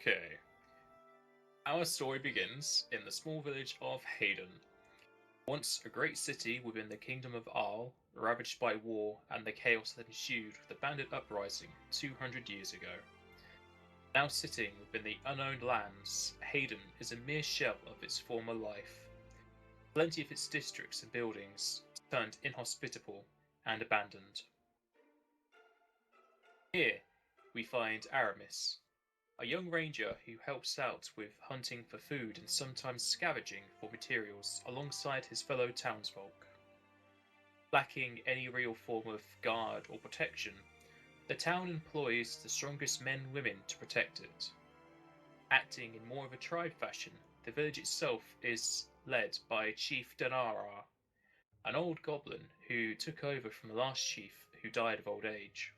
Okay. Our story begins in the small village of Hayden, once a great city within the kingdom of Arl, ravaged by war and the chaos that ensued with the bandit uprising 200 years ago. Now sitting within the unowned lands, Hayden is a mere shell of its former life. Plenty of its districts and buildings turned inhospitable and abandoned. Here we find Aramis, a young ranger who helps out with hunting for food and sometimes scavenging for materials alongside his fellow townsfolk. Lacking any real form of guard or protection, the town employs the strongest men and women to protect it. Acting in more of a tribe fashion, the village itself is led by Chief Aallarra, an old goblin who took over from the last chief who died of old age.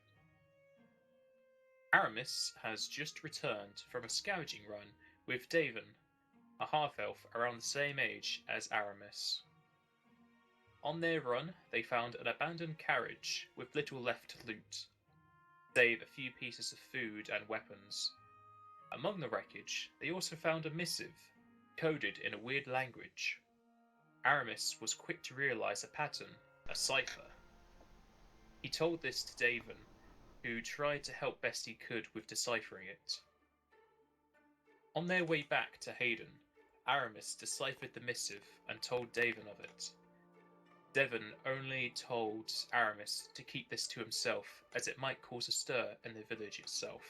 Aramis has just returned from a scavenging run with Davin, a half-elf around the same age as Aramis. On their run, they found an abandoned carriage with little left to loot, save a few pieces of food and weapons. Among the wreckage, they also found a missive, coded in a weird language. Aramis was quick to realise a pattern, a cipher. He told this to Davin, who tried to help best he could with deciphering it. On their way back to Hayden, Aramis deciphered the missive and told Davin of it. Devon only told Aramis to keep this to himself, as it might cause a stir in the village itself.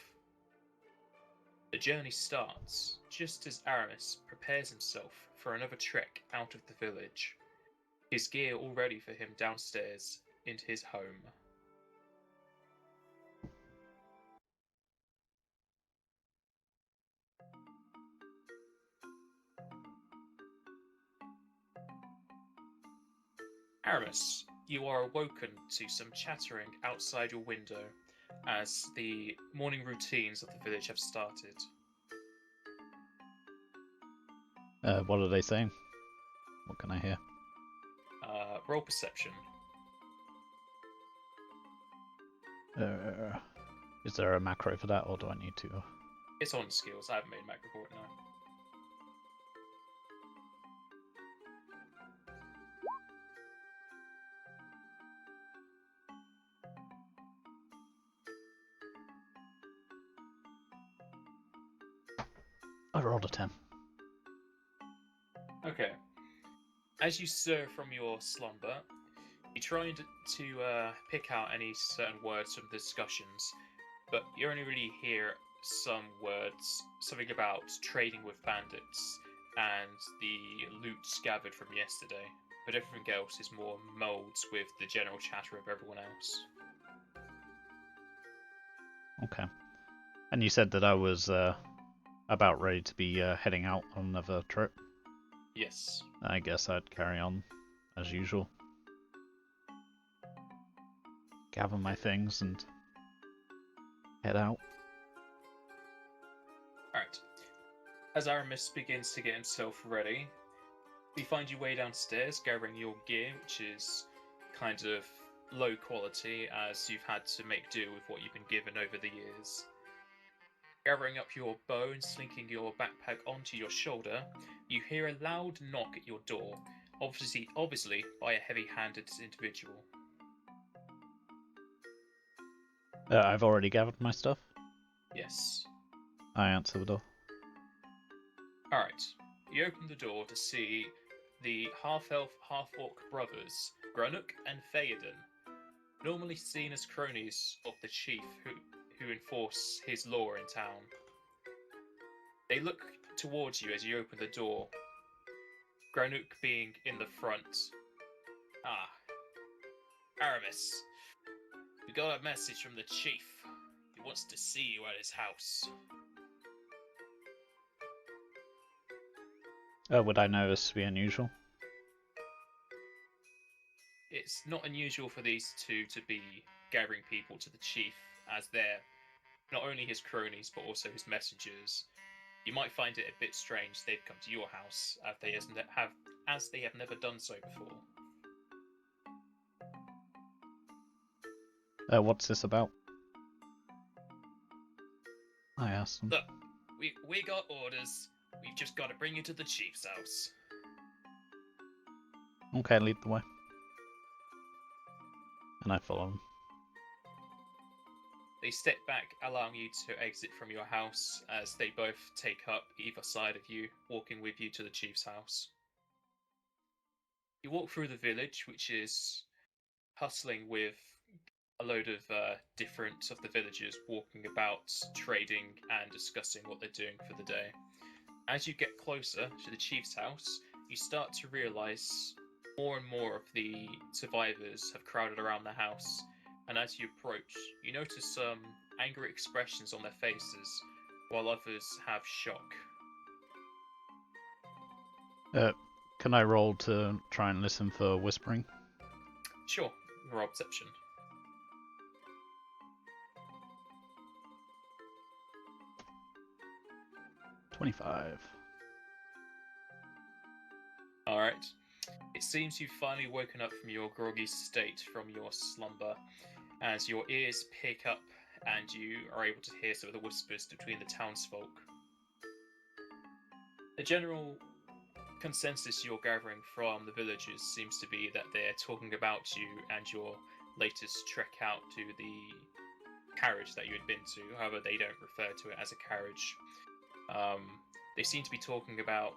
The journey starts just as Aramis prepares himself for another trek out of the village, his gear all ready for him downstairs into his home. Aramis, you are awoken to some chattering outside your window as the morning routines of the village have started. What are they saying? What can I hear? Roll perception. Is there a macro for that, or do I need to? It's on skills. I haven't made a macro for it now. I rolled a 10. Okay. As you stir from your slumber, you try to pick out any certain words from the discussions, but you only really hear some words, something about trading with bandits and the loot gathered from yesterday, but everything else is more molds with the general chatter of everyone else. Okay. And you said that I was about ready to be heading out on another trip? Yes. I guess I'd carry on as usual. Gather my things and head out. Alright. As Aramis begins to get himself ready, you find your way downstairs, gathering your gear, which is kind of low quality as you've had to make do with what you've been given over the years. Gathering up your bow and slinking your backpack onto your shoulder, you hear a loud knock at your door, obviously by a heavy-handed individual. I've already gathered my stuff. Yes. I answer the door. Alright. You open the door to see the half-elf, half-orc brothers, Grunnock and Theoden, normally seen as cronies of the chief who enforce his law in town. They look towards you as you open the door, Grunnock being in the front. Ah, Aramis, we got a message from the chief. He wants to see you at his house. Would I know this to be unusual? It's not unusual for these two to be gathering people to the chief, as they're not only his cronies but also his messengers. You might find it a bit strange they've come to your house, as they have never done so before. What's this about? I asked them. Look, We got orders. We've just got to bring you to the chief's house. Okay, lead the way. And I follow him. They step back, allowing you to exit from your house as they both take up either side of you, walking with you to the chief's house. You walk through the village, which is hustling with a load of different of the villagers walking about, trading and discussing what they're doing for the day. As you get closer to the chief's house, you start to realize more and more of the survivors have crowded around the house, and as you approach, you notice some angry expressions on their faces, while others have shock. Can I roll to try and listen for whispering? Sure, roll perception. $25. Alright. It seems you've finally woken up from your groggy state from your slumber, as your ears pick up and you are able to hear some of the whispers between the townsfolk. The general consensus you're gathering from the villagers seems to be that they're talking about you and your latest trek out to the carriage that you had been to. However, they don't refer to it as a carriage. They seem to be talking about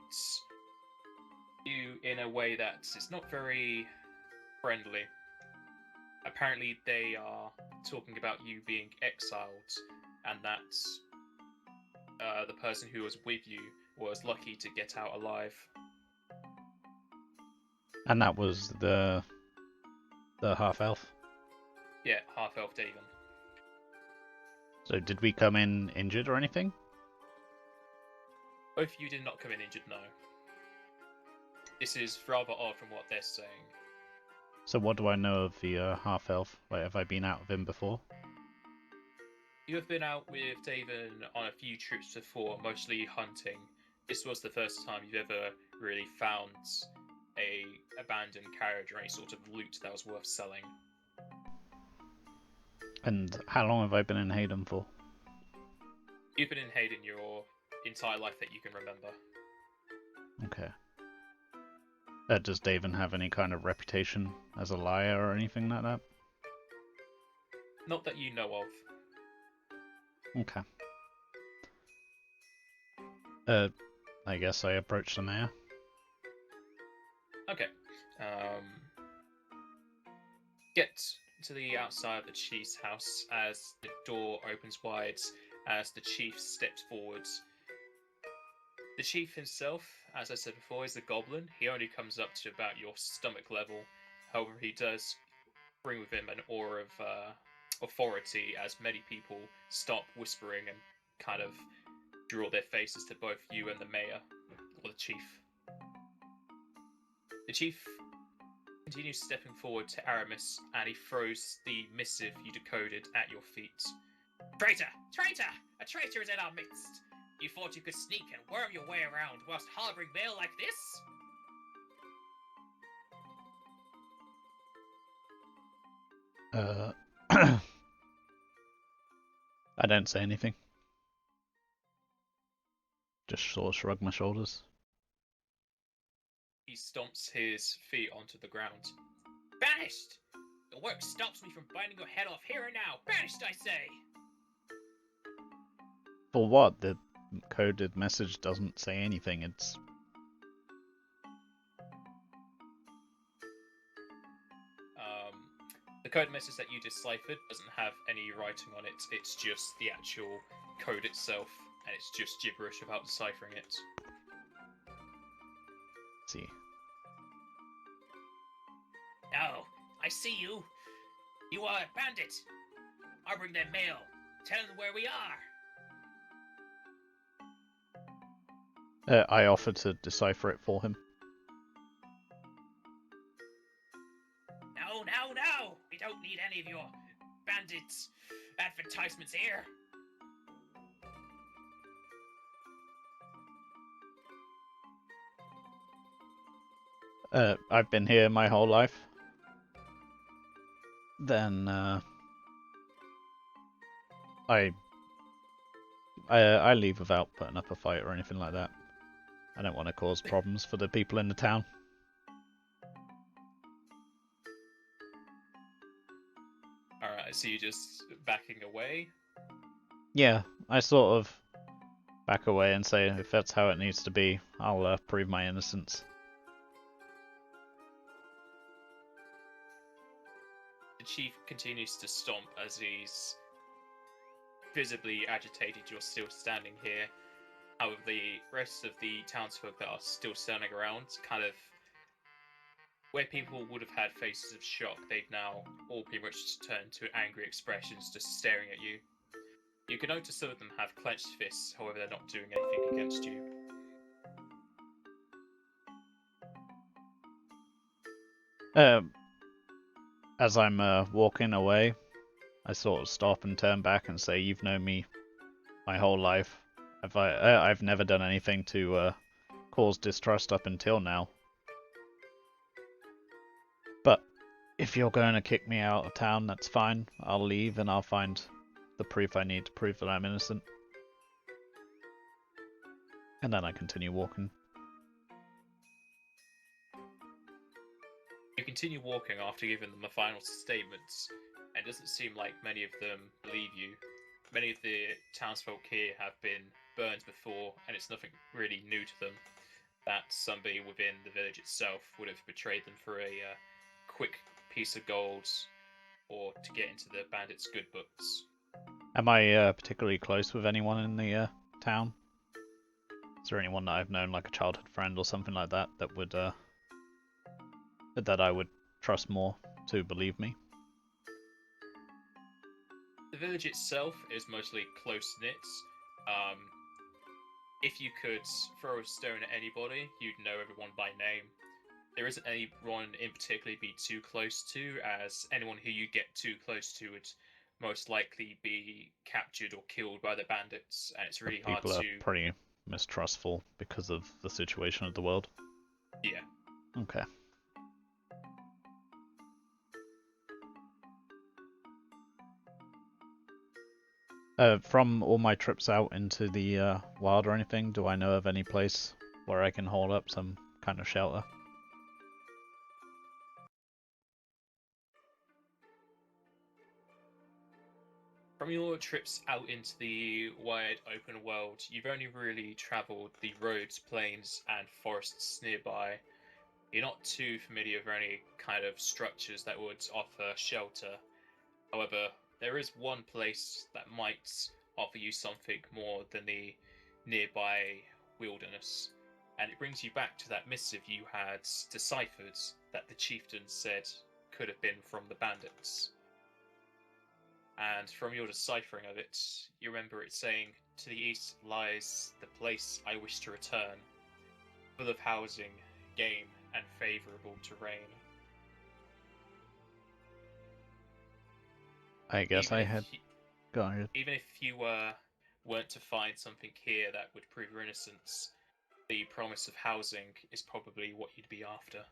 you in a way that is not very friendly. Apparently, they are talking about you being exiled, and that the person who was with you was lucky to get out alive. And that was the half-elf? Yeah, half-elf Daven. So did we come in injured or anything? Both of you did not come in injured, no. This is rather odd from what they're saying. So what do I know of the half-elf? Like, have I been out of him before? You have been out with Daven on a few trips before, mostly hunting. This was the first time you've ever really found a abandoned carriage or any sort of loot that was worth selling. And how long have I been in Hayden for? You've been in Hayden your entire life that you can remember. Okay. Does Daven have any kind of reputation as a liar or anything like that? Not that you know of. Okay. I guess I approach the mayor. Okay. Get to the outside of the chief's house as the door opens wide, as the chief steps forward. The chief himself, as I said before, is a goblin. He only comes up to about your stomach level. However, he does bring with him an aura of authority, as many people stop whispering and kind of draw their faces to both you and the mayor, or the chief. The chief continues stepping forward to Aramis, and he throws the missive you decoded at your feet. Traitor! Traitor! A traitor is in our midst! You thought you could sneak and worm your way around whilst harboring mail like this? I don't say anything. Just sort of shrug my shoulders. He stomps his feet onto the ground. Banished! Your work stops me from biting your head off here and now. Banished, I say! For what? The coded message doesn't say anything. It's... The code message that you deciphered doesn't have any writing on it. It's just the actual code itself, and it's just gibberish without deciphering it. see. Oh, I see you. You are a bandit. I'll bring them mail. Tell them where we are. I offer to decipher it for him. No. We don't need any of your bandits advertisements here. I've been here my whole life. Then I I leave without putting up a fight or anything like that. I don't want to cause problems for the people in the town. Alright, so you're just backing away? Yeah, I sort of back away and say if that's how it needs to be, I'll prove my innocence. The chief continues to stomp as he's visibly agitated. You're still standing here. However, the rest of the townsfolk that are still standing around, kind of where people would have had faces of shock, they've now all pretty much turned to angry expressions, just staring at you. You can notice some of them have clenched fists, however, they're not doing anything against you. As I'm walking away, I sort of stop and turn back and say, "You've known me my whole life. I've never done anything to cause distrust up until now. But if you're going to kick me out of town, that's fine. I'll leave and I'll find the proof I need to prove that I'm innocent." And then I continue walking. You continue walking after giving them a final statement, and it doesn't seem like many of them believe you. Many of the townsfolk here have been burned before, and it's nothing really new to them that somebody within the village itself would have betrayed them for a quick piece of gold or to get into the bandits' good books. Am I particularly close with anyone in the town? Is there anyone that I've known, like a childhood friend or something like that, that would that I would trust more to believe me? The village itself is mostly close-knit. If you could throw a stone at anybody, you'd know everyone by name. There isn't anyone in particular you'd be too close to, as anyone who you get too close to would most likely be captured or killed by the bandits, and it's really hard People are to... pretty mistrustful because of the situation of the world. Yeah. Okay. From all my trips out into the wild or anything, do I know of any place where I can hold up some kind of shelter? From your trips out into the wide open world, you've only really travelled the roads, plains, and forests nearby. You're not too familiar with any kind of structures that would offer shelter. However, there is one place that might offer you something more than the nearby wilderness, and it brings you back to that missive you had deciphered that the chieftain said could have been from the bandits. And from your deciphering of it, you remember it saying, "To the east lies the place I wish to return, full of housing, game, and favourable terrain." I guess Even I if had... you, Go ahead. even if you weren't to find something here that would prove your innocence, the promise of housing is probably what you'd be after.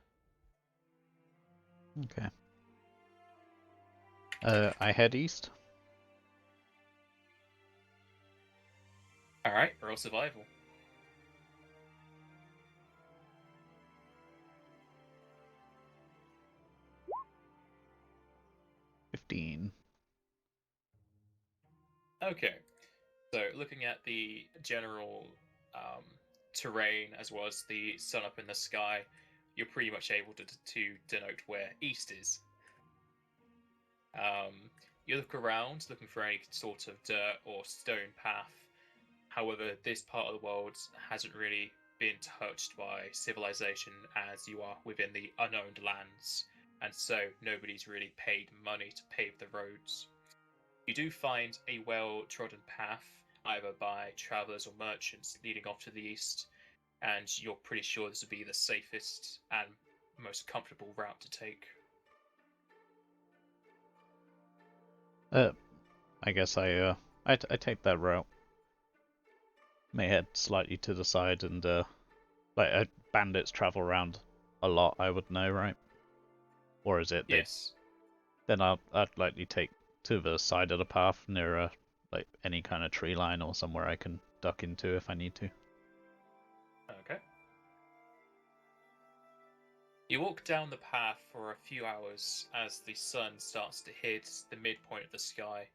Okay. I head east. Alright, roll survival. $15. Okay, so looking at the general terrain as well as the sun up in the sky, you're pretty much able to denote where east is. You look around looking for any sort of dirt or stone path. However, this part of the world hasn't really been touched by civilization as you are within the unowned lands, and so nobody's really paid money to pave the roads. You do find a well-trodden path, either by travellers or merchants, leading off to the east, and you're pretty sure this would be the safest and most comfortable route to take. I guess I take that route. May head slightly to the side and bandits travel around a lot, I would know, right? Or is it Yes. Then I'd likely take to the side of the path near Like any kind of tree line or somewhere I can duck into if I need to. Okay. You walk down the path for a few hours as the sun starts to hit the midpoint of the sky.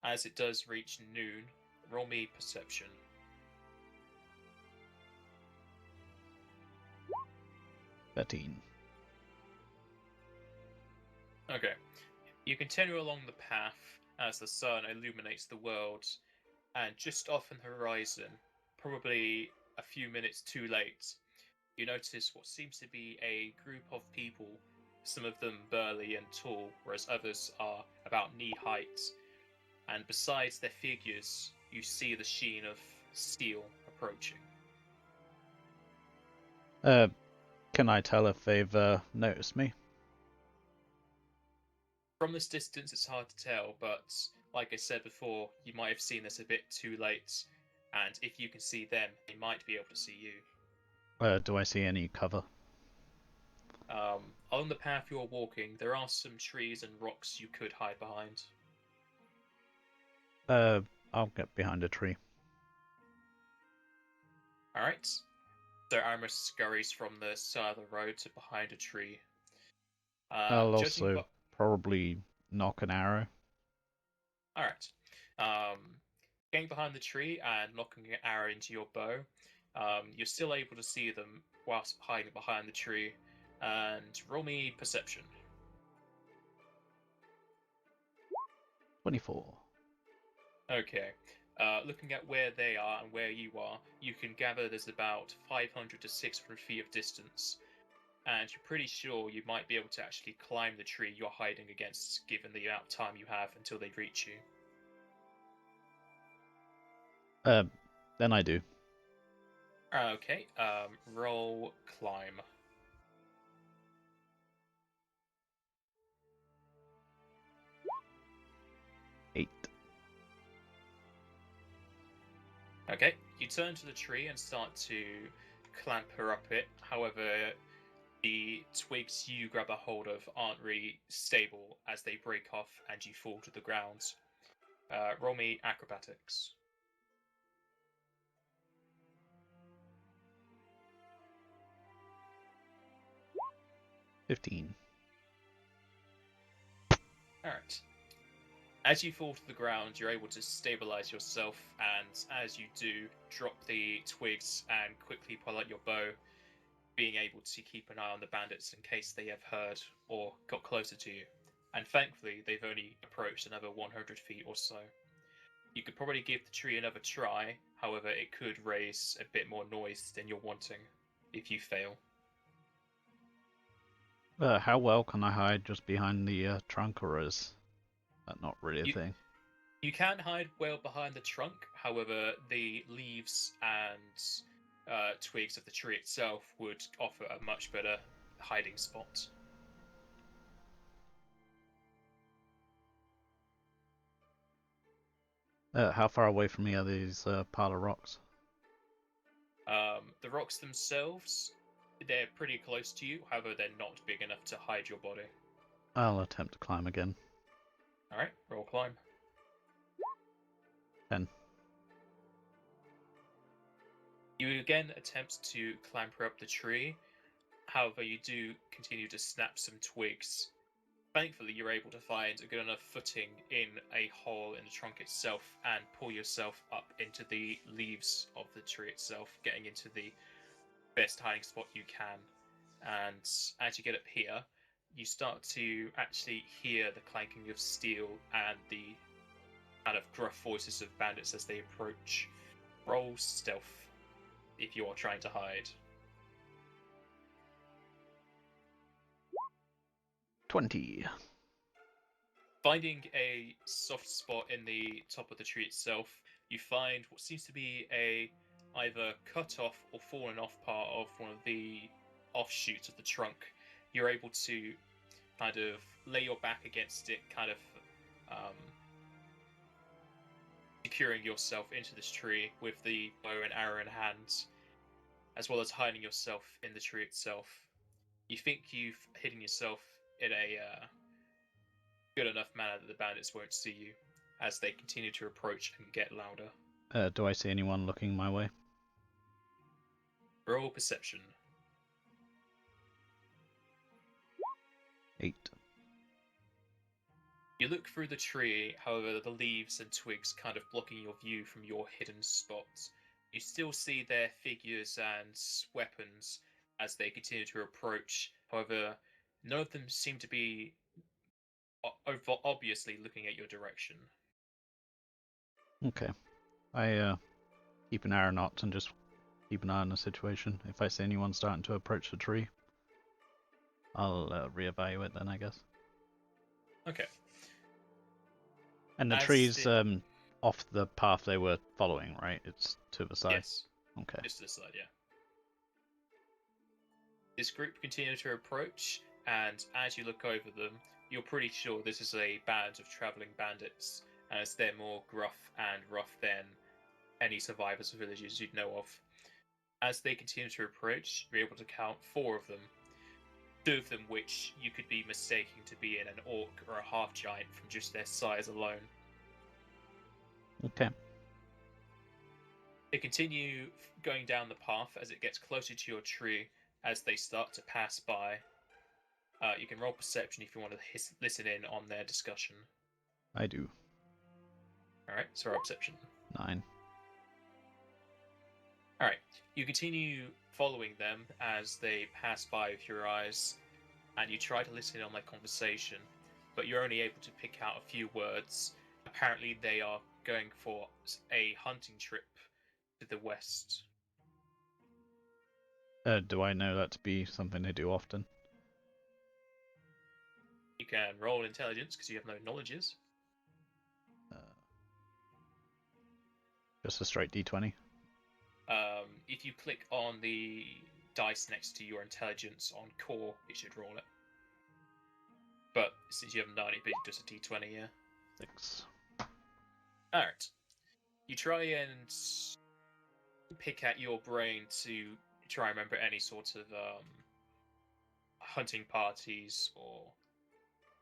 As it does reach noon, roll me perception. 13. Okay. You continue along the path as the sun illuminates the world, and just off on the horizon, probably a few minutes too late, you notice what seems to be a group of people, some of them burly and tall, whereas others are about knee height. And besides their figures, you see the sheen of steel approaching. Can I tell if they've noticed me? From this distance, it's hard to tell, but like I said before, you might have seen this a bit too late, and if you can see them, they might be able to see you. Do I see any cover? On the path you're walking, there are some trees and rocks you could hide behind. I'll get behind a tree. Alright. So Aramis scurries from the side of the road to behind a tree. I'll also probably knock an arrow. Alright. Getting behind the tree and knocking an arrow into your bow, you're still able to see them whilst hiding behind the tree. And roll me perception. 24. Okay. Looking at where they are and where you are, you can gather there's about 500 to 600 feet of distance. And you're pretty sure you might be able to actually climb the tree you're hiding against, given the amount of time you have until they reach you. Then I do. Okay, roll climb. 8. Okay, you turn to the tree and start to clamber up it. However, the twigs you grab a hold of aren't really stable as they break off and you fall to the ground. Roll me acrobatics. 15. Alright. As you fall to the ground, you're able to stabilize yourself, and as you do, drop the twigs and quickly pull out your bow, being able to keep an eye on the bandits in case they have heard or got closer to you. And thankfully, they've only approached another 100 feet or so. You could probably give the tree another try, however, it could raise a bit more noise than you're wanting if you fail. How well can I hide just behind the trunk, or is that not really a thing? You can hide well behind the trunk, however, the leaves and twigs of the tree itself would offer a much better hiding spot. How far away from me are these pile of rocks? The rocks themselves, they're pretty close to you, however, they're not big enough to hide your body. I'll attempt to climb again. Alright, roll climb. 10. You again attempt to clamber up the tree, however, you do continue to snap some twigs. Thankfully, you're able to find a good enough footing in a hole in the trunk itself and pull yourself up into the leaves of the tree itself, getting into the best hiding spot you can. And as you get up here, you start to actually hear the clanking of steel and the kind of gruff voices of bandits as they approach. Roll stealth if you are trying to hide. 20. Finding a soft spot in the top of the tree itself, you find what seems to be a either cut off or fallen off part of one of the offshoots of the trunk. You're able to kind of lay your back against it, kind of securing yourself into this tree with the bow and arrow in hand, as well as hiding yourself in the tree itself. You think you've hidden yourself in a good enough manner that the bandits won't see you. as they continue to approach and get louder. Do I see anyone looking my way? Roll perception. 8. You look through the tree, however, the leaves and twigs kind of blocking your view from your hidden spots. You still see their figures and weapons as they continue to approach. However, none of them seem to be obviously looking at your direction. Okay. I keep an eye on it and just keep an eye on the situation. If I see anyone starting to approach the tree, I'll reevaluate then, I guess. Okay. And the tree's off the path they were following, right? It's to the side? Yes. Okay. Just to the side, yeah. This group continue to approach, and as you look over them, you're pretty sure this is a band of travelling bandits, as they're more gruff and rough than any survivors of villages you'd know of. As they continue to approach, you're able to count 4 of them, 2 of them which you could be mistaken to be in an orc or a half-giant from just their size alone. Okay. They continue going down the path as it gets closer to your tree as they start to pass by. You can roll perception if you want to listen in on their discussion. I do. Alright, so roll perception. 9. Alright, you continue following them as they pass by with your eyes, and you try to listen in on their conversation, but you're only able to pick out a few words. Apparently they are going for a hunting trip to the west. Do I know that to be something they do often? You can roll intelligence because you have no knowledges. Just a straight d20? If you click on the dice next to your intelligence on core, it should roll it. But since you haven't done it, it's just a d20, yeah. 6. Alright. You try and pick at your brain to try and remember any sort of hunting parties or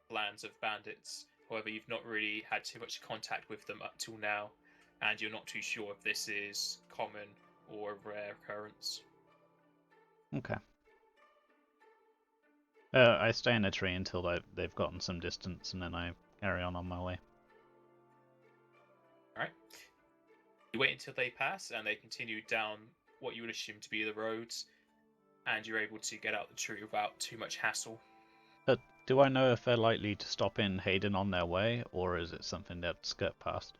plans of bandits. However, you've not really had too much contact with them up till now, and you're not too sure if this is common or a rare occurrence. Okay. I stay in a tree until they've gotten some distance, and then I carry on my way. Alright. You wait until they pass, and they continue down what you would assume to be the roads, and you're able to get out the tree without too much hassle. Do I know if they're likely to stop in Hayden on their way, or is it something they'd skirt past?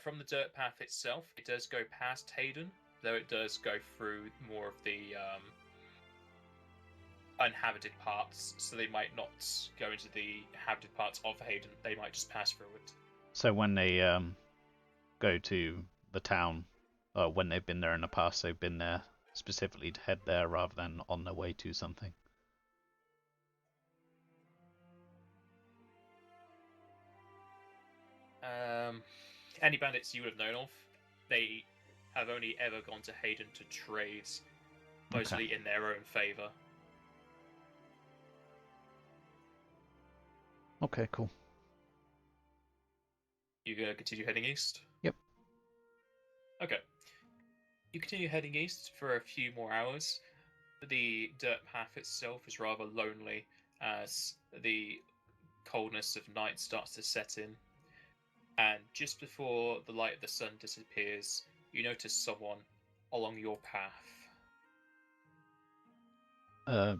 From the dirt path itself, it does go past Hayden, though it does go through more of the uninhabited parts, so they might not go into the inhabited parts of Hayden, they might just pass through it. So when they go to the town, when they've been there in the past, they've been there specifically to head there rather than on their way to something? Any bandits you would have known of, they have only ever gone to Hayden to trade, mostly in their own favour. Okay, cool. You gonna continue heading east? Yep. Okay. You continue heading east for a few more hours. The dirt path itself is rather lonely as the coldness of night starts to set in. And just before the light of the sun disappears, you notice someone along your path. Okay.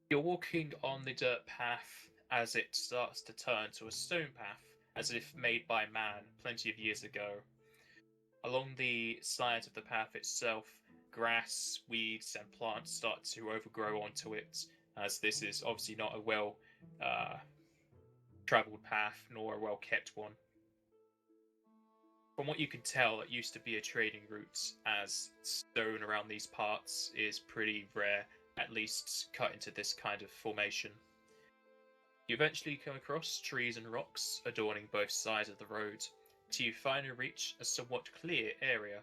You're walking on the dirt path as it starts to turn to a stone path, as if made by man plenty of years ago. Along the sides of the path itself, grass, weeds, and plants start to overgrow onto it, as this is obviously not a well travelled path, nor a well kept one. From what you can tell, it used to be a trading route, as stone around these parts is pretty rare, at least cut into this kind of formation. You eventually come across trees and rocks adorning both sides of the road, till you finally reach a somewhat clear area.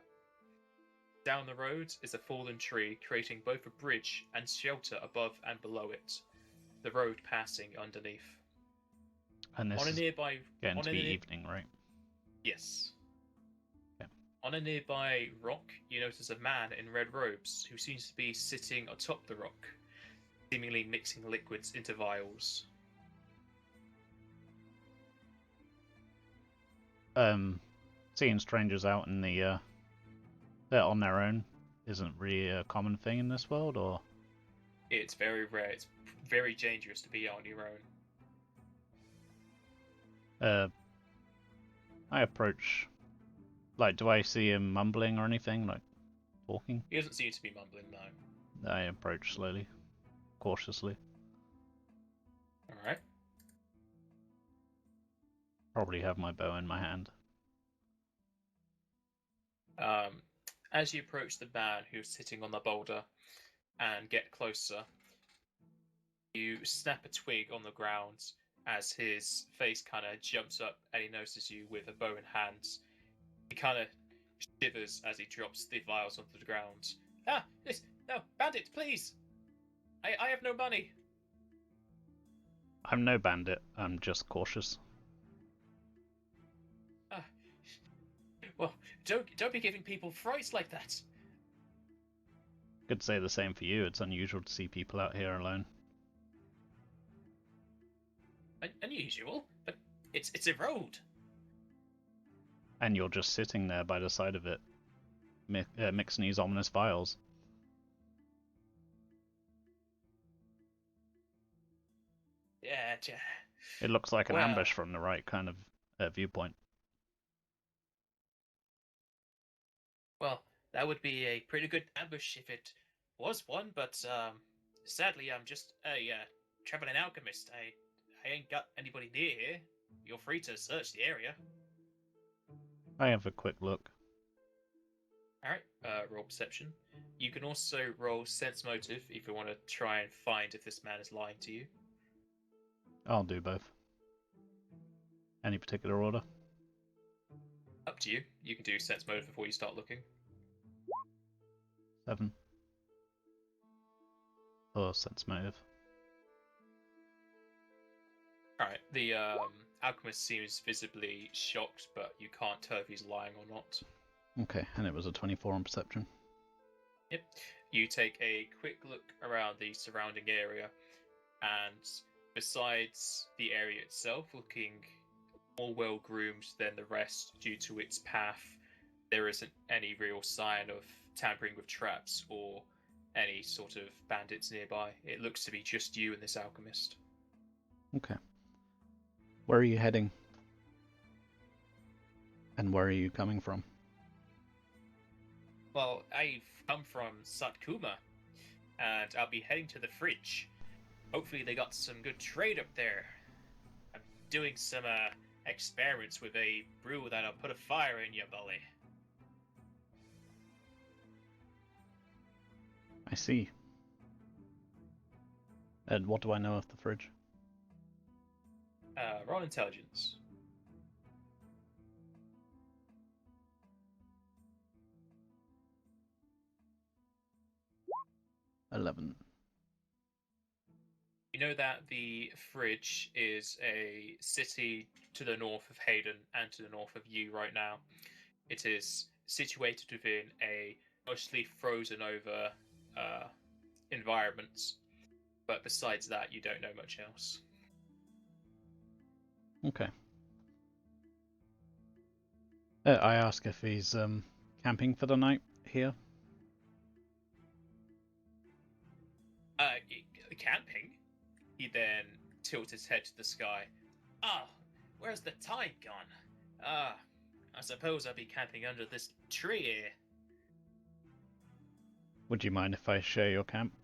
Down the road is a fallen tree, creating both a bridge and shelter above and below it, the road passing underneath. And this On a is nearby, getting on to a be near, evening, right? yes, Okay. on a nearby rock, you notice a man in red robes who seems to be sitting atop the rock, seemingly mixing liquids into vials. Seeing strangers out in the on their own isn't really a common thing in this world, or It's very rare. It's very dangerous to be on your own. I approach. Like, do I see him mumbling or anything, like talking? He doesn't seem to be mumbling, no. I approach slowly, cautiously. Alright. Probably have my bow in my hand. As you approach the man who's sitting on the boulder and get closer, you snap a twig on the ground as his face kind of jumps up and he notices you with a bow in hand. He kind of shivers as he drops the vials onto the ground. Ah, this, no, bandit, please! I have no money! I'm no bandit, I'm just cautious. Ah, well, don't be giving people frights like that. Could say the same for you, it's unusual to see people out here alone. Unusual, but it's a road. And you're just sitting there by the side of it, mixing these ominous vials. Yeah, It looks like an well, ambush from the right kind of viewpoint. well, that would be a pretty good ambush if it was one, but sadly, I'm just a traveling alchemist. I ain't got anybody near here. You're free to search the area. I have a quick look. Alright, roll perception. You can also roll sense motive if you want to try and find if this man is lying to you. I'll do both. Any particular order? Up to you. You can do sense motive before you start looking. 7. Or sense motive. Alright, the alchemist seems visibly shocked, but you can't tell if he's lying or not. Okay, and it was a 24 on perception. Yep. You take a quick look around the surrounding area, and besides the area itself looking more well groomed than the rest due to its path, there isn't any real sign of tampering with traps or any sort of bandits nearby. It looks to be just you and this alchemist. Okay. Where are you heading? And where are you coming from? Well, I've come from Satkuma, and I'll be heading to the fridge. Hopefully they got some good trade up there. I'm doing some experiments with a brew that'll put a fire in your belly. I see. And what do I know of the fridge? Roll intelligence. 11. You know that the fridge is a city to the north of Hayden and to the north of you right now. It is situated within a mostly frozen over environment, but besides that, you don't know much else. Okay. I ask if he's camping for the night here. Camping? He then tilts his head to the sky. Ah, where's the time gone? Ah, I suppose I'll be camping under this tree here. Would you mind if I share your camp?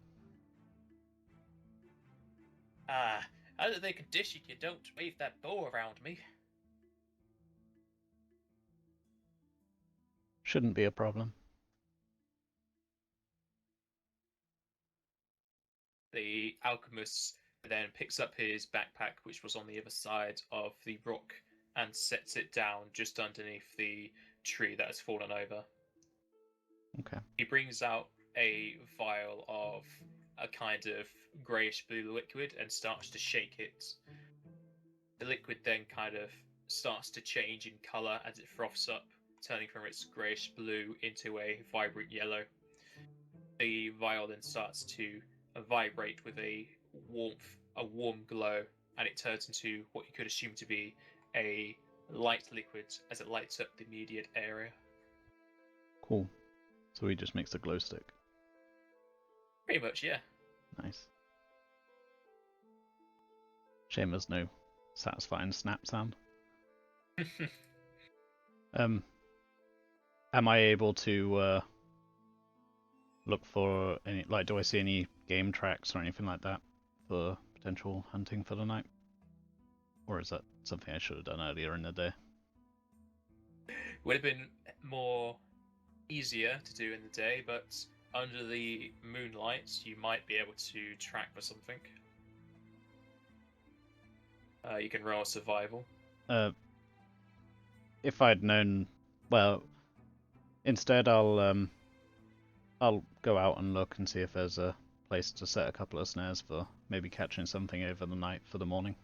Ah, how do they condition you don't wave that bow around me? Shouldn't be a problem. The alchemist then picks up his backpack, which was on the other side of the rock, and sets it down just underneath the tree that has fallen over. Okay. He brings out a vial of a kind of greyish blue liquid and starts to shake it. The liquid then kind of starts to change in colour as it froths up, turning from its greyish blue into a vibrant yellow. The vial then starts to vibrate with a warm glow, and it turns into what you could assume to be a light liquid as it lights up the immediate area. Cool. So he just makes a glow stick. Pretty much, yeah. Nice. Shame there's no satisfying snap sound. Am I able to look for any, like, do I see any game tracks or anything like that for potential hunting for the night? Or is that something I should have done earlier in the day? Would have been more easier to do in the day, but under the moonlight, you might be able to track for something. You can roll survival. If I'd known, well, instead I'll go out and look and see if there's a place to set a couple of snares for maybe catching something over the night for the morning.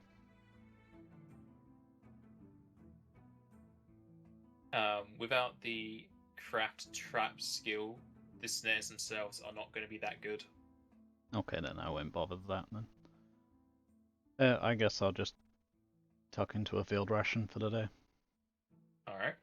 Without the craft trap skill, the snares themselves are not going to be that good. Okay, then I won't bother with that then. I guess I'll just tuck into a field ration for the day. Alright.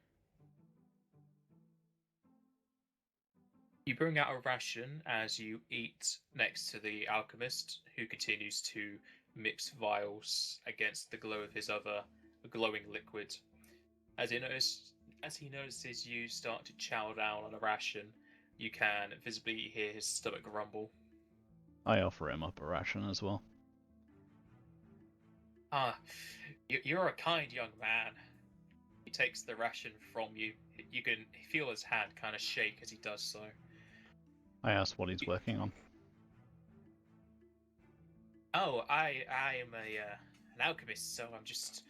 You bring out a ration as you eat next to the alchemist, who continues to mix vials against the glow of his other glowing liquid. As he notices you start to chow down on a ration, you can visibly hear his stomach rumble. I offer him up a ration as well. Ah, you're a kind young man. He takes the ration from you. You can feel his hand kind of shake as he does so. I ask what he's working on. Oh, I am an alchemist, so I'm just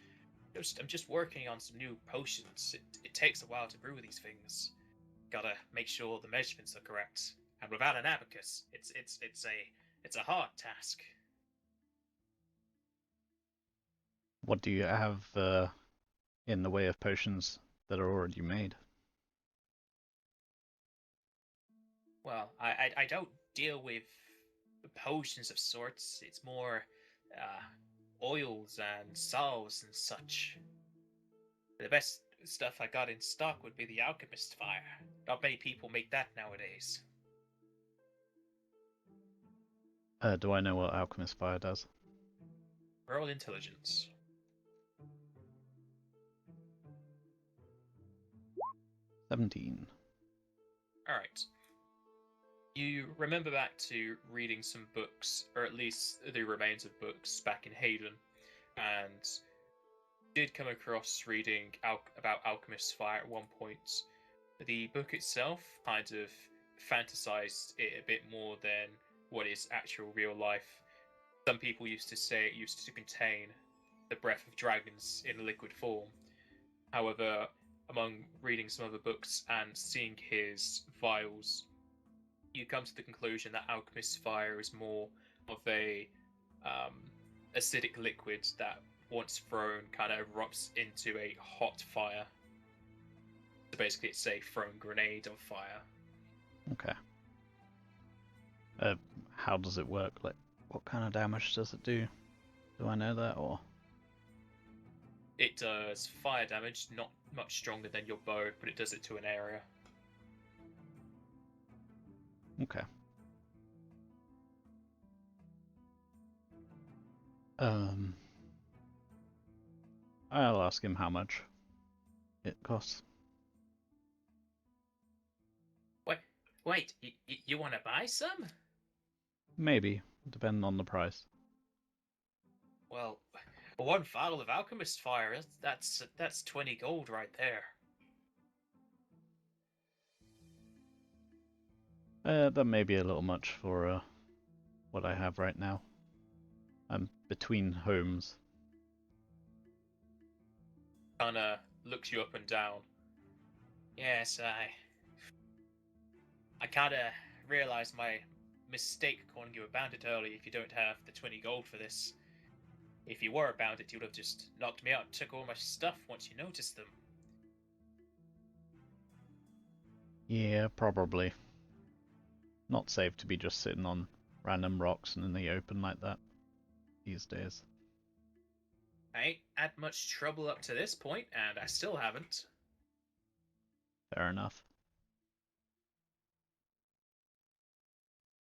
working on some new potions. It takes a while to brew these things. Gotta make sure the measurements are correct. And without an abacus, it's a hard task. What do you have in the way of potions that are already made? Well, I don't deal with potions of sorts. It's more oils and salves and such. The best stuff I got in stock would be the alchemist fire. Not many people make that nowadays. Do I know what alchemist fire does? Roll intelligence. 17. Alright. You remember back to reading some books, or at least the remains of books, back in Hayden, and did come across reading about Alchemist's Fire at one point. The book itself kind of fantasized it a bit more than what is actual real life. Some people used to say it used to contain the breath of dragons in liquid form. However, among reading some other books and seeing his vials, you come to the conclusion that Alchemist's Fire is more of a acidic liquid that, once thrown, kind of erupts into a hot fire. So basically, it's a thrown grenade of fire. Okay. How does it work? Like, what kind of damage does it do? Do I know that, or? It does fire damage, not much stronger than your bow, but it does it to an area. Okay. I'll ask him how much it costs. Wait, you want to buy some? Maybe, depending on the price. Well, one bottle of Alchemist Fire, that's 20 gold right there. That may be a little much for what I have right now. I'm between homes. Kinda looks you up and down. Yes, I kinda realized my mistake calling you a bandit early if you don't have the 20 gold for this. If you were a bandit, you'd have just knocked me out and took all my stuff once you noticed them. Yeah, probably. Not safe to be just sitting on random rocks and in the open like that these days. I ain't had much trouble up to this point, and I still haven't. Fair enough.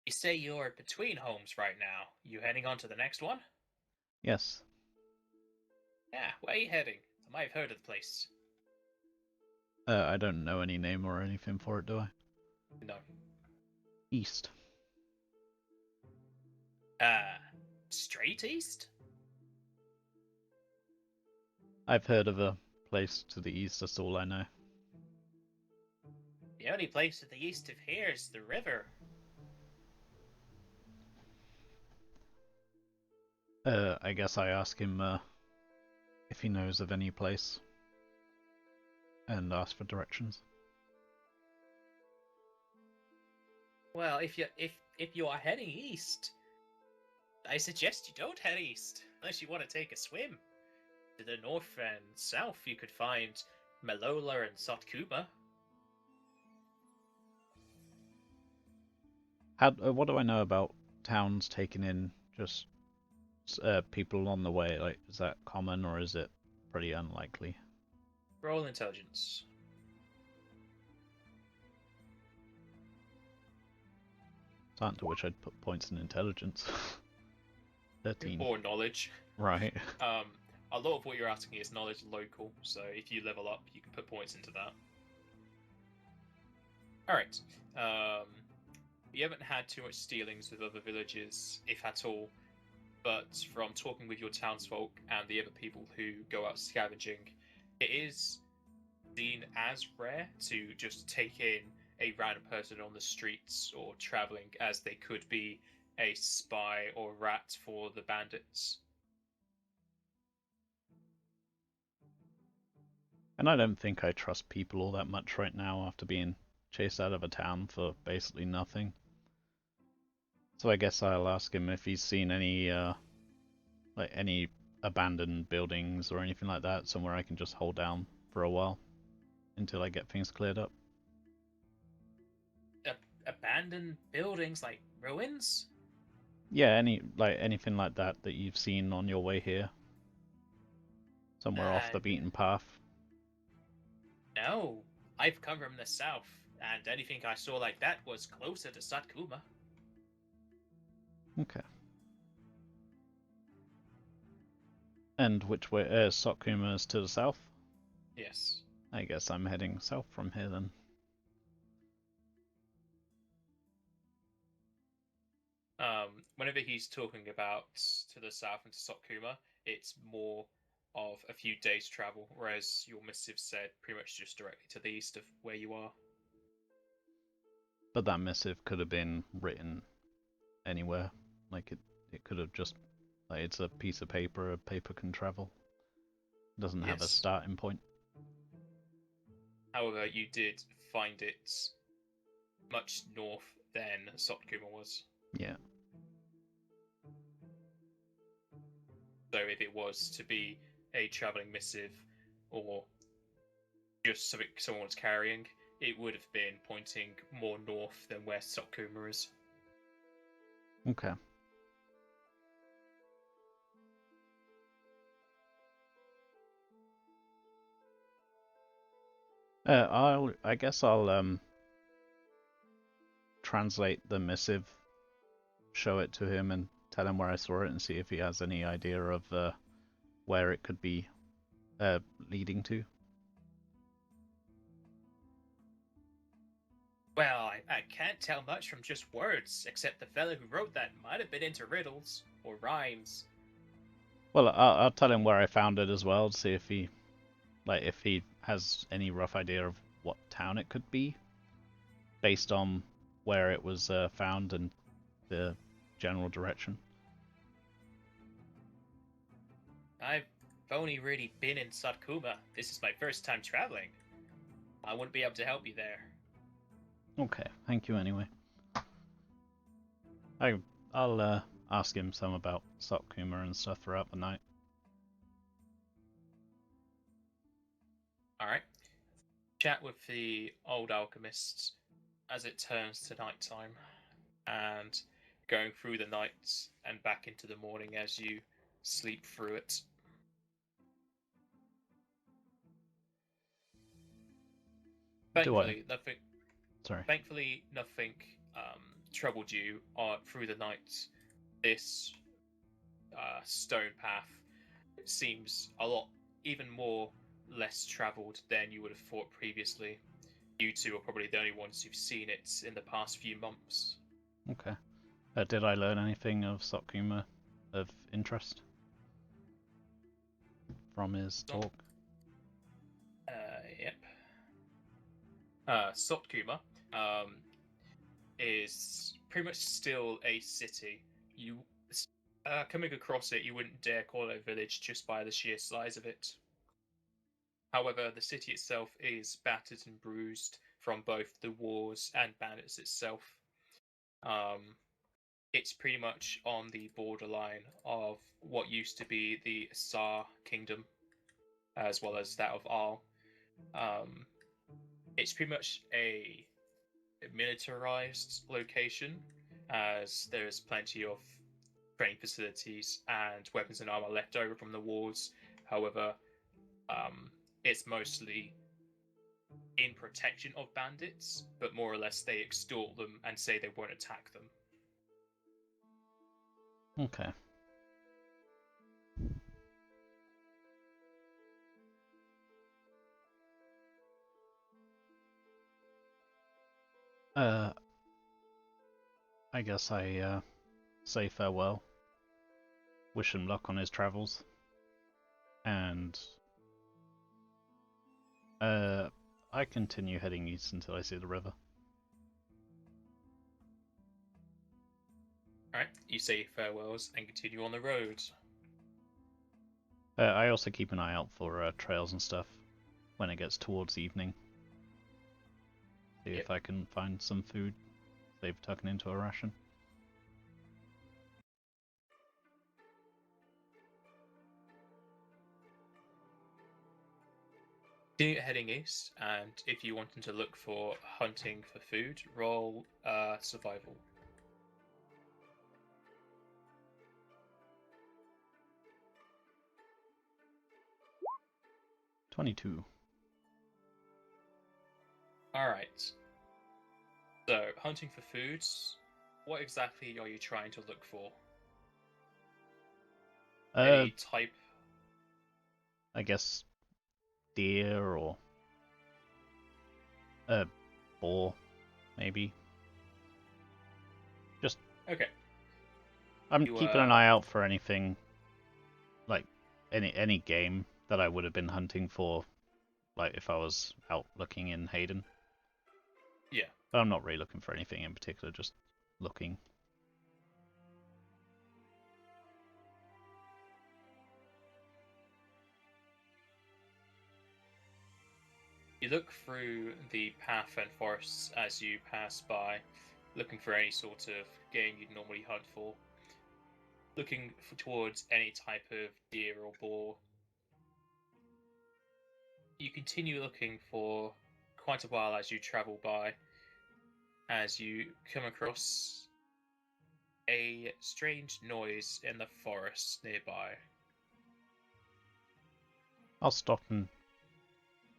You say you're between homes right now. You heading on to the next one? Yes. Yeah, where are you heading? I might have heard of the place. I don't know any name or anything for it, do I? No. East. Uh, straight east? I've heard of a place to the east, that's all I know. The only place to the east of here is the river. I guess I ask him if he knows of any place and ask for directions. Well, if you are heading east, I suggest you don't head east unless you want to take a swim. To the north and south, you could find Melola and Sotkuma. What do I know about towns taking in just people on the way? Like, is that common or is it pretty unlikely? Roll intelligence. Something to which I'd put points in intelligence. 13. Or knowledge. Right. A lot of what you're asking is knowledge local, so if you level up, you can put points into that. Alright. You haven't had too much stealings with other villages, if at all, but from talking with your townsfolk and the other people who go out scavenging, it is seen as rare to just take in a random person on the streets or traveling as they could be a spy or rat for the bandits. And I don't think I trust people all that much right now after being chased out of a town for basically nothing. So I guess I'll ask him if he's seen any any abandoned buildings or anything like that, somewhere I can just hold down for a while until I get things cleared up. Abandoned buildings like ruins? Yeah, anything like that that you've seen on your way here, somewhere off the beaten path. No, I've come from the south, and anything I saw like that was closer to Satkuma. Okay. And which way? Satkuma is to the south? Yes. I guess I'm heading south from here then. Whenever he's talking about to the south and to Satkuma, it's more of a few days' travel, whereas your missive said pretty much just directly to the east of where you are. But that missive could have been written anywhere. Like it could have just, like, it's a piece of paper. A paper can travel. It doesn't have a starting point. However, you did find it much north than Satkuma was. Yeah. So if it was to be a traveling missive or just something someone was carrying, it would have been pointing more north than where Satkuma is. Okay. I guess I'll translate the missive, show it to him, and tell him where I saw it, and see if he has any idea of where it could be leading to. Well, I can't tell much from just words, except the fellow who wrote that might have been into riddles or rhymes. Well, I'll tell him where I found it as well, to see if he has any rough idea of what town it could be, based on where it was found and the general direction. I've only really been in Satkuma. This is my first time traveling. I wouldn't be able to help you there. Okay, thank you anyway. I'll ask him some about Satkuma and stuff throughout the night. Alright. Chat with the old alchemists as it turns to nighttime, and going through the nights and back into the morning as you sleep through it. Thankfully, nothing. Sorry. Thankfully, nothing troubled you through the night. This stone path seems a lot, even more less travelled than you would have thought previously. You two are probably the only ones who've seen it in the past few months. Okay. Did I learn anything of Satkuma of interest from his talk? Yep. Satkuma is pretty much still a city. You coming across it, you wouldn't dare call it a village just by the sheer size of it. However, the city itself is battered and bruised from both the wars and bandits itself. It's pretty much on the borderline of what used to be the Assar kingdom, as well as that of Al. It's pretty much a militarized location, as there's plenty of training facilities and weapons and armor left over from the wars. However, it's mostly in protection of bandits, but more or less they extort them and say they won't attack them. Okay. I guess I say farewell. Wish him luck on his travels. And I continue heading east until I see the river. Alright, you say farewells and continue on the road. I also keep an eye out for trails and stuff when it gets towards evening. See if I can find some food they've tucked into a ration. Continue heading east, and if you wanted to look for hunting for food, roll survival. $22. Alright. So, hunting for foods, what exactly are you trying to look for? Any type? I guess deer or a boar, maybe. Just okay. I'm keeping an eye out for anything, like any game that I would have been hunting for, like if I was out looking in Hayden. Yeah. But I'm not really looking for anything in particular, just looking. You look through the path and forests as you pass by, looking for any sort of game you'd normally hunt for, looking towards any type of deer or boar. You continue looking for quite a while as you travel by, as you come across a strange noise in the forest nearby. I'll stop and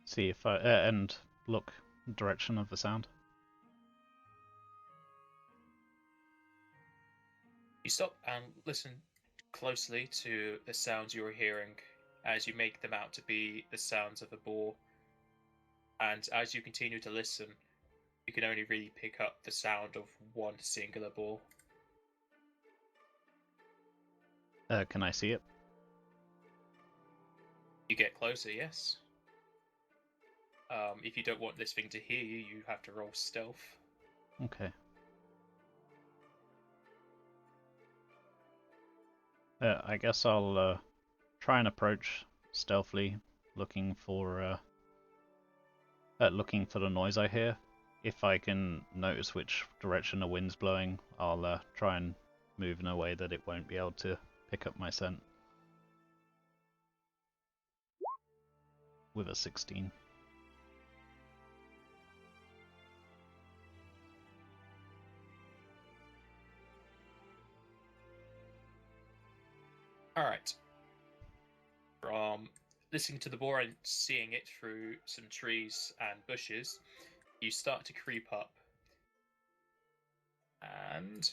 see if I and look direction of the sound. You stop and listen closely to the sounds you're hearing, as you make them out to be the sounds of a boar. And as you continue to listen, you can only really pick up the sound of one singular boar. Can I see it? You get closer, yes. If you don't want this thing to hear you, you have to roll stealth. Okay. I guess I'll try and approach stealthily, looking for the noise I hear. If I can notice which direction the wind's blowing, I'll try and move in a way that it won't be able to pick up my scent. With a 16. Alright. From listening to the boar and seeing it through some trees and bushes, you start to creep up. And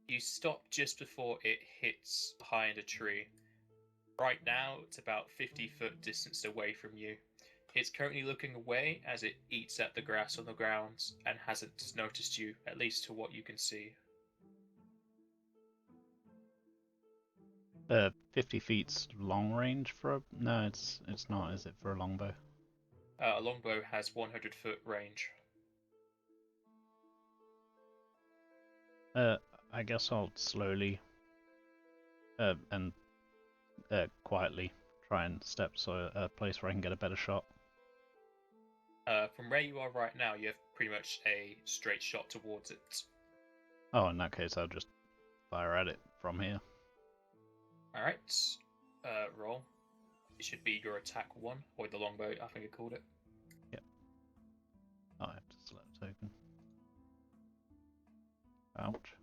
you stop just before it hits behind a tree. Right now, it's about 50-foot distance away from you. It's currently looking away as it eats at the grass on the ground and hasn't noticed you, at least to what you can see. 50 feet's long range for a... No, it's not, is it, for a longbow? A longbow has 100-foot range. I guess I'll slowly and quietly try and step so a place where I can get a better shot. From where you are right now, you have pretty much a straight shot towards it. Oh, in that case, I'll just fire at it from here. Alright, roll. It should be your attack 1, or the longbow, I think I called it. Yep. Oh, I have to select a token. Ouch.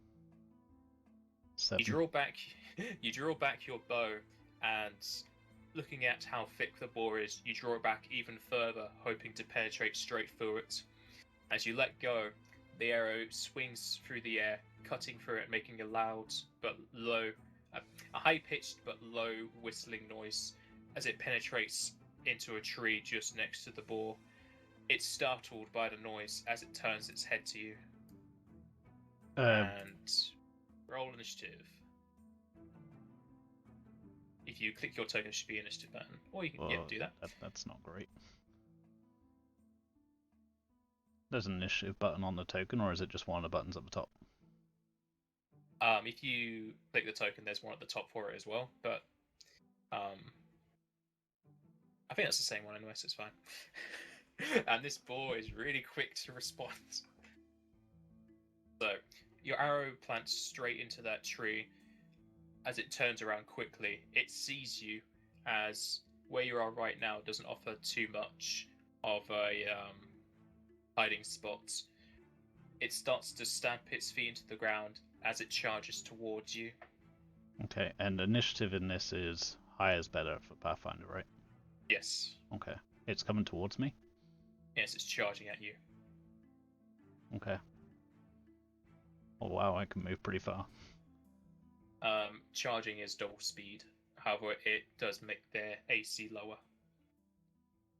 7. You draw back your bow, and looking at how thick the boar is, you draw it back even further, hoping to penetrate straight through it. As you let go, the arrow swings through the air, cutting through it, making a loud but low, a high-pitched but low whistling noise as it penetrates into a tree just next to the boar. It's startled by the noise as it turns its head to you. And roll initiative. If you click your token, it should be initiative button. Or you can do that. That's not great. There's an initiative button on the token, or is it just one of the buttons at the top? If you click the token, there's one at the top for it as well, but I think that's the same one anyway, so it's fine. And this boar is really quick to respond. So, your arrow plants straight into that tree. As it turns around quickly, it sees you, as where you are right now doesn't offer too much of a hiding spot. It starts to stamp its feet into the ground as it charges towards you. Okay, and initiative in this is higher is better for Pathfinder, right? Yes. Okay. It's coming towards me? Yes, it's charging at you. Okay. Oh wow, I can move pretty far. Charging is double speed. However, it does make their AC lower.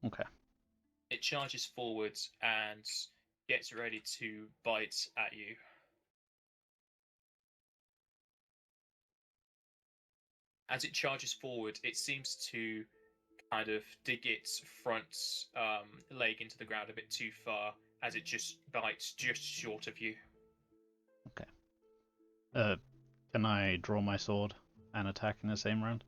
Okay. It charges forwards and gets ready to bite at you. As it charges forward, it seems to kind of dig its front leg into the ground a bit too far, as it just bites just short of you. Okay. Can I draw my sword and attack in the same round?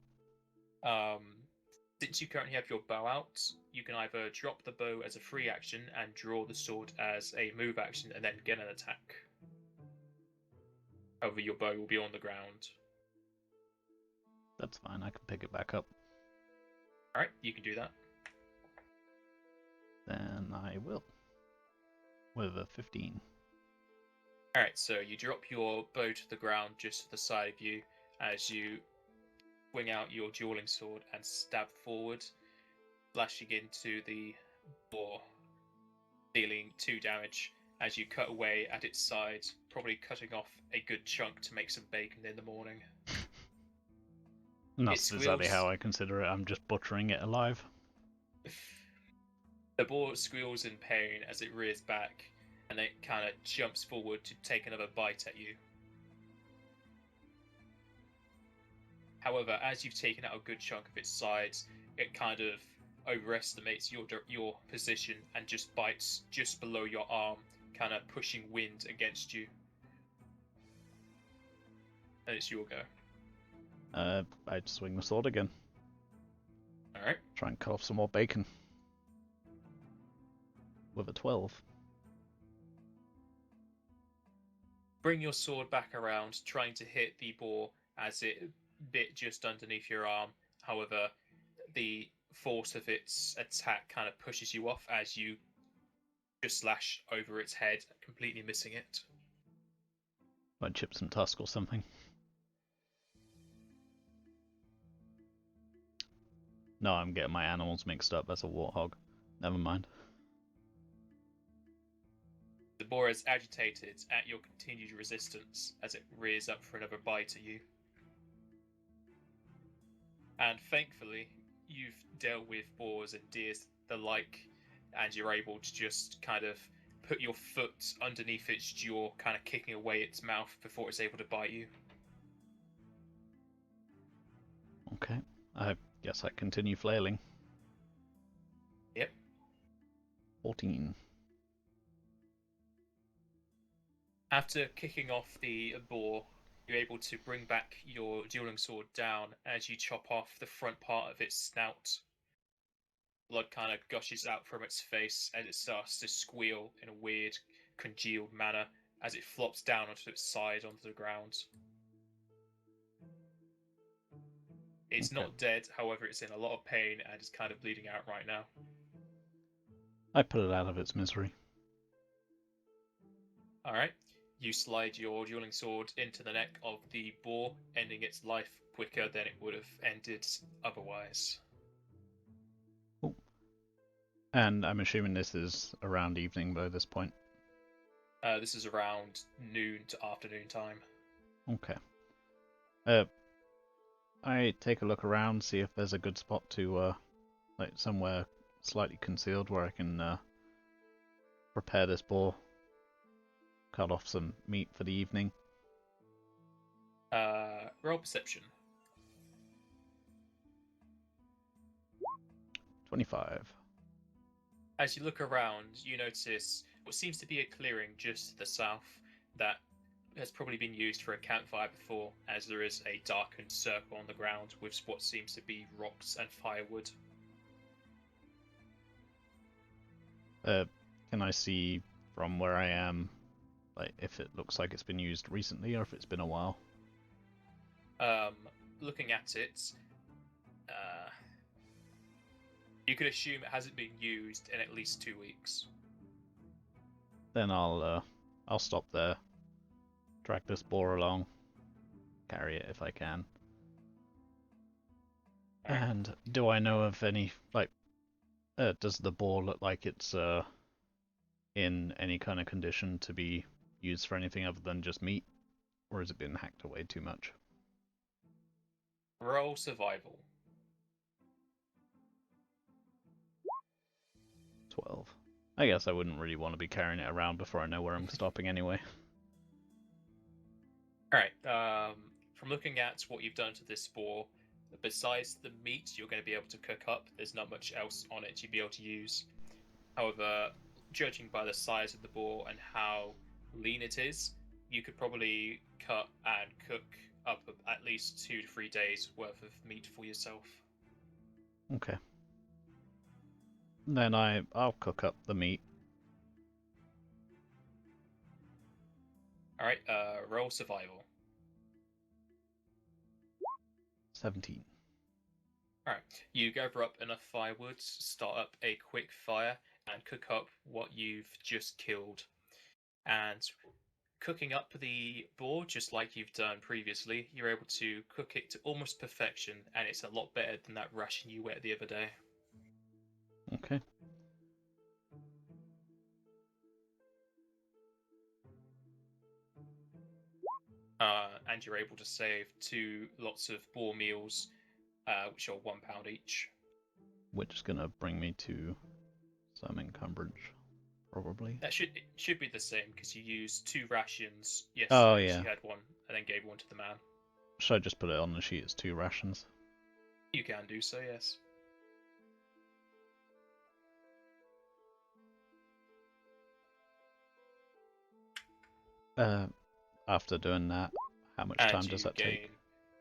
Since you currently have your bow out, you can either drop the bow as a free action and draw the sword as a move action and then get an attack. However, your bow will be on the ground. That's fine, I can pick it back up. Alright, you can do that. Then I will. With a 15. Alright, so you drop your bow to the ground just to the side of you as you swing out your dueling sword and stab forward, slashing into the boar, dealing 2 damage as you cut away at its side, probably cutting off a good chunk to make some bacon in the morning. And that's exactly how I consider it. I'm just butchering it alive. The boar squeals in pain as it rears back, and it kind of jumps forward to take another bite at you. However, as you've taken out a good chunk of its sides, it kind of overestimates your position and just bites just below your arm, kind of pushing wind against you. And it's your go. I'd swing the sword again. Alright. Try and cut off some more bacon. With a 12. Bring your sword back around, trying to hit the boar as it bit just underneath your arm. However, the force of its attack kind of pushes you off as you just slash over its head, completely missing it. Might chip some tusk or something. No, I'm getting my animals mixed up. That's a warthog. Never mind. The boar is agitated at your continued resistance as it rears up for another bite at you. And thankfully, you've dealt with boars and deers the like, and you're able to just kind of put your foot underneath its jaw, kind of kicking away its mouth before it's able to bite you. Okay, I guess I continue flailing. Yep. 14. After kicking off the boar, you're able to bring back your dueling sword down as you chop off the front part of its snout. Blood kind of gushes out from its face as it starts to squeal in a weird, congealed manner as it flops down onto its side onto the ground. It's not dead, however, it's in a lot of pain and is kind of bleeding out right now. I put it out of its misery. Alright. You slide your dueling sword into the neck of the boar, ending its life quicker than it would have ended otherwise. Cool. And I'm assuming this is around evening by this point. This is around noon to afternoon time. Okay. I take a look around, see if there's a good spot to, like somewhere slightly concealed where I can prepare this boar. Cut off some meat for the evening. Roll perception. 25. As you look around, you notice what seems to be a clearing just to the south that has probably been used for a campfire before, as there is a darkened circle on the ground with what seems to be rocks and firewood. Can I see from where I am, like if it looks like it's been used recently or if it's been a while? Looking at it, you could assume it hasn't been used in at least 2 weeks. Then I'll stop there, drag this boar along, carry it if I can. Right. And do I know of any, like, does the boar look like it's in any kind of condition to be used for anything other than just meat, or has it been hacked away too much? Roll survival. 12. I guess I wouldn't really want to be carrying it around before I know where I'm stopping anyway. Alright, from looking at what you've done to this boar, besides the meat you're going to be able to cook up, there's not much else on it you'd be able to use. However, judging by the size of the boar and how lean it is, you could probably cut and cook up at least 2 to 3 days worth of meat for yourself. Okay. Then I'll cook up the meat. Alright, roll survival. 17. Alright, you gather up enough firewood, start up a quick fire, and cook up what you've just killed. And cooking up the boar, just like you've done previously, you're able to cook it to almost perfection, and it's a lot better than that ration you ate the other day. Okay. And you're able to save 2 lots of boar meals, which are £1 each. Which is gonna bring me to some encumbrance, probably. That should be the same because you used 2 rations yesterday. Oh yeah. You had one and then gave one to the man. Should I just put it on the sheet as 2 rations? You can do so, yes. After doing that, how much And time does that take?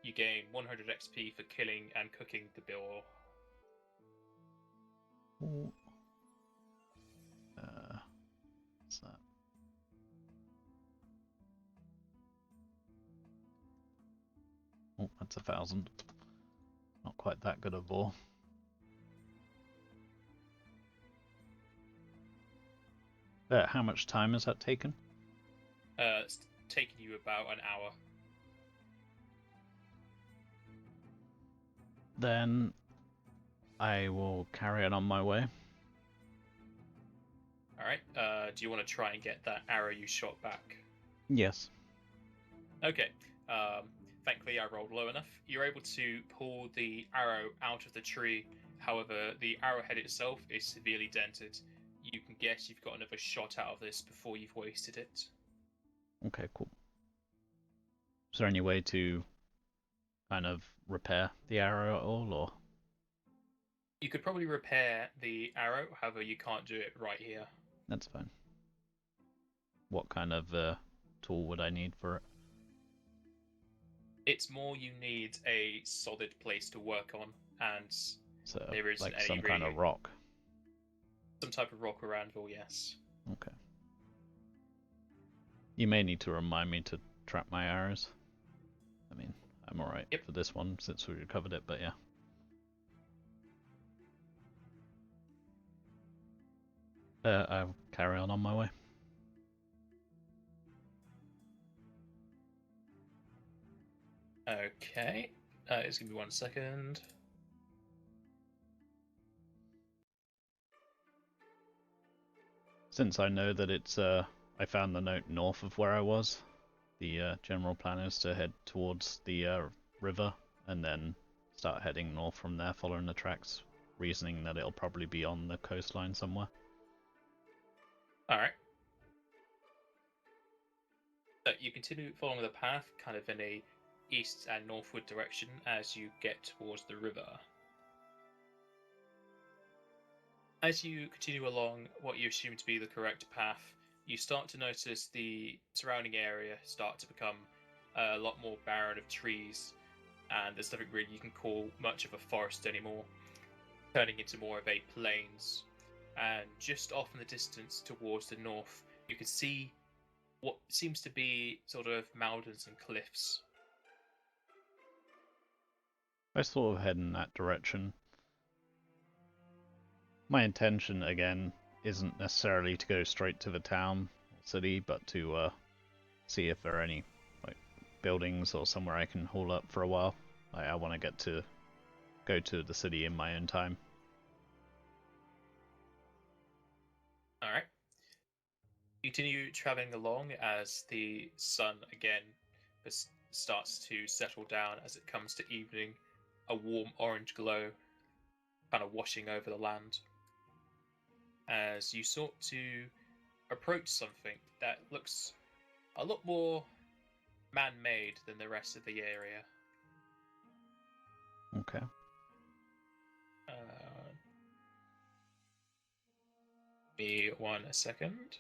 You gain 100 XP for killing and cooking the boar. Ooh. What's that? Oh, that's 1,000. Not quite that good a boar. How much time has that taken? It's taken you about an hour. Then I will carry it on my way. Alright, do you want to try and get that arrow you shot back? Yes. Okay, thankfully I rolled low enough. You're able to pull the arrow out of the tree, however, the arrowhead itself is severely dented. You can guess you've got another shot out of this before you've wasted it. Okay, cool. Is there any way to kind of repair the arrow at all, or? You could probably repair the arrow, however, you can't do it right here. That's fine. What kind of tool would I need for it? It's more you need a solid place to work on, and So, there isn't like any some really... kind of rock? Some type of rock or anvil, yes. Okay. You may need to remind me to trap my arrows. I mean, I'm alright for this one since we recovered it, but yeah. I'll carry on my way. Okay, just give me 1 second. Since I know that it's, I found the note north of where I was, the general plan is to head towards the river and then start heading north from there, following the tracks, reasoning that it'll probably be on the coastline somewhere. Alright. So you continue following the path, kind of in a east and northward direction as you get towards the river. As you continue along what you assume to be the correct path, you start to notice the surrounding area start to become a lot more barren of trees, and there's nothing really you can call much of a forest anymore, turning into more of a plains. And just off in the distance towards the north, you can see what seems to be sort of mountains and cliffs. I sort of head in that direction. My intention, again, isn't necessarily to go straight to the town or city, but to see if there are any like buildings or somewhere I can haul up for a while. I want to go to the city in my own time. Alright. Continue traveling along as the sun again starts to settle down as it comes to evening, a warm orange glow kind of washing over the land. As you sort to approach something that looks a lot more man-made than the rest of the area. Okay. Me 1 second.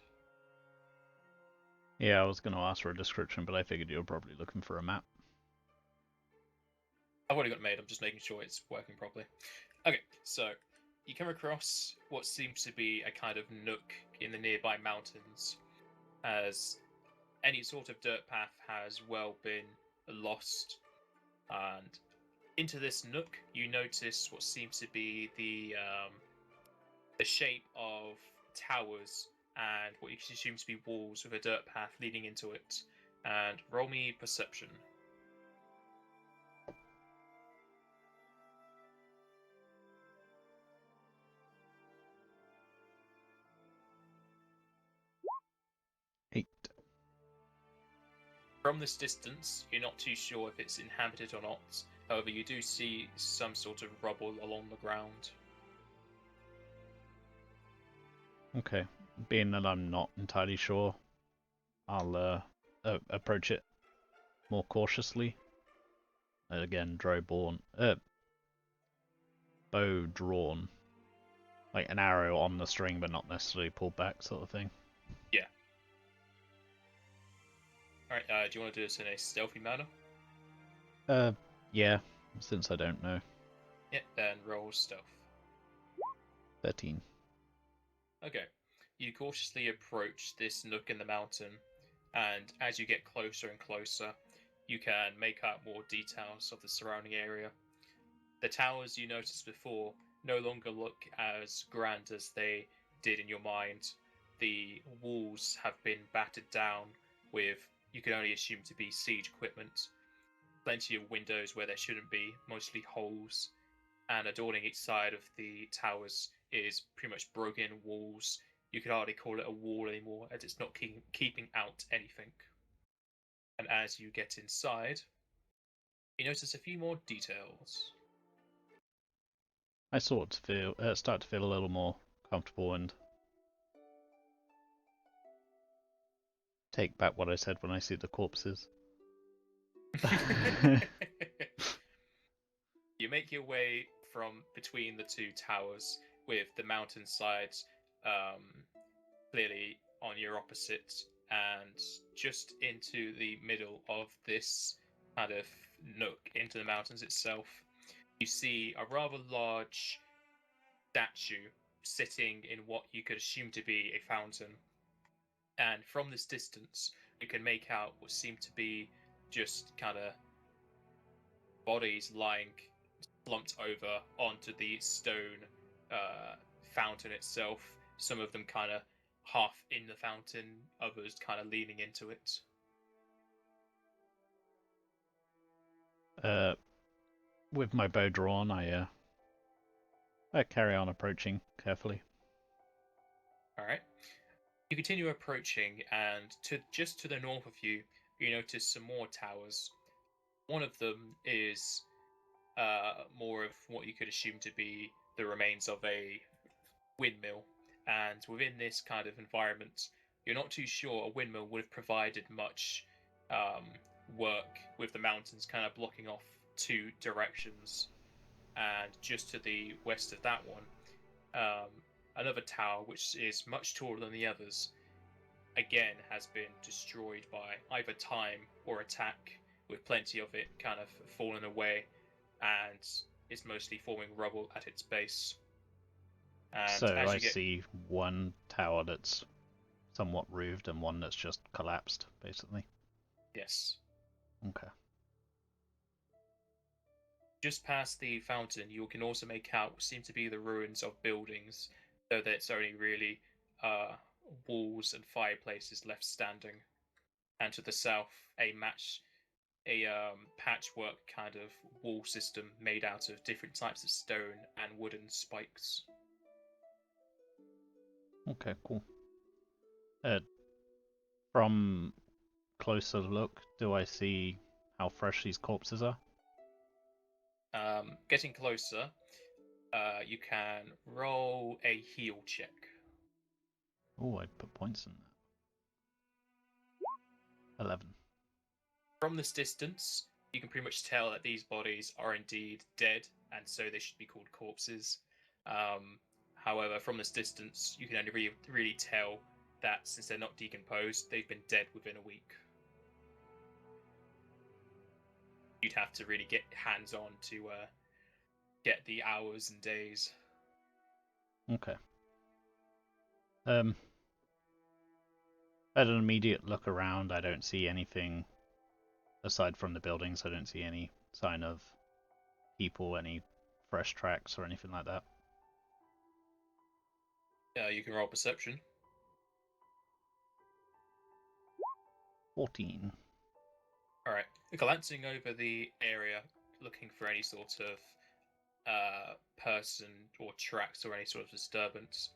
Yeah, I was going to ask for a description, but I figured you were probably looking for a map. I've already got it made, I'm just making sure it's working properly. Okay, so you come across what seems to be a kind of nook in the nearby mountains, as any sort of dirt path has well been lost. And into this nook, you notice what seems to be the shape of towers and what you can assume to be walls with a dirt path leading into it. And roll me perception. From this distance, you're not too sure if it's inhabited or not. However, you do see some sort of rubble along the ground. Okay. Being that I'm not entirely sure, I'll approach it more cautiously. Again, bow drawn. Like an arrow on the string, but not necessarily pulled back, sort of thing. Yeah. Alright, do you want to do this in a stealthy manner? Yeah, since I don't know. Yeah, then roll stealth. 13. Okay. You cautiously approach this nook in the mountain, and as you get closer and closer, you can make out more details of the surrounding area. The towers you noticed before no longer look as grand as they did in your mind. The walls have been battered down with, you can only assume to be siege equipment. Plenty of windows where there shouldn't be, mostly holes, and adorning each side of the towers is pretty much broken walls. You could hardly call it a wall anymore, as it's not keeping out anything. And as you get inside, you notice a few more details. I start to feel a little more comfortable and take back what I said when I see the corpses. You make your way from between the two towers, with the mountainside clearly on your opposite, and just into the middle of this kind of nook into the mountains itself. You see a rather large statue sitting in what you could assume to be a fountain. And from this distance, you can make out what seem to be just kind of bodies lying slumped over onto the stone fountain itself. Some of them kind of half in the fountain, others kind of leaning into it. With my bow drawn, I carry on approaching carefully. All right. You continue approaching, and just to the north of you, you notice some more towers. One of them is more of what you could assume to be the remains of a windmill. And within this kind of environment, you're not too sure a windmill would have provided much um, work, with the mountains kind of blocking off two directions. And just to the west of that one, um, another tower, which is much taller than the others, again has been destroyed by either time or attack, with plenty of it kind of fallen away, and is mostly forming rubble at its base. And So as I you get, see one tower that's somewhat roofed and one that's just collapsed, basically. yes, Okay. just past the fountain, you can also make out what seem to be the ruins of buildings, though there's only really uh, walls and fireplaces left standing. And to the south, a patchwork kind of wall system made out of different types of stone and wooden spikes. Okay, cool. From closer look, do I see how fresh these corpses are? Getting closer, you can roll a heal check. Oh, I'd put points in that. 11. From this distance, you can pretty much tell that these bodies are indeed dead, and so they should be called corpses. However, from this distance, you can only really tell that since they're not decomposed, they've been dead within a week. You'd have to really get hands-on to get the hours and days. Okay. At an immediate look around, I don't see anything aside from the buildings. I don't see any sign of people, any fresh tracks or anything like that. You can roll perception. 14. All right. Glancing over the area, looking for any sort of person or tracks or any sort of disturbance.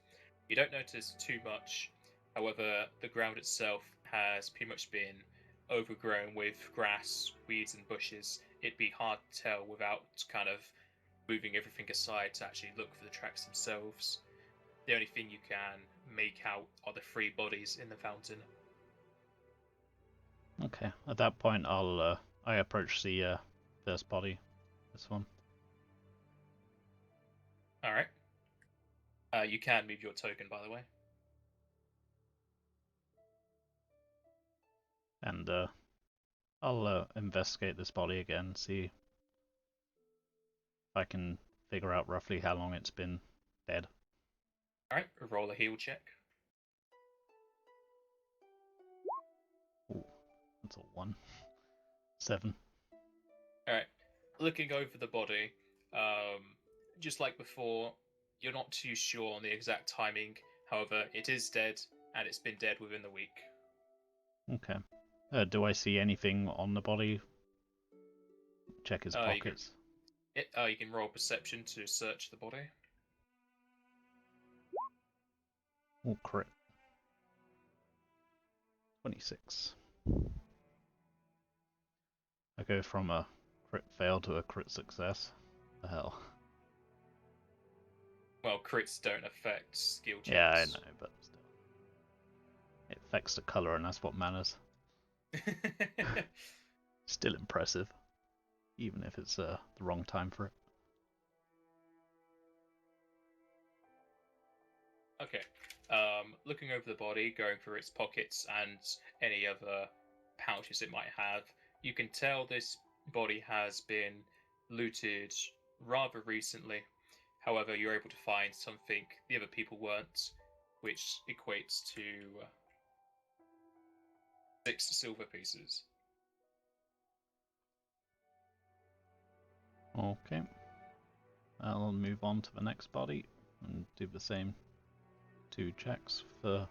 You don't notice too much. However, the ground itself has pretty much been overgrown with grass, weeds, and bushes. It'd be hard to tell without kind of moving everything aside to actually look for the tracks themselves. The only thing you can make out are the three bodies in the fountain. Okay. At that point, I approach the first body. This one. All right. You can move your token, by the way. And I'll investigate this body again, see if I can figure out roughly how long it's been dead. Alright, roll a heal check. Ooh, that's a 1. 7. Alright, looking over the body, just like before, you're not too sure on the exact timing. However, it is dead, and it's been dead within the week. Okay. Do I see anything on the body? Check his pockets. You can roll perception to search the body. Oh, crit. 26. I go from a crit fail to a crit success. The hell. Well, crits don't affect skill checks. Yeah, I know, but still. It affects the colour, and that's what matters. Still impressive, even if it's the wrong time for it. Okay. Looking over the body, going through its pockets and any other pouches it might have, you can tell this body has been looted rather recently. However, you're able to find something the other people weren't, which equates to 6 silver pieces. Okay. I'll move on to the next body and do the same 2 checks for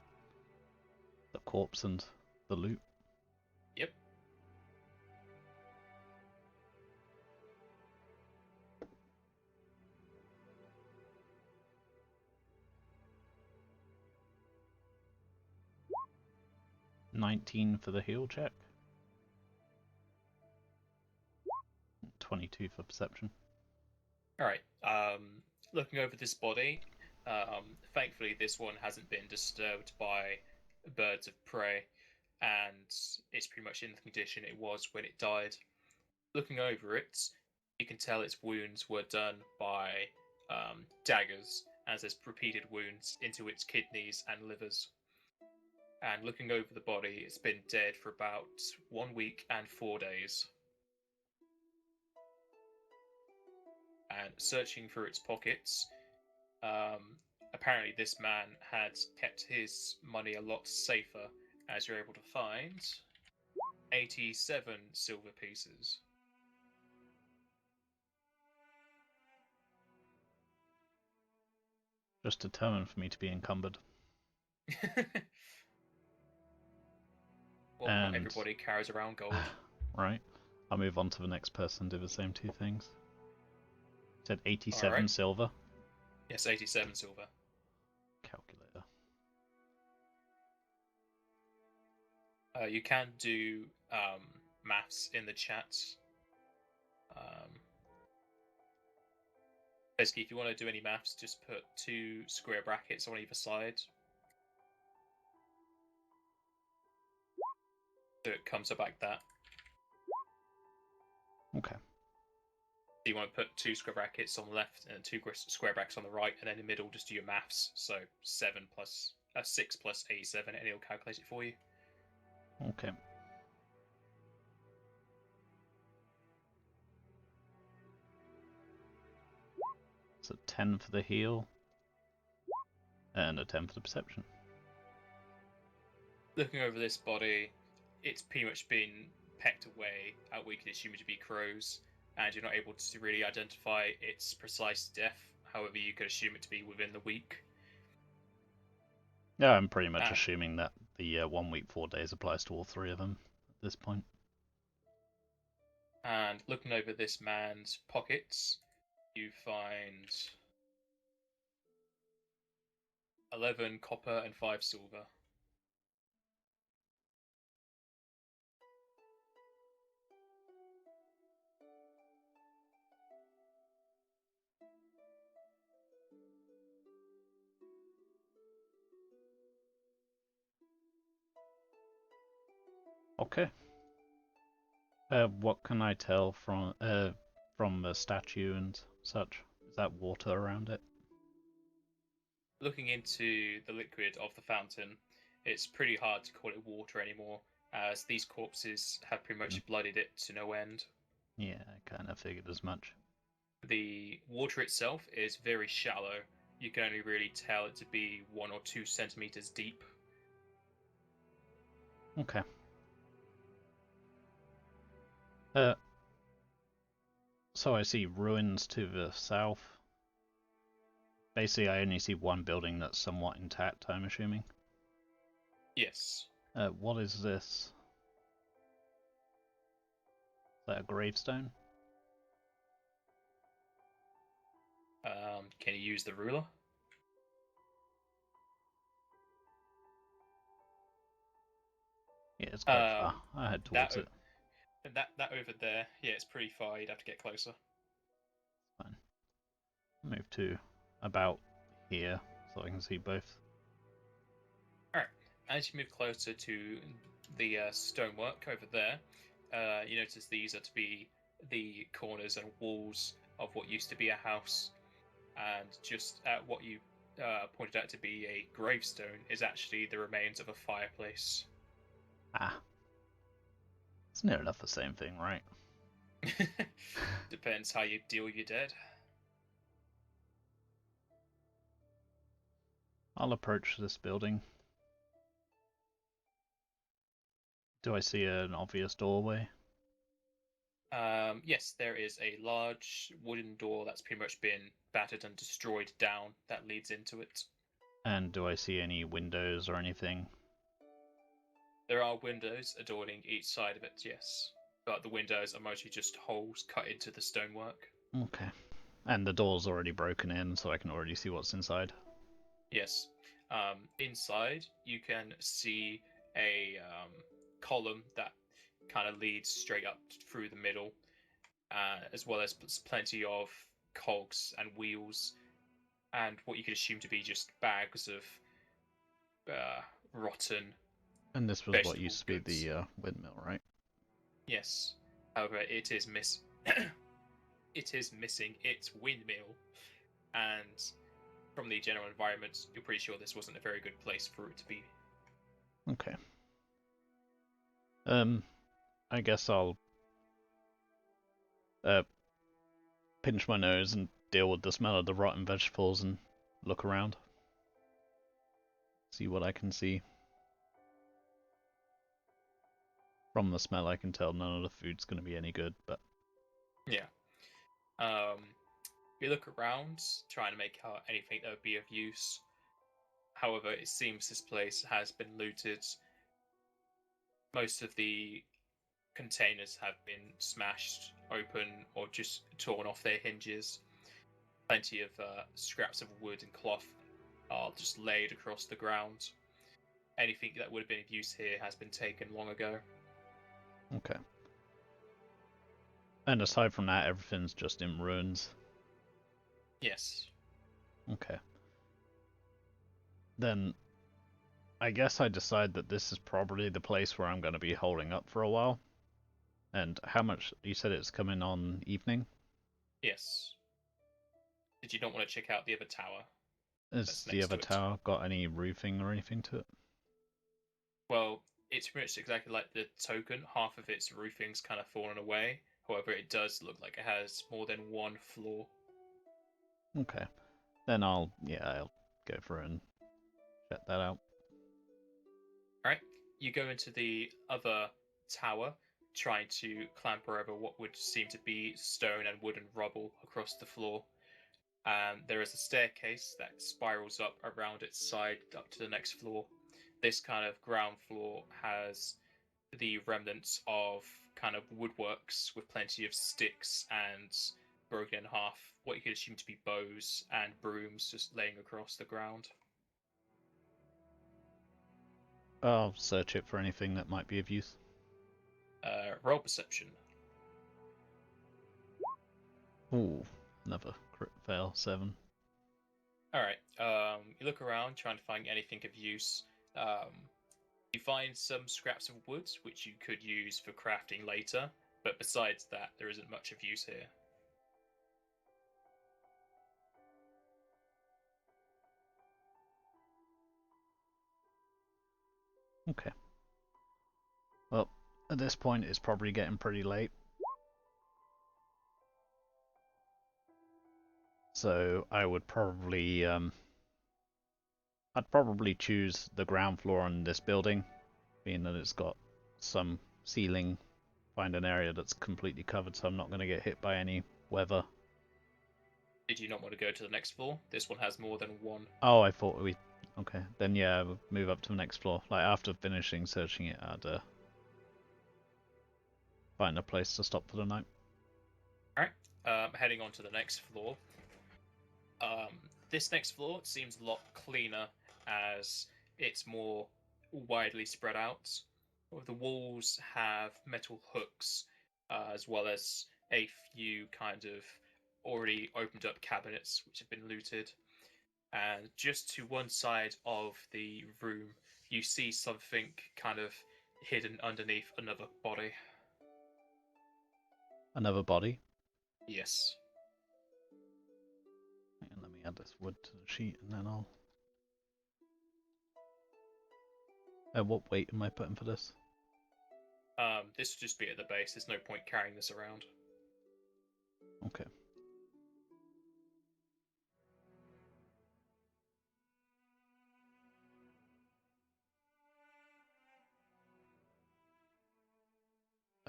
the corpse and the loot. Yep. $19 for the heal check. 22 for perception. Alright. Looking over this body, thankfully this one hasn't been disturbed by birds of prey, and it's pretty much in the condition it was when it died. Looking over it, you can tell its wounds were done by daggers, as there's repeated wounds into its kidneys and livers. And looking over the body, it's been dead for about 1 week and 4 days. And searching through its pockets, apparently this man had kept his money a lot safer, as you're able to find 87 silver pieces. Just determined for me to be encumbered. Well, not everybody carries around gold. Right. I'll move on to the next person and do the same 2 things. Said 87 silver. Yes, 87 silver. Calculator. You can do maths in the chat. Basically, if you want to do any maths, just put 2 square brackets on either side. So it comes up like that. Okay. You want to put 2 square brackets on the left and 2 square brackets on the right, and then in the middle, just do your maths. So 6 plus 87, and it'll calculate it for you. Okay. So 10 for the heal, and a 10 for the perception. Looking over this body, it's pretty much been pecked away at what you could assume to be crows, and you're not able to really identify its precise death. However, you could assume it to be within the week. Yeah, I'm pretty much assuming that the 1 week, 4 days applies to all 3 of them at this point. And looking over this man's pockets, you find 11 copper and 5 silver. Okay. What can I tell from the statue and such? Is that water around it? Looking into the liquid of the fountain, it's pretty hard to call it water anymore, as these corpses have pretty much bloodied it to no end. Yeah, I kind of figured as much. The water itself is very shallow. You can only really tell it to be 1 or 2 centimeters deep. Okay. So I see ruins to the south. Basically, I only see one building that's somewhat intact, I'm assuming. Yes. What is this? Is that a gravestone? Can you use the ruler? Yeah, it's quite far. I head that towards it. that over there, yeah, it's pretty far. You'd have to get closer. Fine. Move to about here so I can see both. All right. As you move closer to the stonework over there, you notice these are to be the corners and walls of what used to be a house, and just at what you pointed out to be a gravestone is actually the remains of a fireplace. Ah. It's near enough the same thing, right? Depends how you deal with your dead. I'll approach this building. Do I see an obvious doorway? Yes, there is a large wooden door that's pretty much been battered and destroyed down that leads into it. And do I see any windows or anything? There are windows adorning each side of it, yes. But the windows are mostly just holes cut into the stonework. Okay. And the door's already broken in, so I can already see what's inside. Yes. Inside, you can see a column that kind of leads straight up through the middle, as well as plenty of cogs and wheels, and what you could assume to be just bags of rotten And this was what vegetable used to be goods. the windmill, right? Yes. However, it is it is missing its windmill, and from the general environment, you're pretty sure this wasn't a very good place for it to be. Okay. I guess I'll pinch my nose and deal with the smell of the rotten vegetables and look around. See what I can see. From the smell, I can tell none of the food's going to be any good, but... Yeah. You look around, trying to make out anything that would be of use. However, it seems this place has been looted. Most of the containers have been smashed open or just torn off their hinges. Plenty of scraps of wood and cloth are just laid across the ground. Anything that would have been of use here has been taken long ago. Okay. And aside from that, everything's just in ruins. Yes. Okay. Then I guess I decide that this is probably the place where I'm going to be holding up for a while. And how much, you said it's coming on evening? Yes. Did you not want to check out the other tower Has that's the next other to it? tower got any roofing or anything to it? Well, it's pretty much exactly like the token. Half of its roofing's kind of fallen away. However, it does look like it has more than one floor. Okay. Then I'll go for it and check that out. Alright, you go into the other tower, trying to clamber over what would seem to be stone and wooden rubble across the floor. And there is a staircase that spirals up around its side up to the next floor. This kind of ground floor has the remnants of kind of woodworks with plenty of sticks and broken in half what you could assume to be bows and brooms just laying across the ground. I'll search it for anything that might be of use. Roll perception. Ooh, another crit fail, 7. All right. You look around, trying to find anything of use. You find some scraps of wood, which you could use for crafting later, but besides that, there isn't much of use here. Okay. At this point, it's probably getting pretty late. So I would probably, I'd probably choose the ground floor on this building, being that it's got some ceiling. Find an area that's completely covered, so I'm not going to get hit by any weather. Did you not want to go to the next floor? This one has more than one. Oh, I thought we. Okay, then yeah, we'll move up to the next floor. Like after finishing searching it, I'd find a place to stop for the night. Alright, heading on to the next floor. This next floor seems a lot cleaner as it's more widely spread out. The walls have metal hooks, as well as a few kind of already opened up cabinets which have been looted. And just to one side of the room, you see something kind of hidden underneath another body. Another body? Yes. And let me add this wood to the sheet and then I'll... what weight am I putting for this? This would just be at the base. There's no point carrying this around. Okay.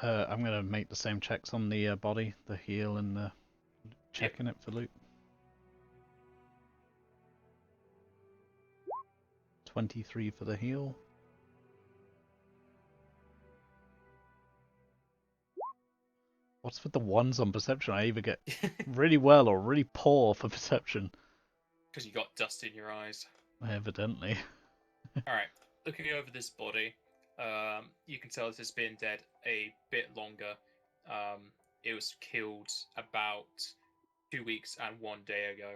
I'm going to make the same checks on the body, the heel, and the checking it for loot. 23 for the heel. What's with the ones on perception? I either get really well or really poor for perception. Because you got dust in your eyes. Evidently. Alright, looking over this body, you can tell this has been dead a bit longer. It was killed about 2 weeks and 1 day ago.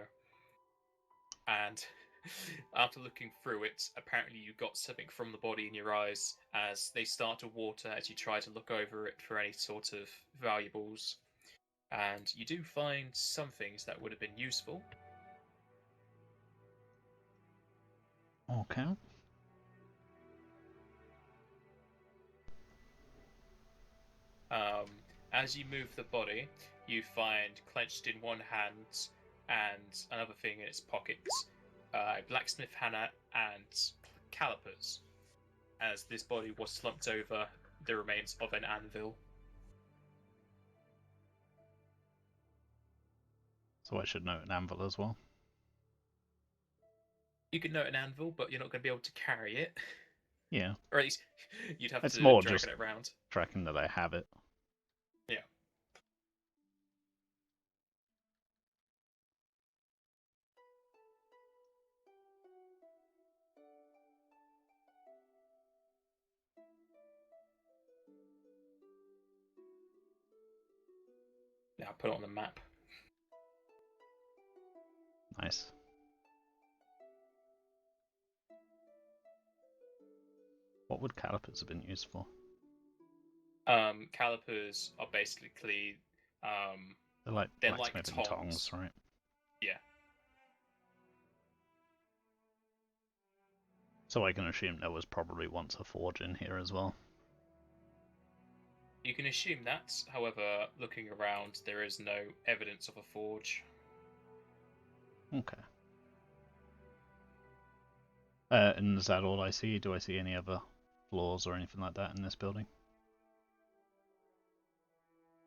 And after looking through it, apparently you got something from the body in your eyes as they start to water as you try to look over it for any sort of valuables. And you do find some things that would have been useful. Okay. As you move the body, you find clenched in one hand and another thing in its pockets, a blacksmith hammer and calipers, as this body was slumped over the remains of an anvil. So I should note an anvil as well. You could note an anvil, but you're not going to be able to carry it. Yeah. Or at least you'd have it's to more drag just it around. Tracking that I have it. Yeah. Now put it on the map. Nice. What would calipers have been used for? Calipers are basically They're like they're blacksmithing like tongs, right? Yeah. So I can assume there was probably once a forge in here as well. You can assume that, however, looking around, there is no evidence of a forge. Okay. And is that all I see? Do I see any other floors or anything like that in this building?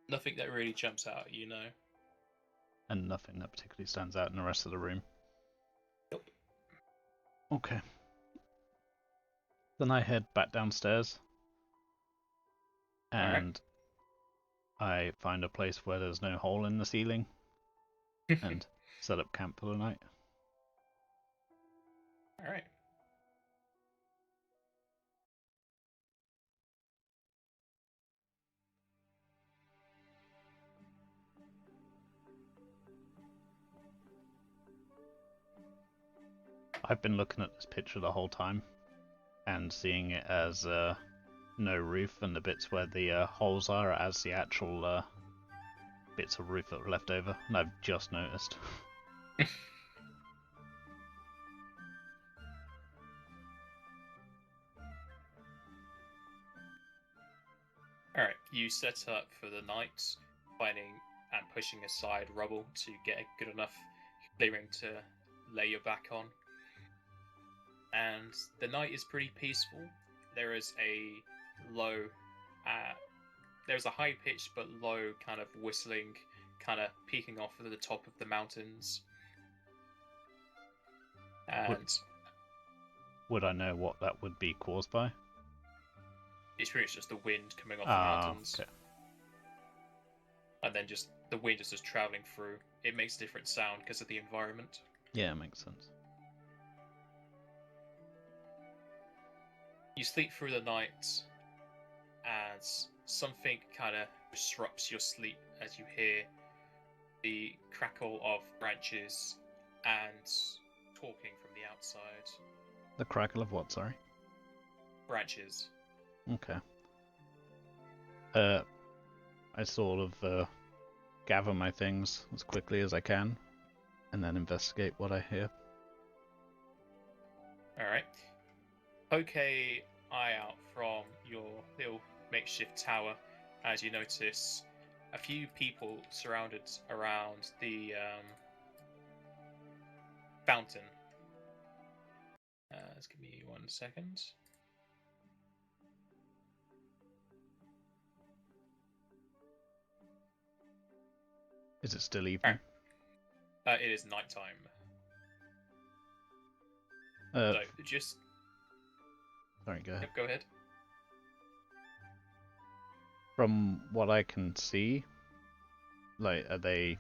Nothing that really jumps out at you, no. And nothing that particularly stands out in the rest of the room? Nope. Okay. Then I head back downstairs. And I find a place where there's no hole in the ceiling. And set up camp for the night. Alright. I've been looking at this picture the whole time and seeing it as no roof, and the bits where the holes are as the actual bits of roof that were left over, and I've just noticed. Alright, you set up for the night, finding and pushing aside rubble to get a good enough clearing to lay your back on. And the night is pretty peaceful. There is a low, there's a high pitched but low kind of whistling, kind of peeking off of the top of the mountains. And would I know what that would be caused by? it's really just the wind coming off the mountains. Okay. And then just the wind is just traveling through. It makes a different sound because of the environment. Yeah, it makes sense. You sleep through the night as something kind of disrupts your sleep as you hear the crackle of branches and talking from the outside. The crackle of what, sorry? Branches. Okay. I sort of gather my things as quickly as I can, and then investigate what I hear. Alright. Poke an eye out from your little makeshift tower as you notice a few people surrounded around the fountain. Just give me 1 second. Is it still evening? It is nighttime. So just... Sorry, go ahead. Yep, go ahead. From what I can see, like, are they...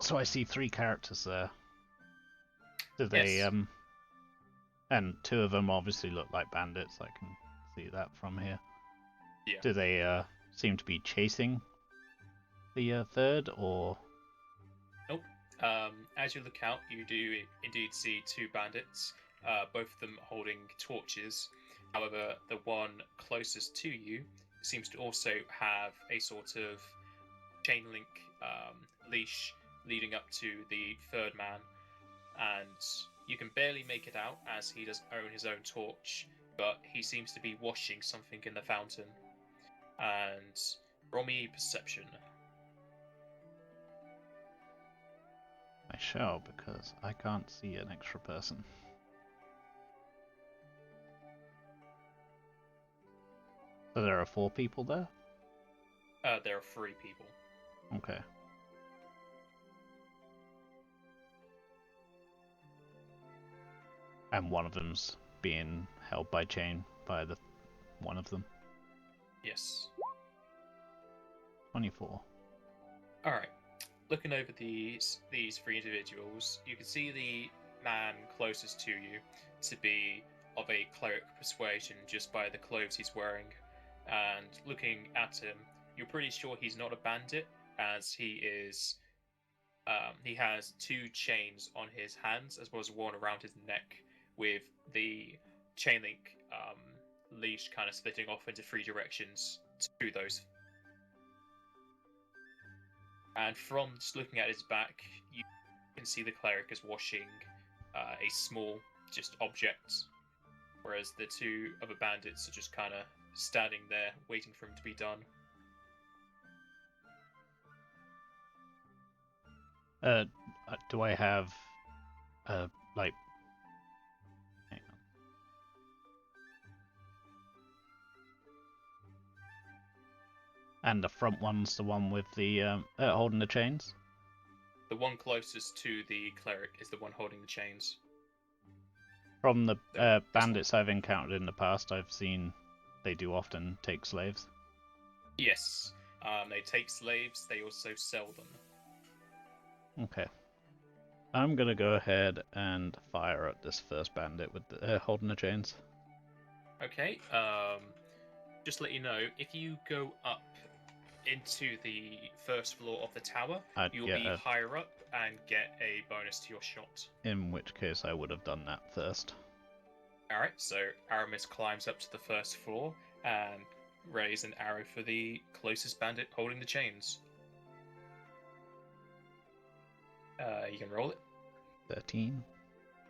So I see 3 characters there. Do they, Yes. And 2 of them obviously look like bandits, I can see that from here. Yeah. Do they, seem to be chasing the, 3rd, or...? Nope. As you look out, you do indeed see 2 bandits, both of them holding torches. However, the one closest to you seems to also have a sort of chain link leash leading up to the 3rd man, and you can barely make it out as he does own his own torch, but he seems to be washing something in the fountain. And roll me perception. I shall, because I can't see an extra person. So there are 4 people there? There are 3 people. Okay. And one of them's being held by chain by the one of them. Yes. 24. Alright. Looking over these 3 individuals, you can see the man closest to you to be of a cleric persuasion just by the clothes he's wearing. And looking at him, you're pretty sure he's not a bandit, as he is... he has 2 chains on his hands, as well as one around his neck, with the chain link leash kind of splitting off into 3 directions to those. And from just looking at his back, you can see the cleric is washing a small just object, whereas the 2 other bandits are just kind of standing there waiting for him to be done. Do I have, like... Hang on. And the front one's the one with the, holding the chains? The one closest to the cleric is the one holding the chains. From the bandits I've encountered in the past, I've seen they do often take slaves. Yes. They take slaves, they also sell them. Okay. I'm gonna go ahead and fire at this first bandit with the, holding the chains. Okay, just to let you know, if you go up into the first floor of the tower, you'll be higher up and get a bonus to your shot. In which case I would have done that first. Alright, so Aramis climbs up to the first floor and raise an arrow for the closest bandit holding the chains. You can roll it. 13.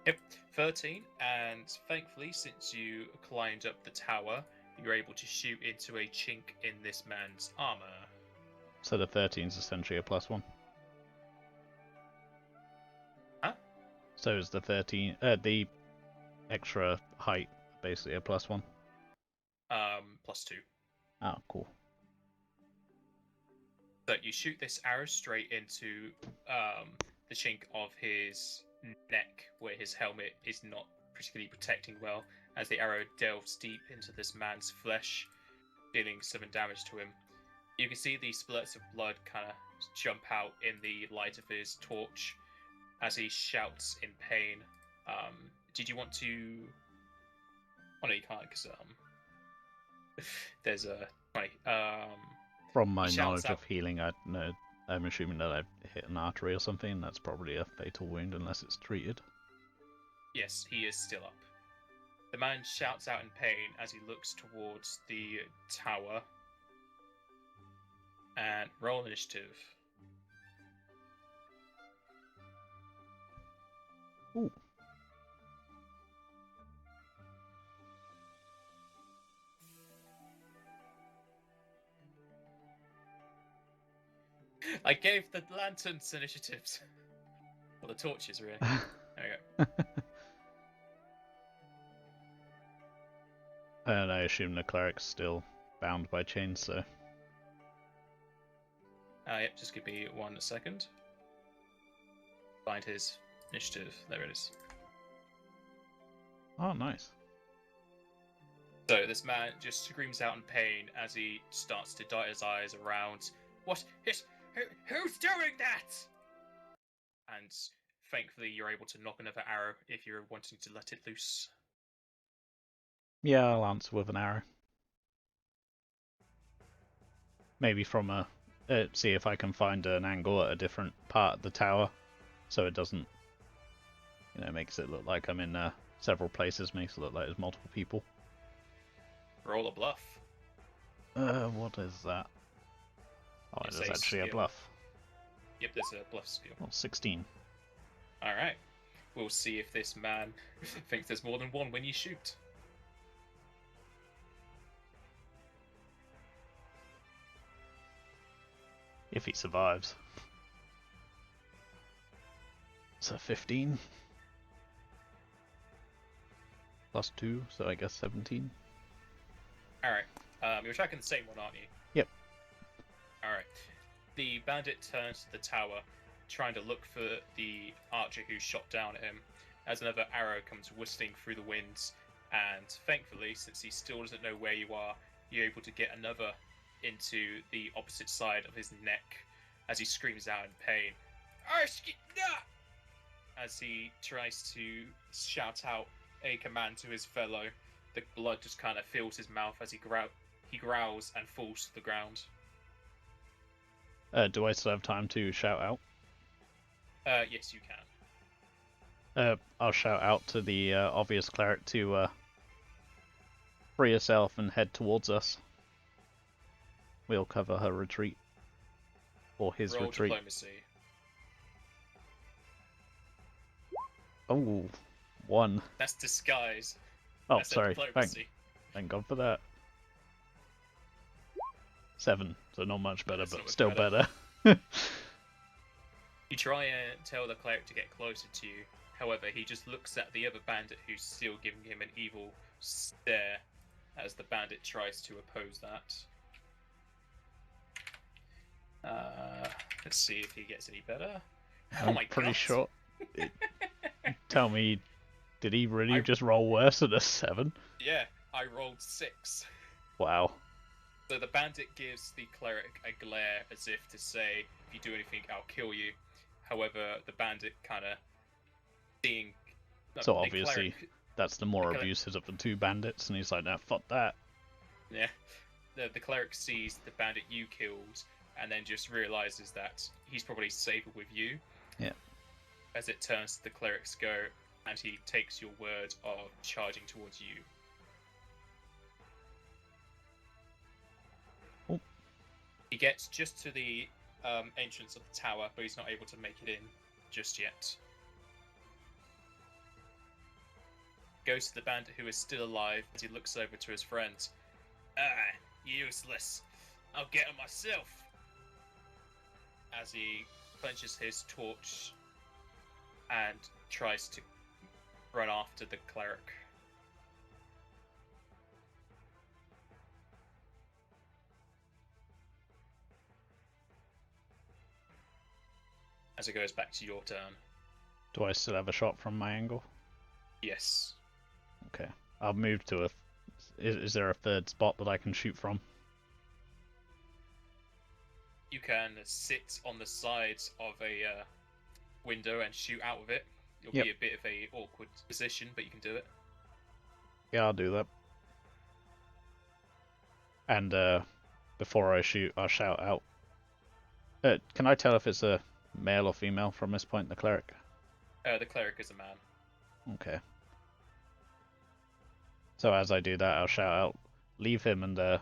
Yep, 13, and thankfully, since you climbed up the tower, you're able to shoot into a chink in this man's armor. So the 13 is essentially a +1. Huh? So is the 13, the extra height basically a +1? +2. Oh, cool. So you shoot this arrow straight into the chink of his neck, where his helmet is not particularly protecting well, as the arrow delves deep into this man's flesh, dealing 7 damage to him. You can see the splurts of blood kind of jump out in the light of his torch as he shouts in pain. Did you want to... Oh no, you can't, because there's a... From my knowledge of healing, I'm assuming that I've hit an artery or something. That's probably a fatal wound unless it's treated. Yes, he is still up. The man shouts out in pain as he looks towards the tower. And roll initiative. Ooh. I gave the lanterns initiatives. Well, the torches, really. There we go. And I assume the cleric's still bound by chains, so... Yep, just give me 1 second. Find his initiative. There it is. Oh, nice. So this man just screams out in pain as he starts to dart his eyes around. What? Who's doing that? And thankfully you're able to knock another arrow if you're wanting to let it loose. Yeah, I'll answer with an arrow. Maybe from a... see if I can find an angle at a different part of the tower, so it doesn't, makes it look like I'm in several places, makes it look like there's multiple people. Roll a bluff. What is that? Oh, it is actually a bluff. Yep, there's a bluff skill. Oh, 16. Alright. We'll see if this man thinks there's more than one when you shoot. If he survives. So 15. +2, so I guess 17. Alright. You're attacking the same one, aren't you? Yep. Alright. The bandit turns to the tower, trying to look for the archer who shot down at him, as another arrow comes whistling through the winds, and thankfully, since he still doesn't know where you are, you're able to get another into the opposite side of his neck as he screams out in pain. As he tries to shout out a command to his fellow, the blood just kind of fills his mouth as he growls and falls to the ground. Do I still have time to shout out? Yes, you can. I'll shout out to the obvious cleric to free herself and head towards us. We'll cover her retreat. Or his Roll retreat. Diplomacy. Oh, 1. That's disguise. Oh, That's sorry. Diplomacy. Thank God for that. 7, so not much better, That's but not still better. better. You try and tell the cleric to get closer to you. However, he just looks at the other bandit who's still giving him an evil stare as the bandit tries to oppose that. Let's see if he gets any better. Oh my pretty God. sure. Tell me, did he really just roll worse than a 7? Yeah, I rolled 6. Wow. So the bandit gives the cleric a glare as if to say, if you do anything, I'll kill you. However, the bandit kind of seeing... So obviously, that's the more abusive of the 2 bandits, and he's like, nah, fuck that. Yeah. The cleric sees the bandit you killed, and then just realizes that he's probably safer with you. Yeah. As it turns to the cleric's go, and he takes your word of charging towards you. Oh. He gets just to the entrance of the tower, but he's not able to make it in just yet. Goes to the bandit who is still alive as he looks over to his friend. Ah, useless. I'll get him myself. As he clenches his torch and tries to run after the cleric. As it goes back to your turn. Do I still have a shot from my angle? Yes. Okay. I'll move to a... Is there a third spot that I can shoot from? You can sit on the sides of a window and shoot out of it. It'll be a bit of a awkward position, but you can do it. Yeah, I'll do that. And before I shoot, I'll shout out. Can I tell if it's a male or female from this point, the cleric? The cleric is a man. Okay. So as I do that, I'll shout out, leave him and I'll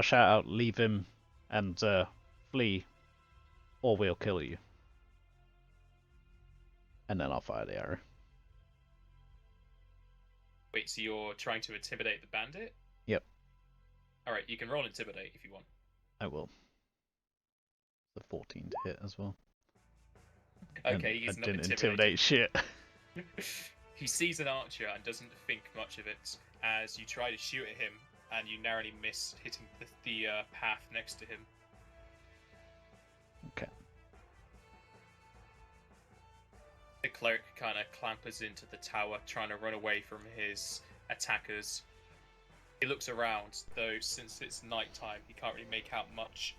shout out, leave him and flee, or we'll kill you. And then I'll fire the arrow. Wait, so you're trying to intimidate the bandit? Yep. Alright, you can roll intimidate if you want. I will. The 14 to hit as well. Okay, he's I not didn't intimidated. intimidate shit. He sees an archer and doesn't think much of it as you try to shoot at him and you narrowly miss hitting the path next to him. Okay. The cleric kind of clampers into the tower, trying to run away from his attackers. He looks around, though since it's nighttime, he can't really make out much,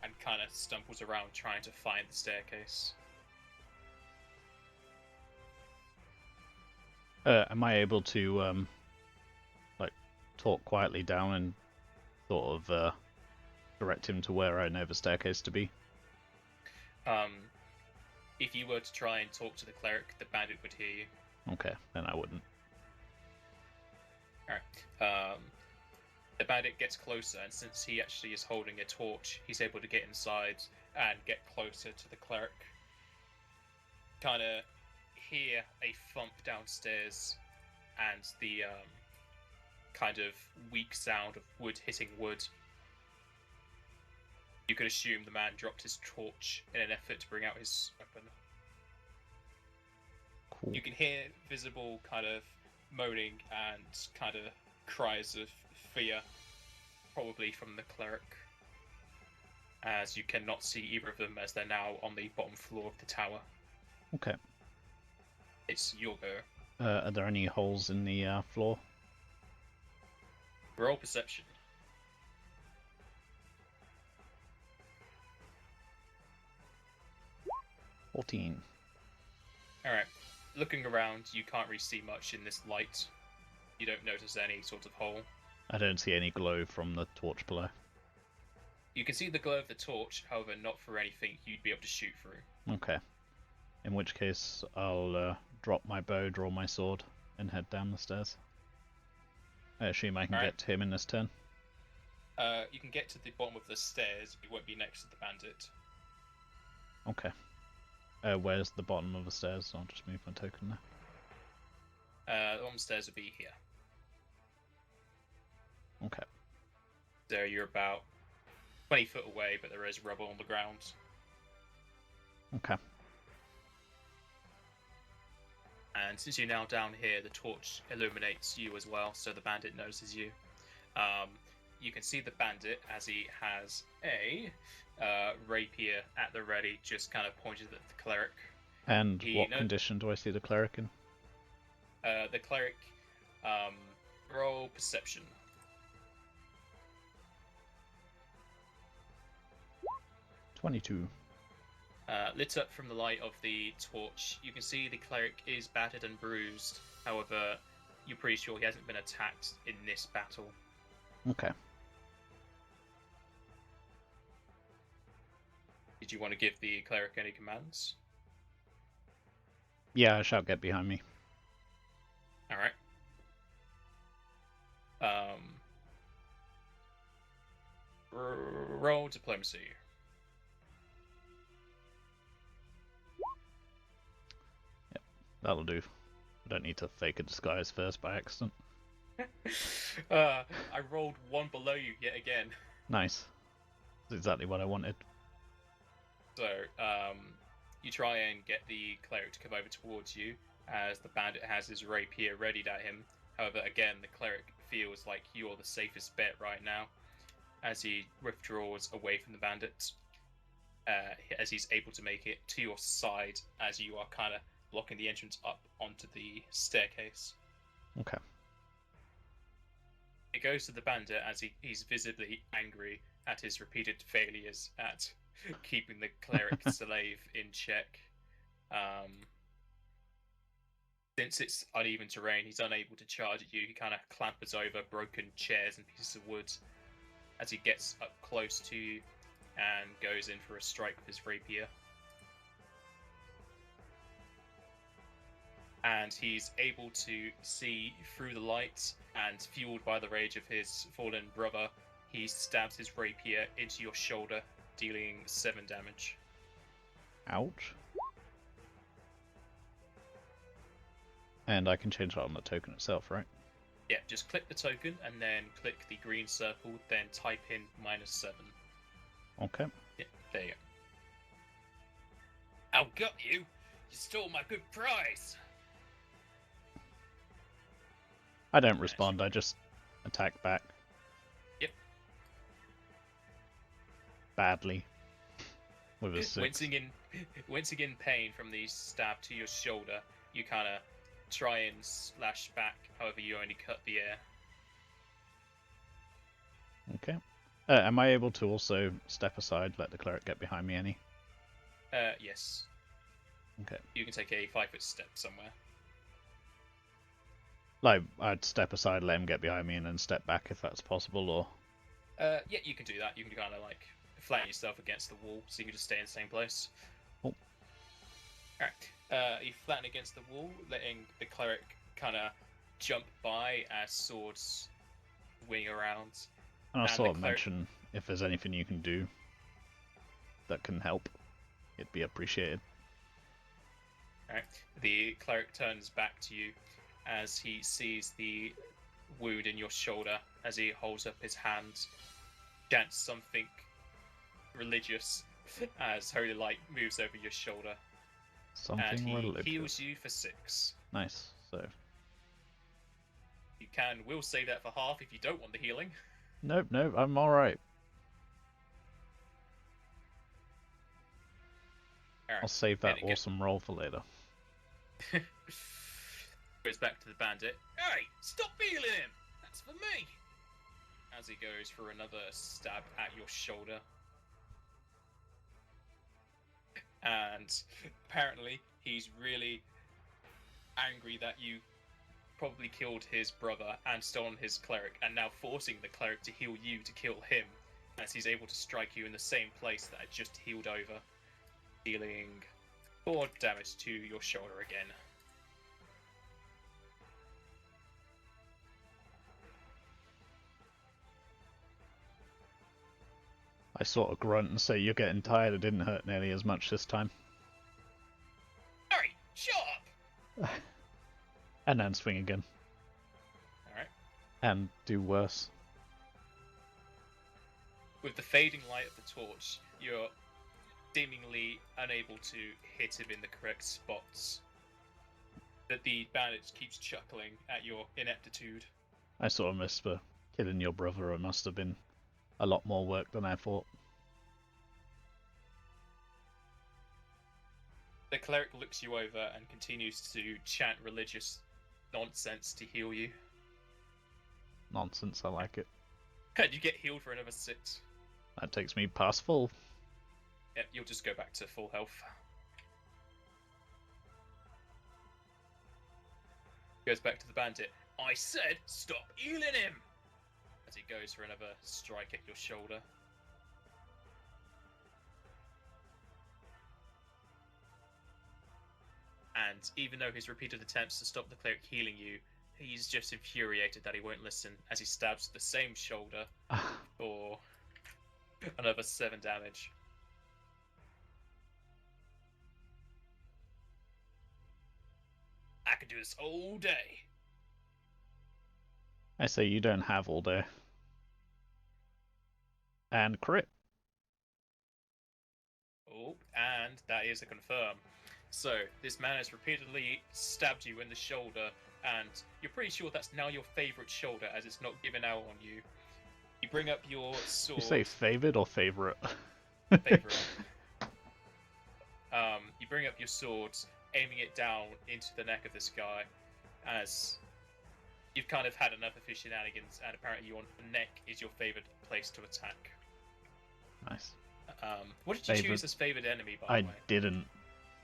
and kind of stumbles around trying to find the staircase. Am I able to like talk quietly down and sort of direct him to where I know the staircase to be? If you were to try and talk to the cleric, the bandit would hear you. Okay, then I wouldn't. Alright. The bandit gets closer, and since he actually is holding a torch, he's able to get inside and get closer to the cleric. Kind of hear a thump downstairs, and the kind of weak sound of wood hitting wood. You could assume the man dropped his torch in an effort to bring out his weapon. Cool. You can hear visible kind of moaning and kind of cries of fear, probably from the cleric, as you cannot see either of them as they're now on the bottom floor of the tower. Okay. It's your go. Are there any holes in the floor? Roll perception. $14. Alright. Looking around, you can't really see much in this light. You don't notice any sort of hole. I don't see any glow from the torch below. You can see the glow of the torch, however not for anything you'd be able to shoot through. Okay. In which case, I'll drop my bow, draw my sword, and head down the stairs. I assume I can get to him in this turn. You can get to the bottom of the stairs, but you won't be next to the bandit. Okay. Where's the bottom of the stairs? I'll just move my token there. The bottom stairs will be here. Okay. So you're about 20 foot away, but there is rubble on the ground. Okay. And since you're now down here, the torch illuminates you as well, so the bandit notices you. You can see the bandit as he has a rapier at the ready, just kind of pointed at the cleric. And what condition do I see the cleric in? The cleric, roll perception. 22. Lit up from the light of the torch, you can see the cleric is battered and bruised. However, you're pretty sure he hasn't been attacked in this battle. Okay. Did you want to give the cleric any commands? Yeah, I shall get behind me. Alright. Roll diplomacy. Yep, that'll do. I don't need to fake a disguise first by accident. I rolled one below you yet again. Nice. That's exactly what I wanted. So, you try and get the cleric to come over towards you as the bandit has his rapier readied at him. However, again, the cleric feels like you're the safest bet right now as he withdraws away from the bandit. As he's able to make it to your side as you are kind of blocking the entrance up onto the staircase. Okay. It goes to the bandit as he's visibly angry at his repeated failures at keeping the cleric slave in check. Since it's uneven terrain, he's unable to charge at you. He kind of clampers over broken chairs and pieces of wood as he gets up close to you and goes in for a strike with his rapier. And he's able to see through the light, and fueled by the rage of his fallen brother, he stabs his rapier into your shoulder, dealing 7 damage. Ouch. And I can change that on the token itself, right? Yeah, just click the token and then click the green circle, then type in -7. Okay. Yeah, there you go. I've got you! You stole my good prize! I don't respond, I just attack back. Yep. Badly. With a 6. Wincing in pain from the stab to your shoulder, you kind of try and slash back, however you only cut the air. Okay. Am I able to also step aside, let the cleric get behind me any? Yes. Okay. You can take a 5-foot step somewhere. Like, I'd step aside, let him get behind me, and then step back if that's possible, or... Yeah, you can do that. You can kind of, like, flatten yourself against the wall, so you can just stay in the same place. Oh. Alright. You flatten against the wall, letting the cleric kind of jump by as swords wing around. And I'll sort of mention if there's anything you can do that can help. It'd be appreciated. Alright. The cleric turns back to you as he sees the wound in your shoulder, as he holds up his hands, chants something religious as holy light moves over your shoulder. Something and he religious. Heals you for 6. Nice, so... You will save that for half if you don't want the healing. Nope, I'm alright. Right. I'll save that awesome roll for later. Goes back to the bandit. Hey, stop healing him! That's for me! As he goes for another stab at your shoulder. And apparently he's really angry that you probably killed his brother and stolen his cleric, and now forcing the cleric to heal you to kill him, as he's able to strike you in the same place that I just healed over, dealing 4 damage to your shoulder again. I sort of grunt and say, you're getting tired, it didn't hurt nearly as much this time. Alright, shut up! And then swing again. Alright. And do worse. With the fading light of the torch, you're seemingly unable to hit him in the correct spots. That the bandit keeps chuckling at your ineptitude. I sort of miss for killing your brother. It must have been a lot more work than I thought. The cleric looks you over and continues to chant religious nonsense to heal you. Nonsense, I like it. And you get healed for another 6. That takes me past full. Yep, you'll just go back to full health. Goes back to the bandit. I said stop healing him! As he goes for another strike at your shoulder. And even though his repeated attempts to stop the cleric healing you, he's just infuriated that he won't listen as he stabs the same shoulder for another 7 damage. I could do this all day. I say you don't have all day. And crit. Oh, and that is a confirm. So, this man has repeatedly stabbed you in the shoulder, and you're pretty sure that's now your favourite shoulder, as it's not given out on you. You bring up your sword. You say favored or favorite? Favourite. You bring up your sword, aiming it down into the neck of this guy, as you've kind of had enough of his shenanigans, and apparently your neck is your favourite place to attack. Nice. What did you choose as favoured enemy, by the way? I didn't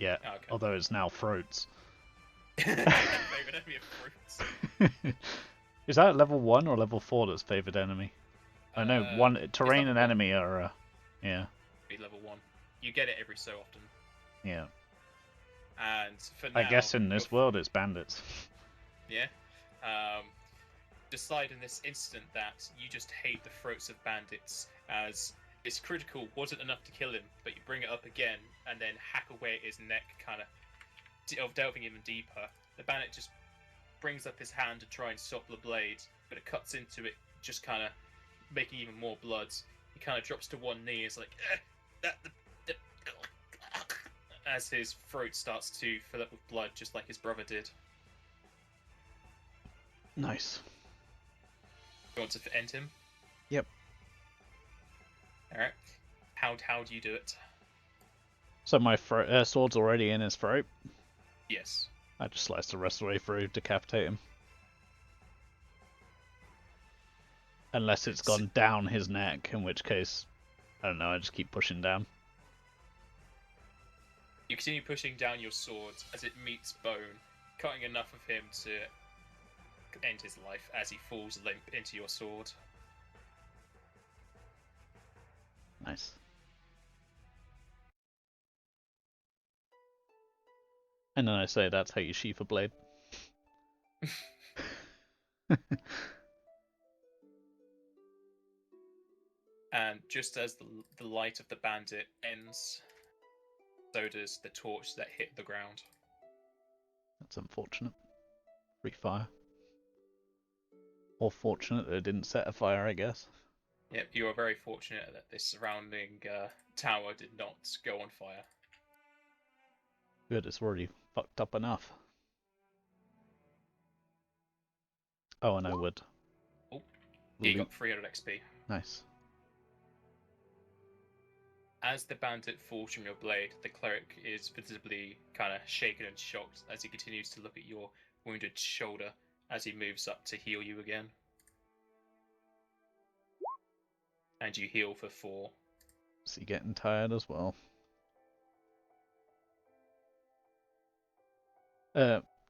yet, okay. Although it's now throats. Favourite enemy of fruits. Is that level 1 or level 4 that's favoured enemy? I know terrain and enemy are, yeah. Be level 1. You get it every so often. Yeah. And for now, I guess in this world it's bandits. Yeah. Decide in this instant that you just hate the throats of bandits, as it's critical wasn't enough to kill him, but you bring it up again and then hack away at his neck, kind of delving even deeper. The bandit just brings up his hand to try and stop the blade, but it cuts into it, just kind of making even more blood. He kind of drops to one knee, is like, as his throat starts to fill up with blood, just like his brother did. Nice. You want to end him? Yep. Alright. How do you do it? So my sword's already in his throat? Yes. I just slice the rest of the way through, decapitate him. Unless it's gone down his neck, in which case, I don't know, I just keep pushing down. You continue pushing down your sword as it meets bone, cutting enough of him to end his life as he falls limp into your sword. Nice. And then I say that's how you sheath a blade. And just as the light of the bandit ends, so does the torch that hit the ground. That's unfortunate. Free fire. Or fortunate that it didn't set a fire, I guess. Yep, you are very fortunate that this surrounding tower did not go on fire. Good, it's already fucked up enough. Oh, and I would. Oh, you got 300 XP. Nice. As the bandit falls from your blade, the cleric is visibly kind of shaken and shocked as he continues to look at your wounded shoulder as he moves up to heal you again. And you heal for 4. Is he getting tired as well?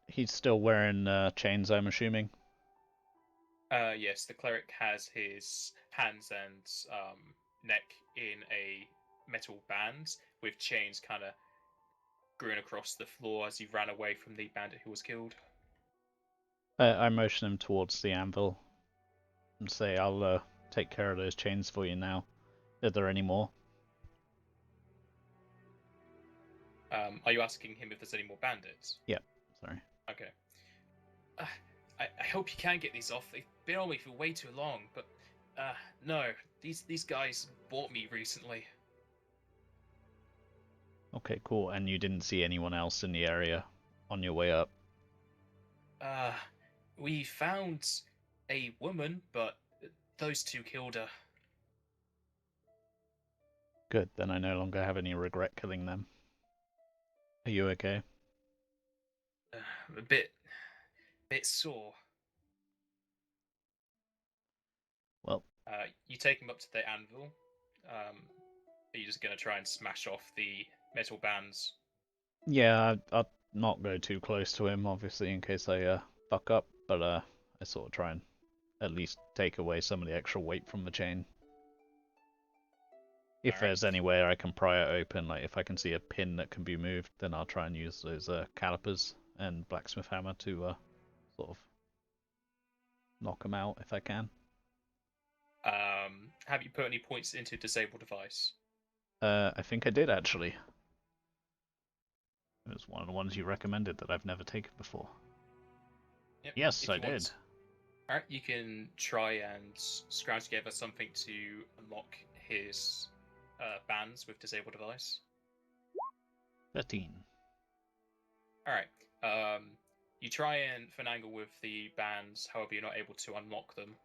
He's still wearing chains, I'm assuming. Yes, the cleric has his hands and neck in a metal band with chains kind of growing across the floor as he ran away from the bandit who was killed. I motion him towards the anvil and say, I'll take care of those chains for you now. Are there any more? Are you asking him if there's any more bandits? Yep, sorry. Okay. I hope you can get these off. They've been on me for way too long, but no, these guys bought me recently. Okay, cool. And you didn't see anyone else in the area on your way up? We found a woman, but those two killed her. Good, then I no longer have any regret killing them. Are you okay? A bit sore. Well, you take him up to the anvil. Are you just gonna try and smash off the metal bands? Yeah, I'll not go too close to him, obviously, in case I fuck up. But I sort of try and at least take away some of the extra weight from the chain. If there's any way I can pry it open, like if I can see a pin that can be moved, then I'll try and use those calipers and blacksmith hammer to sort of knock them out if I can. Have you put any points into disable device? I think I did actually. It was one of the ones you recommended that I've never taken before. Yep, yes, I did. Alright, you can try and scrounge together something to unlock his bands with disable device. 13. Alright. You try and finagle with the bands, however, you're not able to unlock them.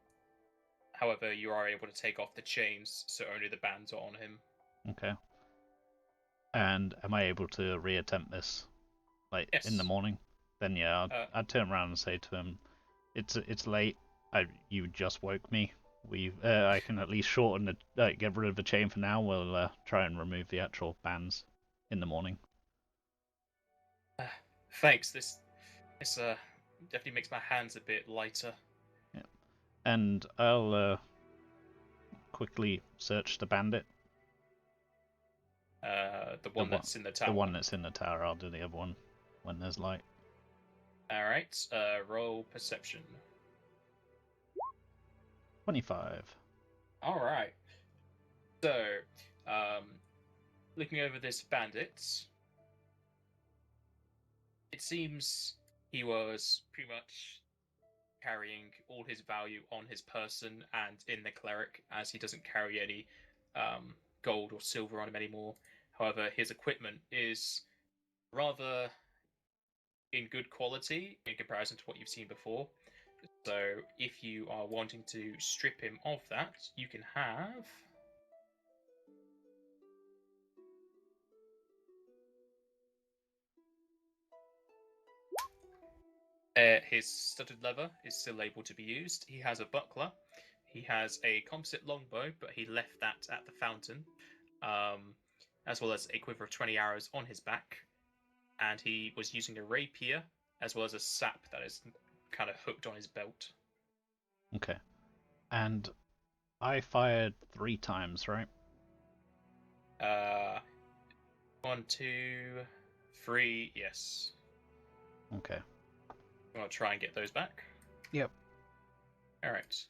However, you are able to take off the chains, so only the bands are on him. Okay. And am I able to reattempt this, like in the Yes. morning? Then yeah, I'd turn around and say to him, "It's late. You just woke me. I can at least shorten the get rid of the chain for now. We'll try and remove the actual bands in the morning." Thanks. This definitely makes my hands a bit lighter. Yeah. And I'll quickly search the bandit. The one that's in the tower. The one that's in the tower. I'll do the other one when there's light. Alright, roll perception. 25. Alright. So, looking over this bandit, it seems he was pretty much carrying all his value on his person and in the cleric, as he doesn't carry any gold or silver on him anymore. However, his equipment is rather in good quality in comparison to what you've seen before. So if you are wanting to strip him of that, you can have his studded leather is still able to be used. He has a buckler. He has a composite longbow, but he left that at the fountain, as well as a quiver of 20 arrows on his back. And he was using a rapier, as well as a sap that is kind of hooked on his belt. Okay. And I fired 3 times, right? 1, 2, 3, yes. Okay. You want to try and get those back? Yep. Alright.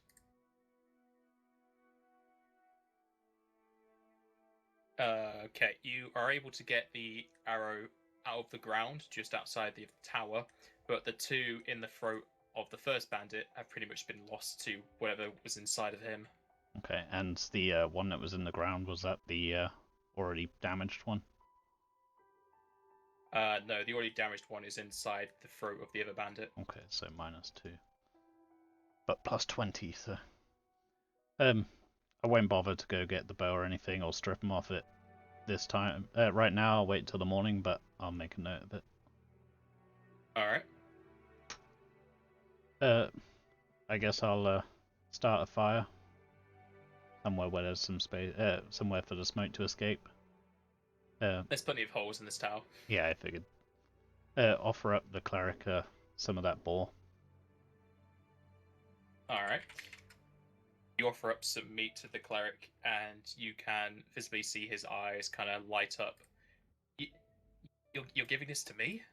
Okay, you are able to get the arrow out of the ground just outside the tower, but the 2 in the throat of the first bandit have pretty much been lost to whatever was inside of him. Okay, and the one that was in the ground, was that the already damaged one? No, the already damaged one is inside the throat of the other bandit. Okay, so -2. But plus 20, so... I won't bother to go get the bow or anything, or strip him off it this time. Right now, I'll wait till the morning, but I'll make a note of it. Alright. I guess I'll start a fire somewhere where there's some space, somewhere for the smoke to escape. There's plenty of holes in this tower. Yeah, I figured. Offer up the cleric some of that boar. Alright. You offer up some meat to the cleric, and you can visibly see his eyes kind of light up. You're giving this to me?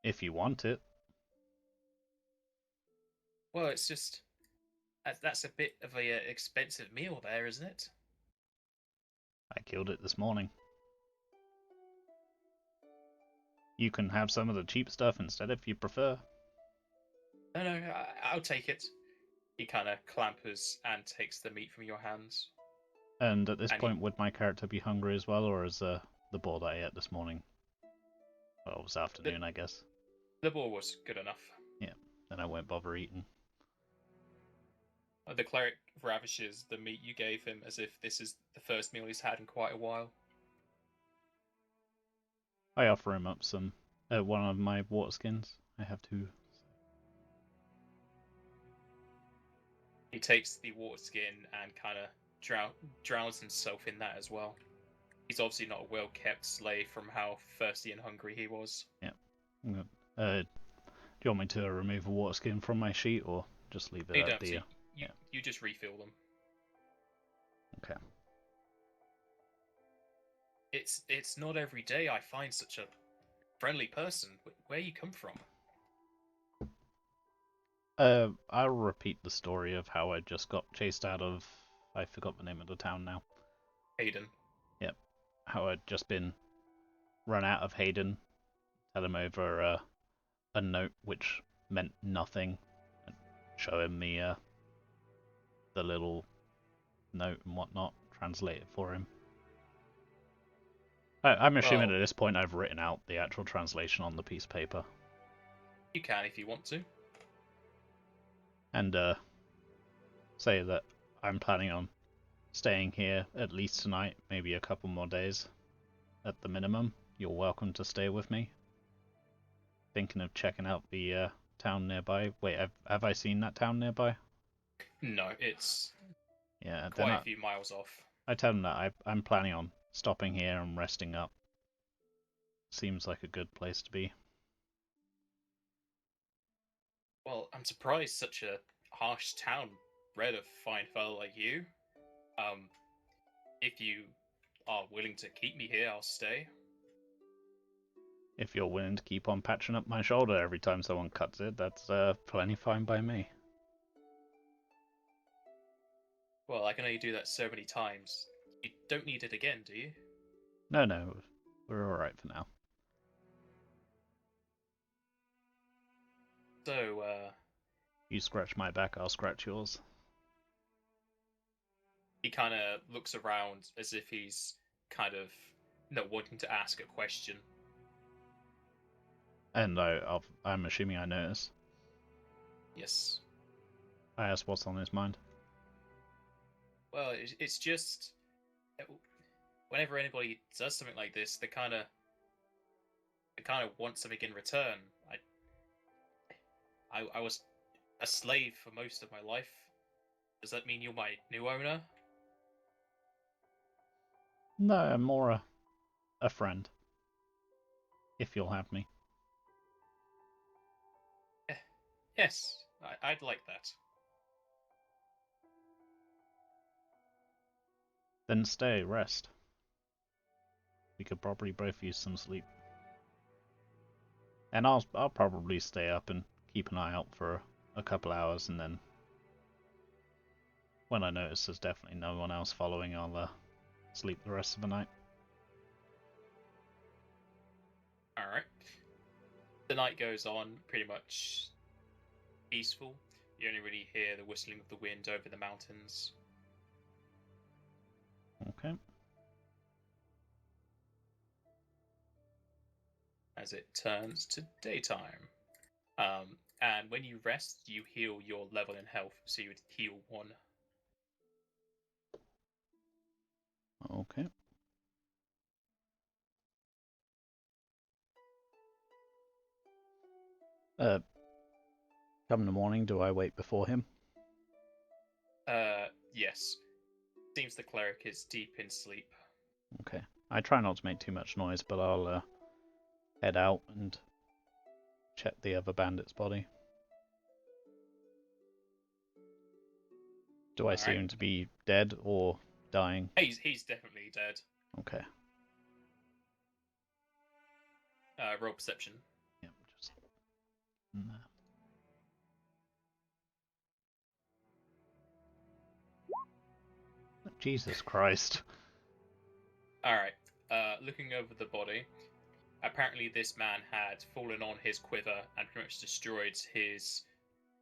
If you want it. Well, it's just... That's a bit of a expensive meal there, isn't it? I killed it this morning. You can have some of the cheap stuff instead if you prefer. No, I'll take it. He kind of clampers and takes the meat from your hands. And at this point, would my character be hungry as well, or is the boar that I ate this morning? Well, it was afternoon, I guess. The boar was good enough. Yeah, then I won't bother eating. The cleric ravishes the meat you gave him as if this is the first meal he's had in quite a while. I offer him up some one of my water skins. I have 2. He takes the water skin and kind of drowns himself in that as well. He's obviously not a well-kept slave from how thirsty and hungry he was. Yeah. Do you want me to remove a water skin from my sheet, or just leave it at the... You just refill them. Okay. It's not every day I find such a friendly person. Where you come from? I'll repeat the story of how I just got chased out of... I forgot the name of the town now. Hayden. Yep. How I'd just been run out of Hayden. Tell him over a note which meant nothing. show him the little note and whatnot, translate it for him. I'm assuming Well, at this point I've written out the actual translation on the piece of paper. you can if you want to. And say that I'm planning on staying here at least tonight, maybe a couple more days at the minimum. You're welcome to stay with me. Thinking of checking out the town nearby. Wait, have I seen that town nearby? No, it's Yeah, quite then a few miles off. I tell them that I'm planning on stopping here and resting up. Seems like a good place to be. Well, I'm surprised such a harsh town bred a fine fellow like you. Um, if you are willing to keep me here, I'll stay. If you're willing to keep on patching up my shoulder every time someone cuts it, that's plenty fine by me. Well, I can only do that so many times. You don't need it again, do you? No, we're alright for now. So, You scratch my back, I'll scratch yours. he kind of looks around as if he's kind of not wanting to ask a question. And I'm assuming I notice. Yes. I ask what's on his mind. Well, it's just whenever anybody does something like this, they kind of want something in return. I was a slave for most of my life. Does that mean you're my new owner? No, I'm more a friend. If you'll have me. Yes, I'd like that. Then stay, rest. We could probably both use some sleep. And I'll probably stay up and keep an eye out for a couple hours, and then when I notice there's definitely no one else following, I'll sleep the rest of the night. Alright. The night goes on pretty much peaceful. You only really hear the whistling of the wind over the mountains. Okay. As it turns to daytime. And when you rest, you heal your level in health, so you would heal 1. Okay. Come in the morning, do I wait before him? Yes. Seems the cleric is deep in sleep. Okay. I try not to make too much noise, but I'll head out and check the other bandit's body. Do I see him to be dead or dying? He's definitely dead. Okay. Roll perception. Yep, just... Jesus Christ. Alright. Looking over the body, apparently this man had fallen on his quiver and pretty much destroyed his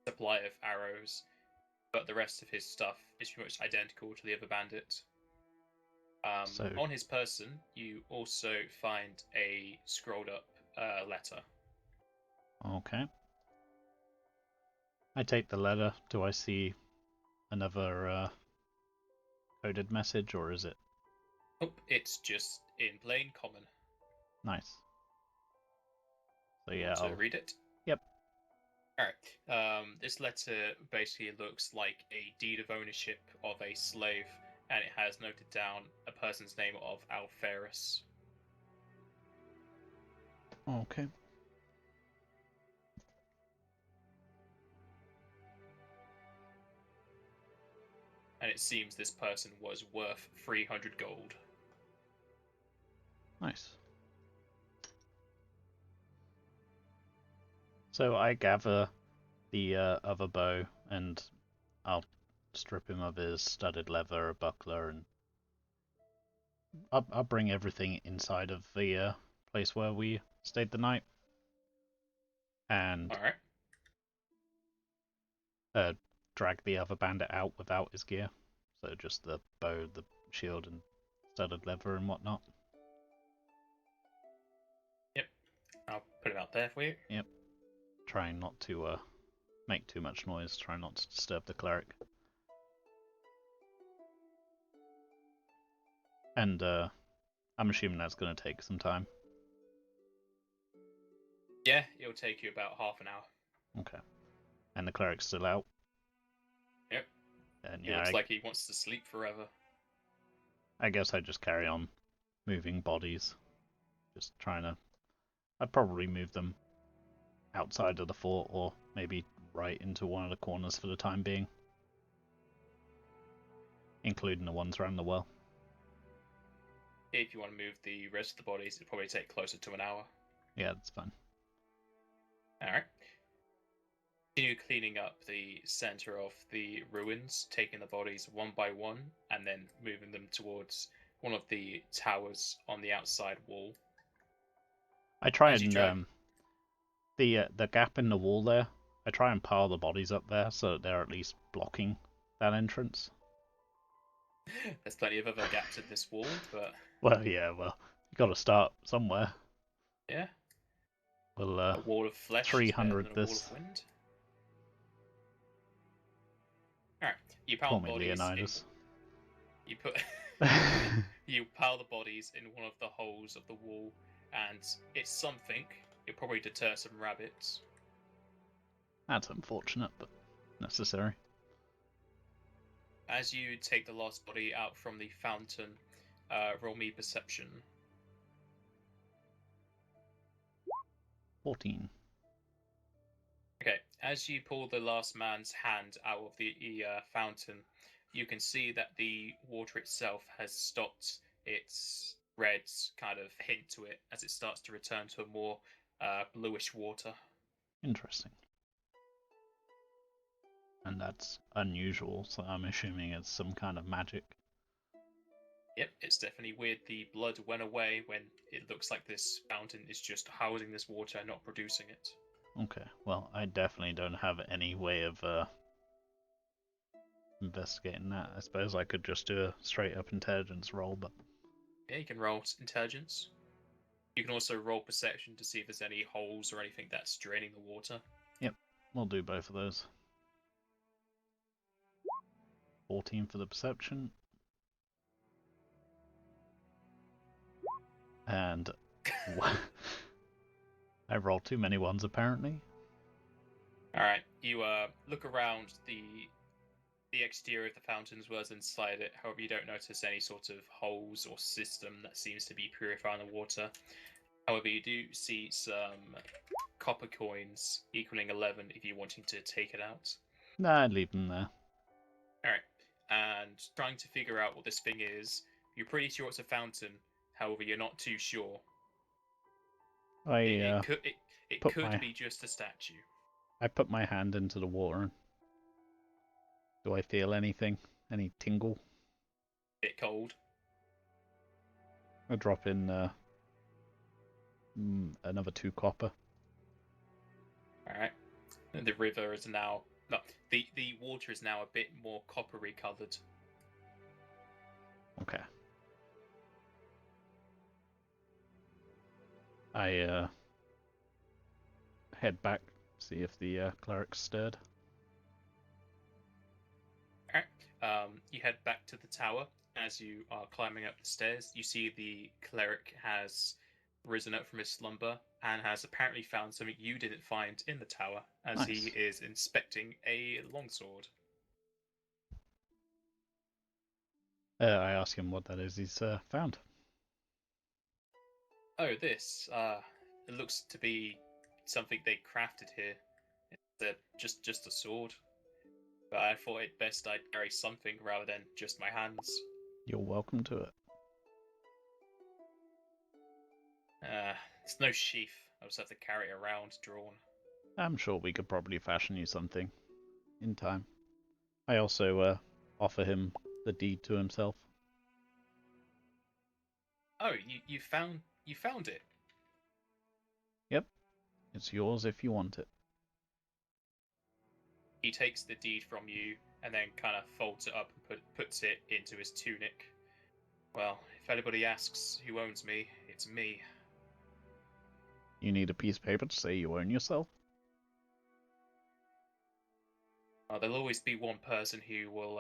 supply of arrows, but the rest of his stuff is pretty much identical to the other bandit. On his person, you also find a scrolled up letter. Okay. I take the letter. Do I see another coded message, or is it? Oh, it's just in plain common. Nice. So yeah, I'll read it. Yep. Alright. This letter basically looks like a deed of ownership of a slave, and it has noted down a person's name of Alferus. Okay. And it seems this person was worth 300 gold. Nice. So I gather the other bow, and I'll strip him of his studded leather, buckler, and I'll bring everything inside of the place where we stayed the night. And Alright. drag the other bandit out without his gear. So just the bow, the shield, and studded leather and whatnot. Yep. I'll put him out there for you. Yep. Trying not to make too much noise, trying not to disturb the cleric. And I'm assuming that's going to take some time. Yeah, it'll take you about half an hour. Okay. And the cleric's still out? Yep. And It looks like he wants to sleep forever. I guess I just carry on moving bodies. Just trying to... I'd probably move them outside of the fort, or maybe right into one of the corners for the time being. Including the ones around the well. If you want to move the rest of the bodies, it'll probably take closer to an hour. Yeah, that's fine. Alright. Continue cleaning up the center of the ruins, taking the bodies one by one, and then moving them towards one of the towers on the outside wall. I try and the gap in the wall there, I try and pile the bodies up there so that they're at least blocking that entrance. There's plenty of other gaps in this wall, but... Well, yeah, well, you got to start somewhere. Yeah. Well, a wall of flesh 300 than a this. wall of wind. Alright, you pile Call the me bodies Leonidas. You put... you pile the bodies in one of the holes of the wall, and it's something. It'll probably deter some rabbits. That's unfortunate, but necessary. As you take the last body out from the fountain, roll me perception. 14. Okay, as you pull the last man's hand out of the fountain, you can see that the water itself has stopped its red kind of hint to it as it starts to return to a more bluish water. Interesting. And that's unusual, so I'm assuming it's some kind of magic. Yep, it's definitely weird. The blood went away when it looks like this fountain is just housing this water and not producing it. Okay, well, I definitely don't have any way of investigating that. I suppose I could just do a straight up intelligence roll, but... Yeah, you can roll intelligence. You can also roll perception to see if there's any holes or anything that's draining the water. Yep, we'll do both of those. 14 for the perception. And I rolled too many ones apparently. Alright, you look around the exterior of the fountain as well as inside it. However, you don't notice any sort of holes or system that seems to be purifying the water. However, you do see some copper coins equaling 11 if you're wanting to take it out. Nah, I'd leave them there. Alright, and trying to figure out what this thing is, you're pretty sure it's a fountain, however, you're not too sure. It could be just a statue. I put my hand into the water. Do I feel anything? Any tingle? Bit cold. I drop in another 2 copper. Alright. And the river is now... No, the water is now a bit more coppery coloured. Okay. I head back, see if the cleric's stirred. Alright. You head back to the tower. As you are climbing up the stairs, you see the cleric has risen up from his slumber and has apparently found something you didn't find in the tower, as Nice. he is inspecting a longsword. I ask him what that is he's found. Oh, this. It looks to be something they crafted here. It's just a sword. But I thought it best I'd carry something rather than just my hands. You're welcome to it. It's no sheath. I'll just have to carry it around drawn. I'm sure we could probably fashion you something in time. I also offer him the deed to himself. Oh, you found it. Yep, it's yours if you want it. He takes the deed from you and then kind of folds it up and puts it into his tunic. Well, if anybody asks who owns me, it's me. You need a piece of paper to say you own yourself? There'll always be one person who will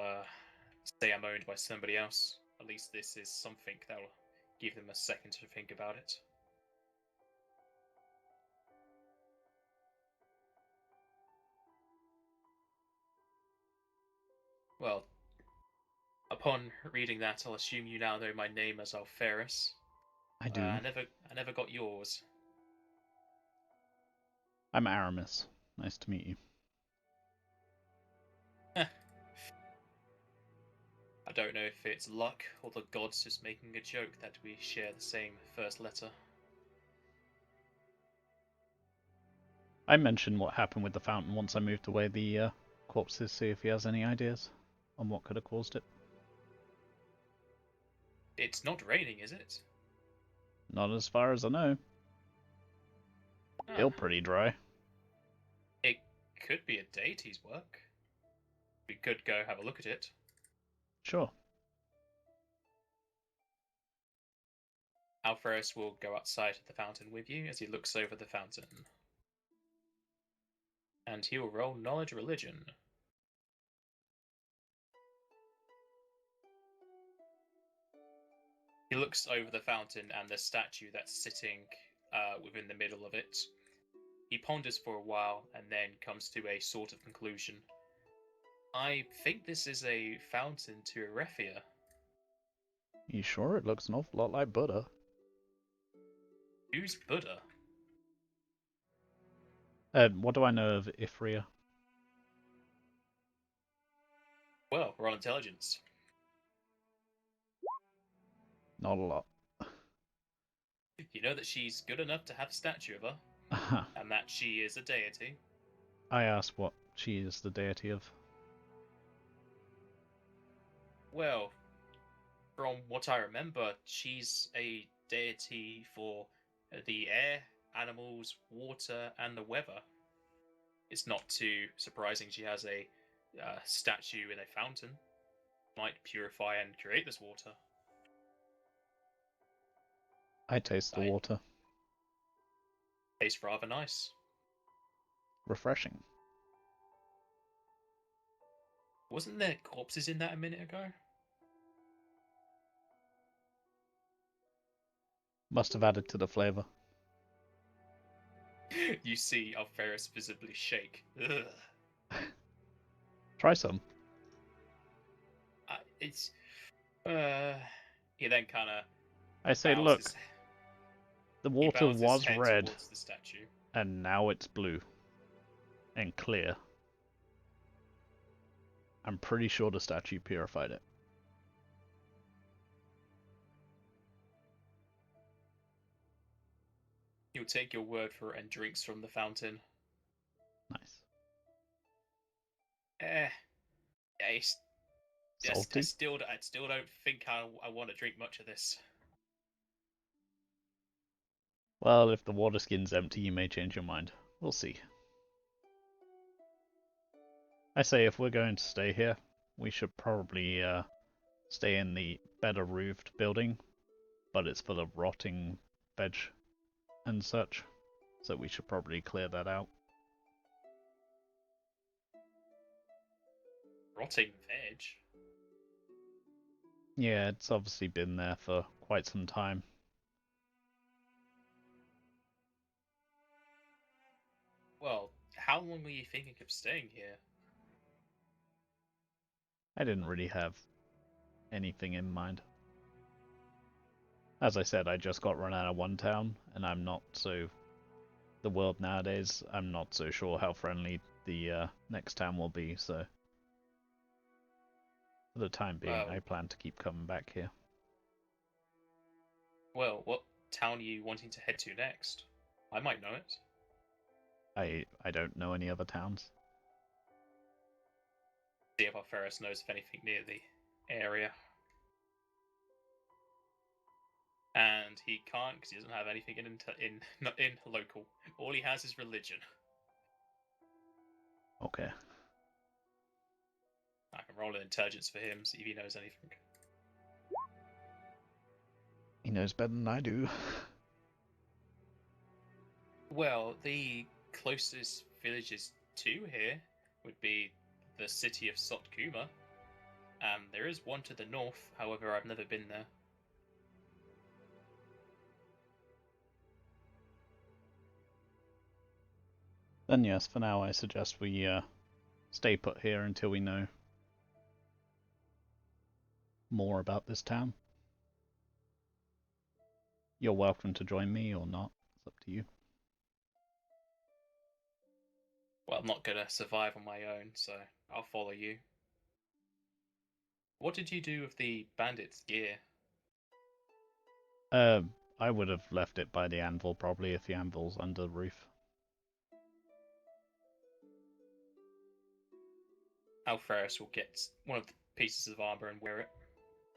say I'm owned by somebody else. At least this is something that'll give them a second to think about it. Well, upon reading that, I'll assume you now know my name as Alferis. I do. I never got yours. I'm Aramis. Nice to meet you. I don't know if it's luck or the gods just making a joke that we share the same first letter. I mentioned what happened with the fountain once I moved away the corpses, see if he has any ideas on what could have caused it. It's not raining, is it? Not as far as I know. Still pretty dry. It could be a deity's work. We could go have a look at it. Sure. Alferis will go outside of the fountain with you as he looks over the fountain. And he will roll knowledge religion. He looks over the fountain and the statue that's sitting within the middle of it. He ponders for a while and then comes to a sort of conclusion. I think this is a fountain to Erethia. You sure? It looks an awful lot like Buddha. Who's Buddha? What do I know of Ifria? Well, we're on intelligence. Not a lot. You know that she's good enough to have a statue of her, and that she is a deity. I asked what she is the deity of. Well, from what I remember, she's a deity for the air, animals, water, and the weather. It's not too surprising she has a statue in a fountain. Might purify and create this water. I taste the water. Tastes rather nice. Refreshing. Wasn't there corpses in that a minute ago? Must have added to the flavour. You see Alferis visibly shake. Ugh. Try some. It's... He then kind of... I say, look. The water was red, the statue. And now it's blue. And clear. I'm pretty sure the statue purified it. He'll take your word for it and drinks from the fountain. Nice. Salty? I still don't think I want to drink much of this. Well, if the water skin's empty, you may change your mind. We'll see. I say, if we're going to stay here, we should probably stay in the better roofed building, but it's full of rotting veg and such, so we should probably clear that out. Rotting veg? Yeah, it's obviously been there for quite some time. Well, how long were you thinking of staying here? I didn't really have anything in mind. As I said, I just got run out of one town, and I'm not so... The world nowadays, I'm not so sure how friendly the next town will be, so... For the time being, I plan to keep coming back here. Well, what town are you wanting to head to next? I might know it. I don't know any other towns. See if Alferis knows of anything near the area. And he can't because he doesn't have anything in local. All he has is religion. Okay. roll an intelligence for him, see if he knows anything. He knows better than I do. Well, the closest villages to here would be the city of Sotkuma. There is one to the north, however, I've never been there. Then yes, for now I suggest we stay put here until we know more about this town. You're welcome to join me or not. It's up to you. Well, I'm not gonna survive on my own, so I'll follow you. What did you do with the bandits' gear? I would have left it by the anvil probably if the anvil's under the roof. Alferus will get one of the pieces of armor and wear it.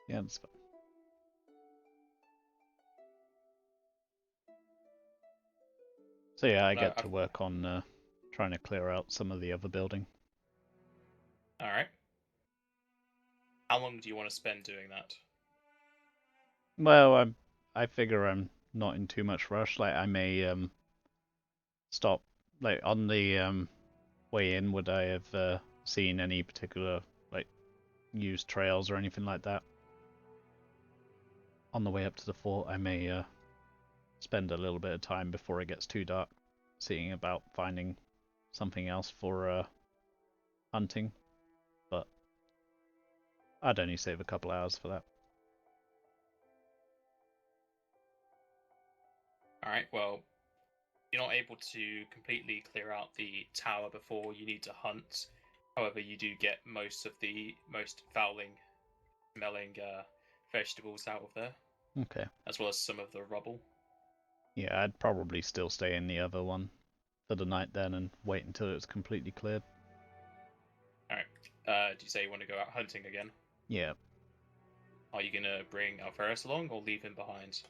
Yeah, that's fine. So yeah, I get to work on trying to clear out some of the other building. Alright. How long do you want to spend doing that? Well, I figure I'm not in too much rush. Like I may stop like on the way in. Would I have seen any particular like used trails or anything like that? On the way up to the fort, I may spend a little bit of time before it gets too dark, seeing about finding something else for hunting. But I'd only save a couple hours for that. Alright, well, you're not able to completely clear out the tower before you need to hunt. However, you do get most of the most smelling vegetables out of there. Okay. As well as some of the rubble. Yeah, I'd probably still stay in the other one for the night then and wait until it's completely cleared. Alright. Do you say you want to go out hunting again? Yeah. Are you going to bring Alferus along or leave him behind?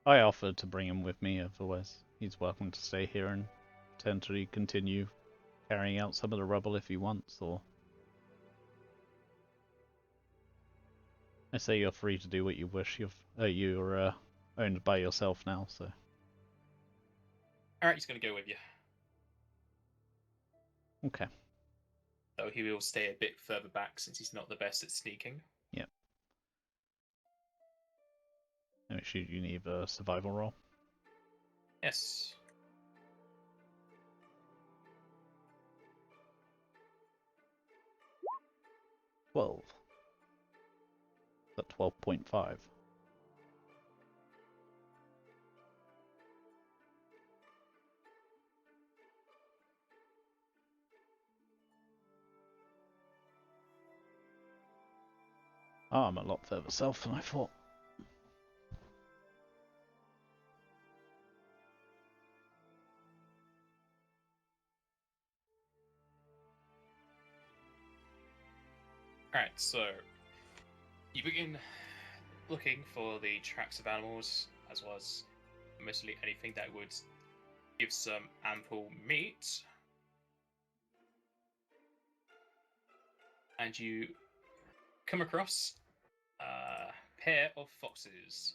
I offered to bring him with me, otherwise he's welcome to stay here and potentially continue carrying out some of the rubble if he wants, or... I say you're free to do what you wish. You're owned by yourself now, so... Alright, he's going to go with you. Okay. Though he will stay a bit further back since he's not the best at sneaking. Yeah. Actually, you need a survival roll. Yes. $12. Is that 12.5? Oh, I'm a lot further south than I thought. Alright, so you begin looking for the tracks of animals, as well as mostly anything that would give some ample meat. And you come across a pair of foxes.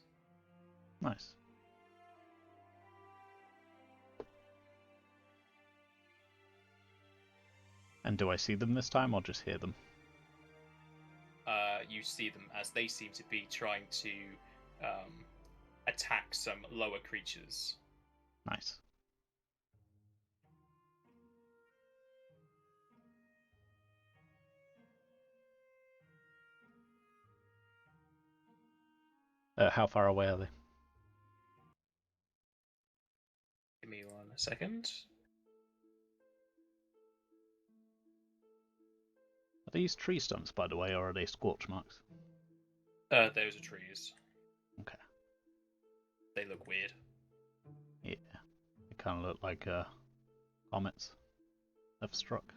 Nice. And do I see them this time or just hear them? You see them as they seem to be trying to attack some lower creatures. Nice. How far away are they? Give me 1 second. Are these tree stumps, by the way, or are they scorch marks? Those are trees. Okay. They look weird. Yeah. They kind of look like comets have struck.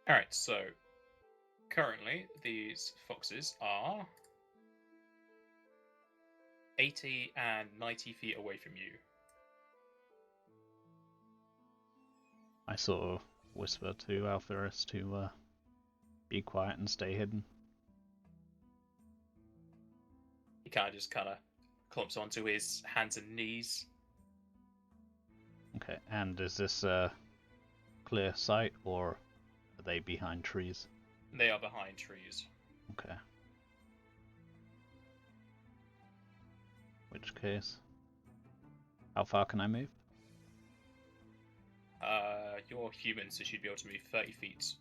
Alright, so currently these foxes are 80 and 90 feet away from you. I sort of whisper to Alpharis to be quiet and stay hidden. He just clumps onto his hands and knees. Okay, and is this a clear sight, or are they behind trees? They are behind trees. Okay. Which case, how far can I move? You're human, so you'd be able to move 30 feet.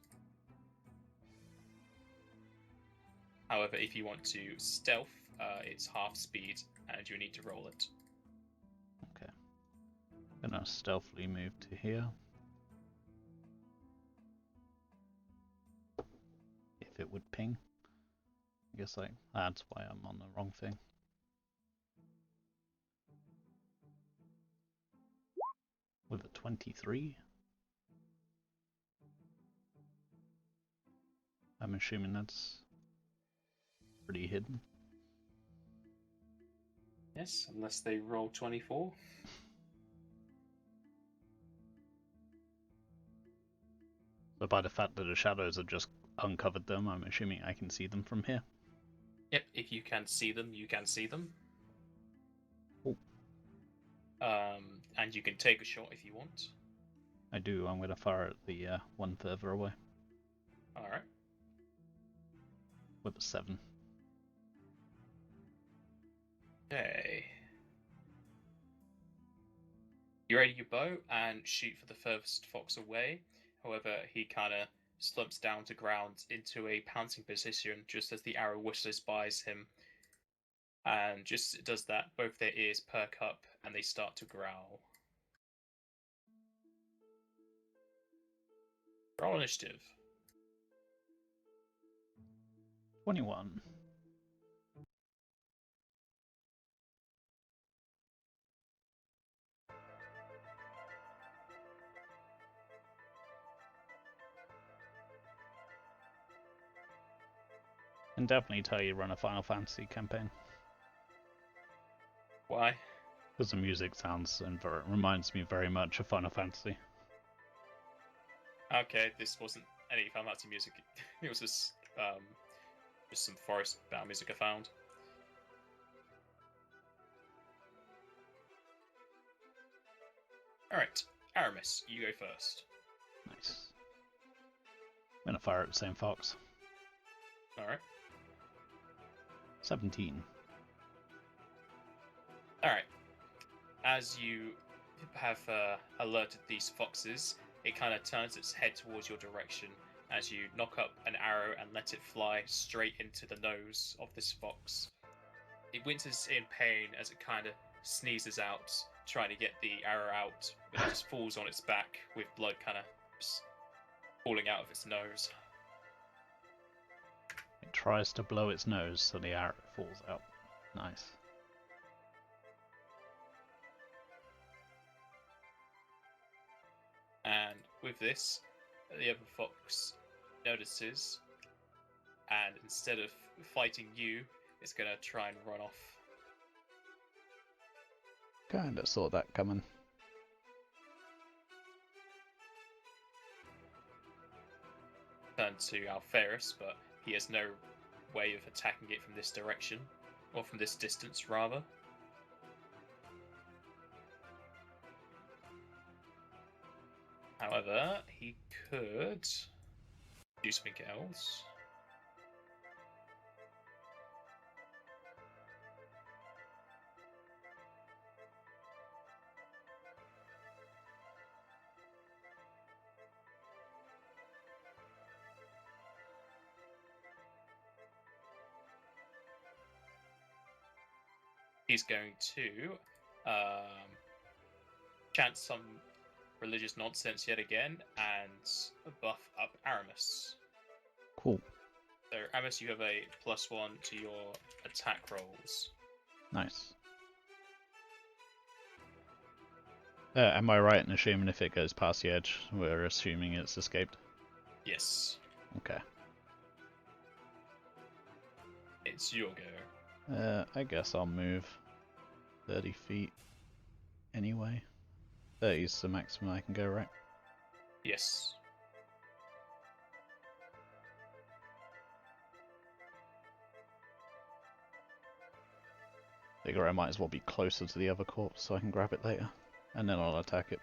However, if you want to stealth, it's half speed, and you need to roll it. Okay. I'm gonna stealthily move to here. If it would ping. I guess that's why I'm on the wrong thing. With a 23. I'm assuming that's pretty hidden. Yes, unless they roll 24. So by the fact that the shadows have just uncovered them, I'm assuming I can see them from here. Yep, if you can see them, you can see them. Oh. And you can take a shot if you want. I do. I'm going to fire at the one further away. Alright. With a 7. Okay. You ready your bow and shoot for the furthest fox away. However, he kind of slumps down to ground into a pouncing position just as the arrow whistles by him. And just it does that, both their ears perk up and they start to growl. Roll initiative. 21. Can definitely tell you run a Final Fantasy campaign. Why? Because the music sounds and reminds me very much of Final Fantasy. Okay, this wasn't any Final Fantasy music. It was just some forest battle music I found. Alright, Aramis, you go first. Nice. I'm gonna fire at the same fox. Alright. 17. Alright. As you have alerted these foxes, it kind of turns its head towards your direction as you knock up an arrow and let it fly straight into the nose of this fox. It winces in pain as it kind of sneezes out, trying to get the arrow out, but it just falls on its back with blood kind of falling out of its nose. It tries to blow its nose so the arrow falls out. Nice. And with this, the other fox notices, and instead of fighting you, it's going to try and run off. Kinda saw that coming. Turn to Alpharis, but he has no way of attacking it from this direction, or from this distance, rather. However, he could do something else. He's going to chant some religious nonsense yet again and buff up Aramis. Cool. So, Aramis, you have a +1 to your attack rolls. Nice. Am I right in assuming if it goes past the edge, we're assuming it's escaped? Yes. Okay. It's your go. I guess I'll move 30 feet anyway. 30 is the maximum I can go, right? Yes. Figure I might as well be closer to the other corpse so I can grab it later. And then I'll attack it.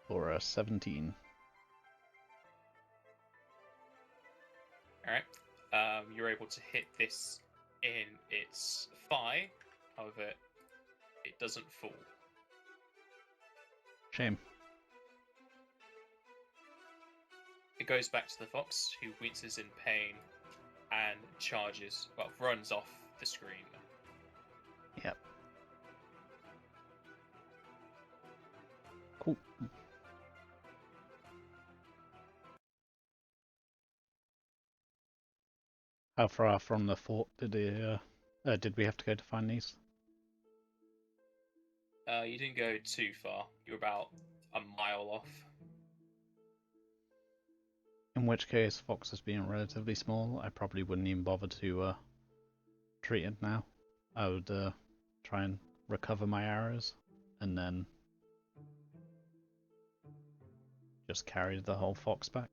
For a 17. Alright. You're able to hit this in its thigh. However, it doesn't fall. Shame. It goes back to the fox, who winces in pain and charges, well, runs off the screen. Yep. Cool. How far from the fort did we have to go to find these? You didn't go too far. You're about a mile off. In which case, foxes being relatively small, I probably wouldn't even bother to treat it now. I would try and recover my arrows, and then just carry the whole fox back.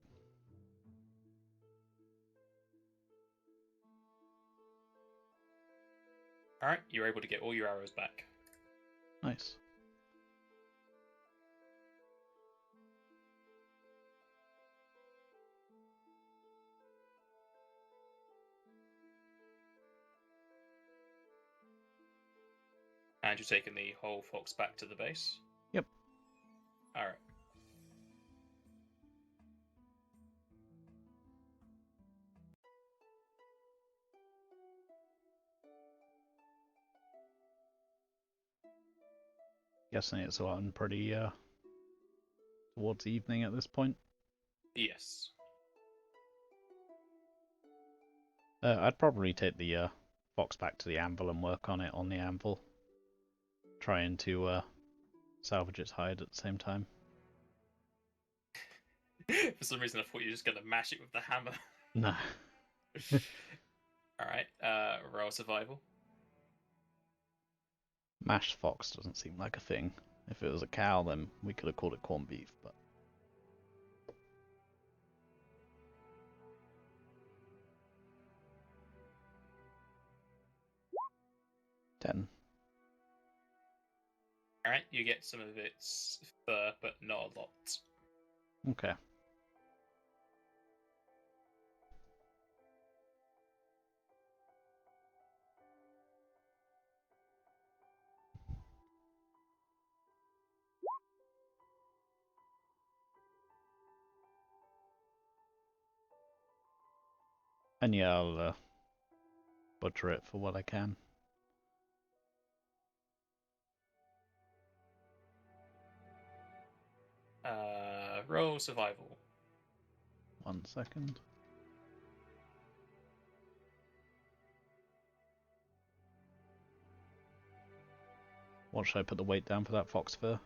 Alright, you're able to get all your arrows back. Nice. And you're taking the whole fox back to the base? Yep. Alright. Guessing it's on pretty towards evening at this point. Yes. I'd probably take the fox back to the anvil and work on it on the anvil, trying to salvage its hide at the same time. For some reason, I thought you were just going to mash it with the hammer. No. Alright, roll survival. Mashed fox doesn't seem like a thing. If it was a cow, then we could have called it corned beef, but... 10. Alright, you get some of its fur, but not a lot. Okay. And yeah, I'll butcher it for what I can. Roll survival. 1 second. What should I put the weight down for that fox fur?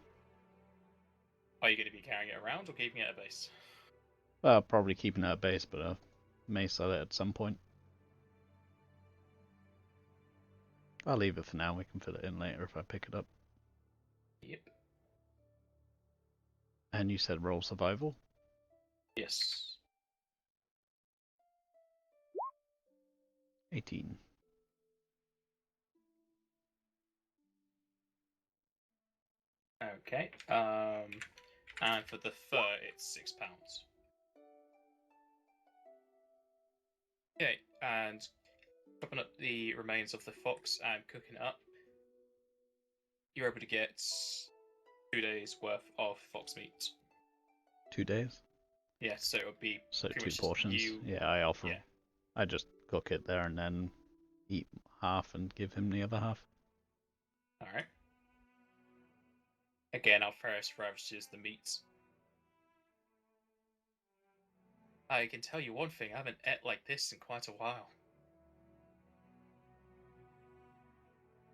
Are you going to be carrying it around or keeping it at base? Well, probably keeping it at base, but I may sell it at some point. I'll leave it for now, we can fit it in later if I pick it up. Yep. And you said roll survival? Yes. 18. Okay. And for the fur, it's £6. Okay, and chopping up the remains of the fox and cooking it up, you're able to get 2 days worth of fox meat. 2 days? Yeah, so it would be So pretty 2 much portions. you. Yeah, I offer. Yeah. I just cook it there and then eat half and give him the other half. Alright. Again, our first ravishes the meat. I can tell you one thing, I haven't ate like this in quite a while.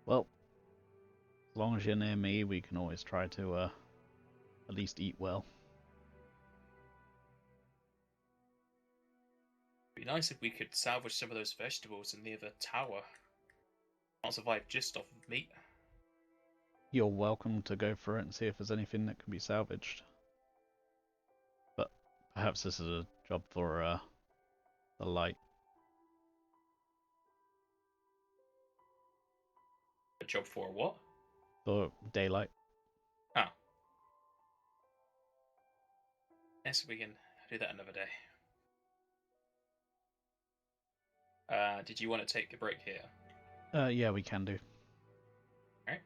Well, as long as you're near me, we can always try to at least eat well. It'd be nice if we could salvage some of those vegetables in the other tower. Can't survive just off of meat. You're welcome to go for it and see if there's anything that can be salvaged. But perhaps this is a job for the light. A job for what? For daylight. Ah. Yes, we can do that another day. Did you want to take a break here? Yeah, we can do. Alright.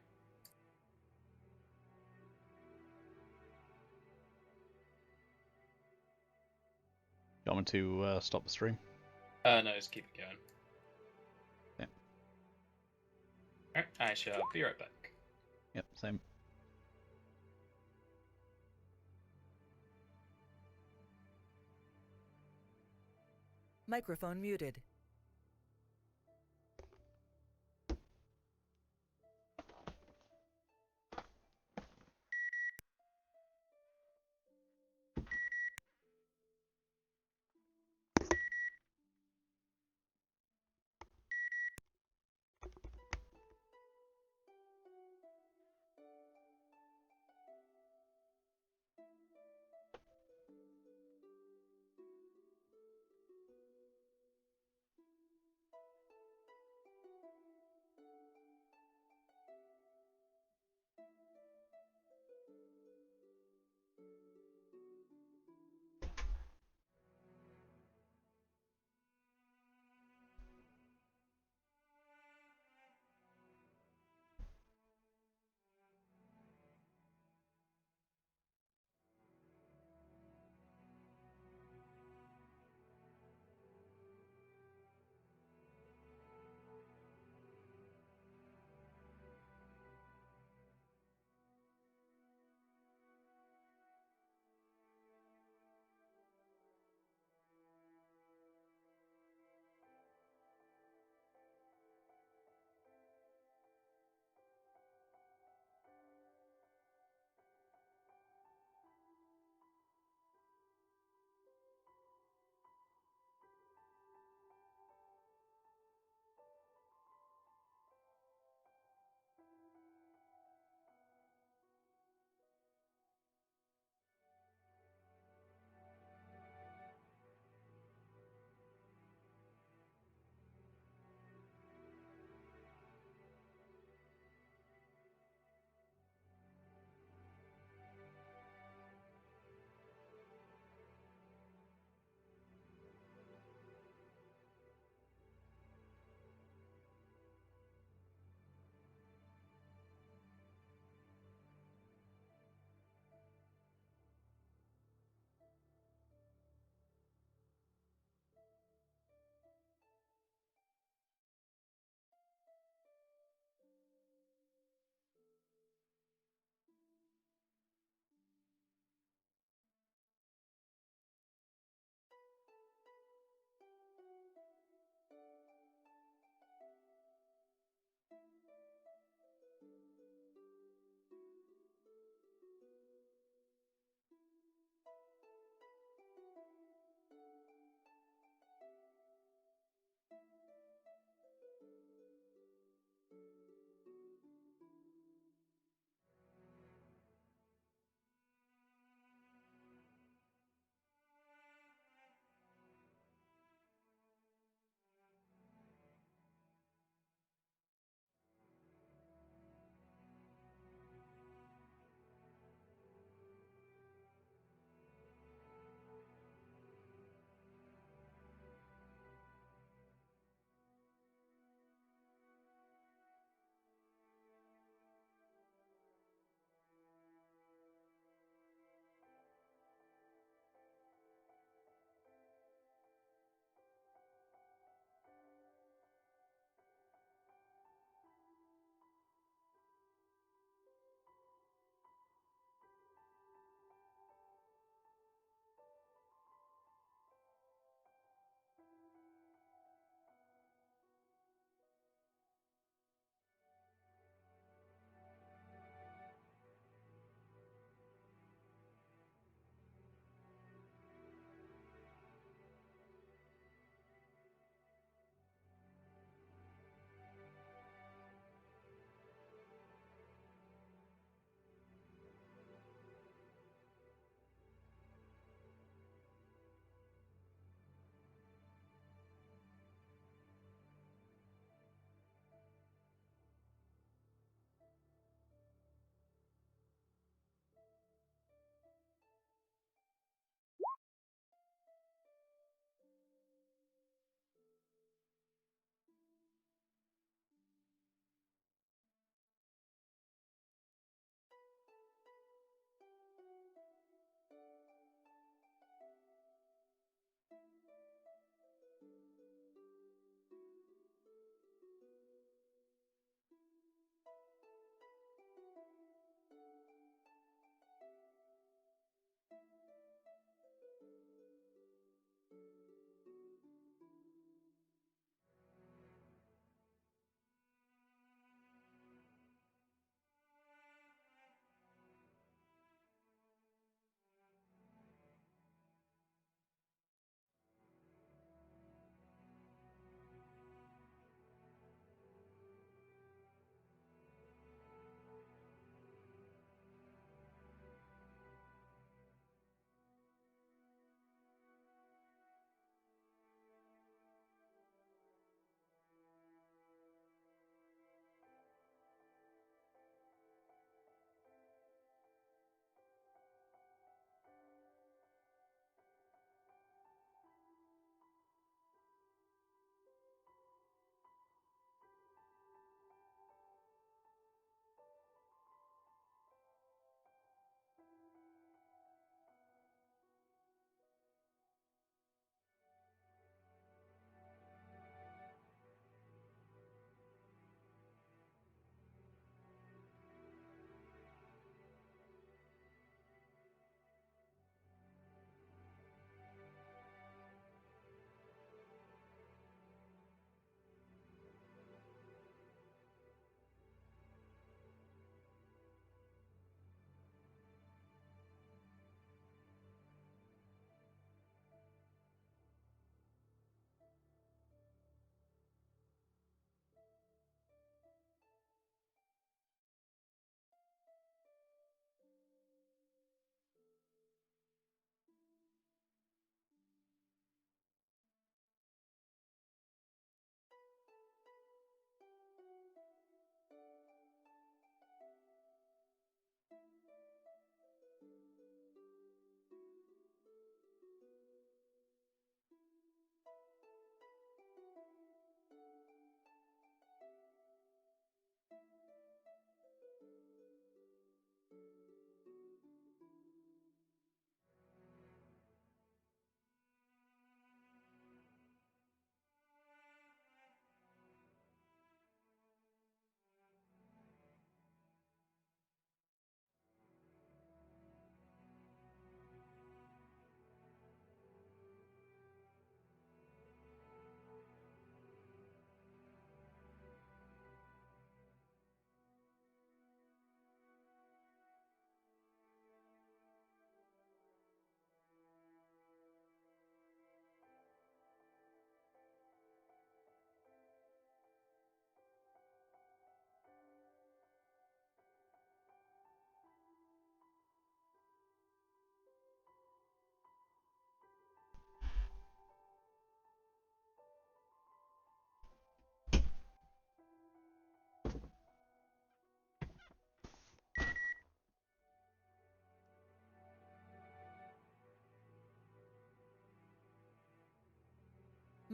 You want me to stop the stream? No, just keep it going. Yeah. Alright, I shall be right back. Yep, same. Microphone muted.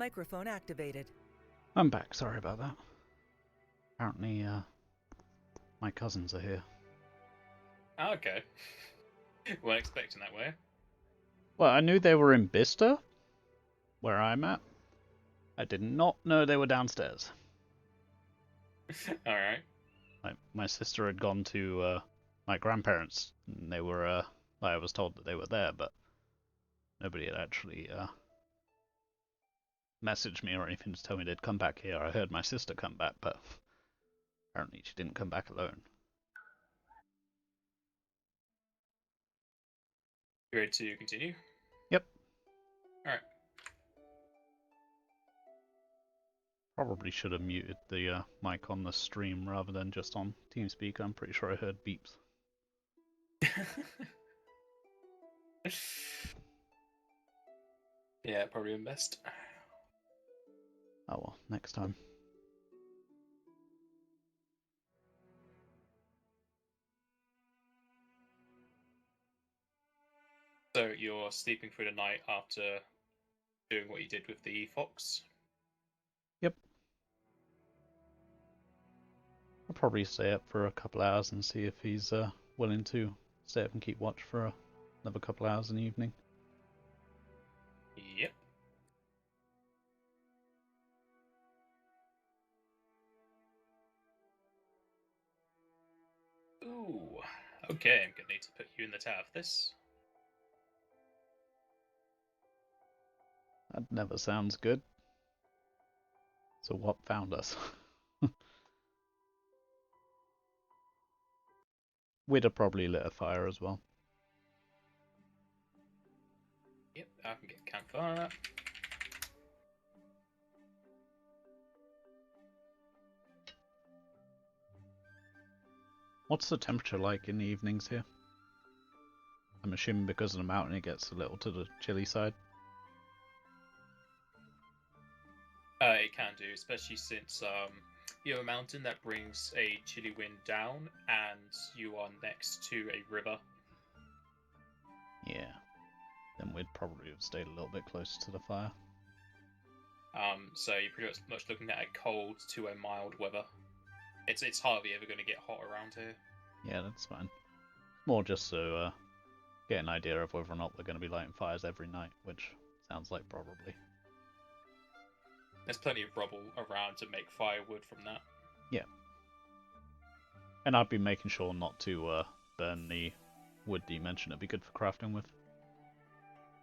Microphone activated. I'm back, sorry about that. Apparently, my cousins are here. Oh, okay. Weren't expecting that way. Well, I knew they were in Bicester, where I'm at. I did not know they were downstairs. Alright. My sister had gone to my grandparents, and they were, I was told that they were there, but nobody had actually messaged me or anything to tell me they'd come back here. I heard my sister come back, but apparently she didn't come back alone. You ready to continue? Yep. Alright. Probably should have muted the mic on the stream rather than just on TeamSpeak. I'm pretty sure I heard beeps. Yeah, probably best. Oh well, next time. So you're sleeping through the night after doing what you did with the fox? Yep. I'll probably stay up for a couple hours and see if he's willing to stay up and keep watch for another couple hours in the evening. Yep. Ooh. Okay, I'm gonna need to put you in the tower for this. That never sounds good. So what found us? We'd have probably lit a fire as well. Yep, I can get campfire. What's the temperature like in the evenings here? I'm assuming because of the mountain it gets a little to the chilly side. It can do, especially since you have a mountain that brings a chilly wind down, and you are next to a river. Yeah. Then we'd probably have stayed a little bit closer to the fire. So you're pretty much looking at a cold to a mild weather. It's hardly ever going to get hot around here. Yeah, that's fine. More just so get an idea of whether or not we're going to be lighting fires every night, which sounds like probably. There's plenty of rubble around to make firewood from that. Yeah. And I'd be making sure not to burn the wood that you mentioned. It'd be good for crafting with.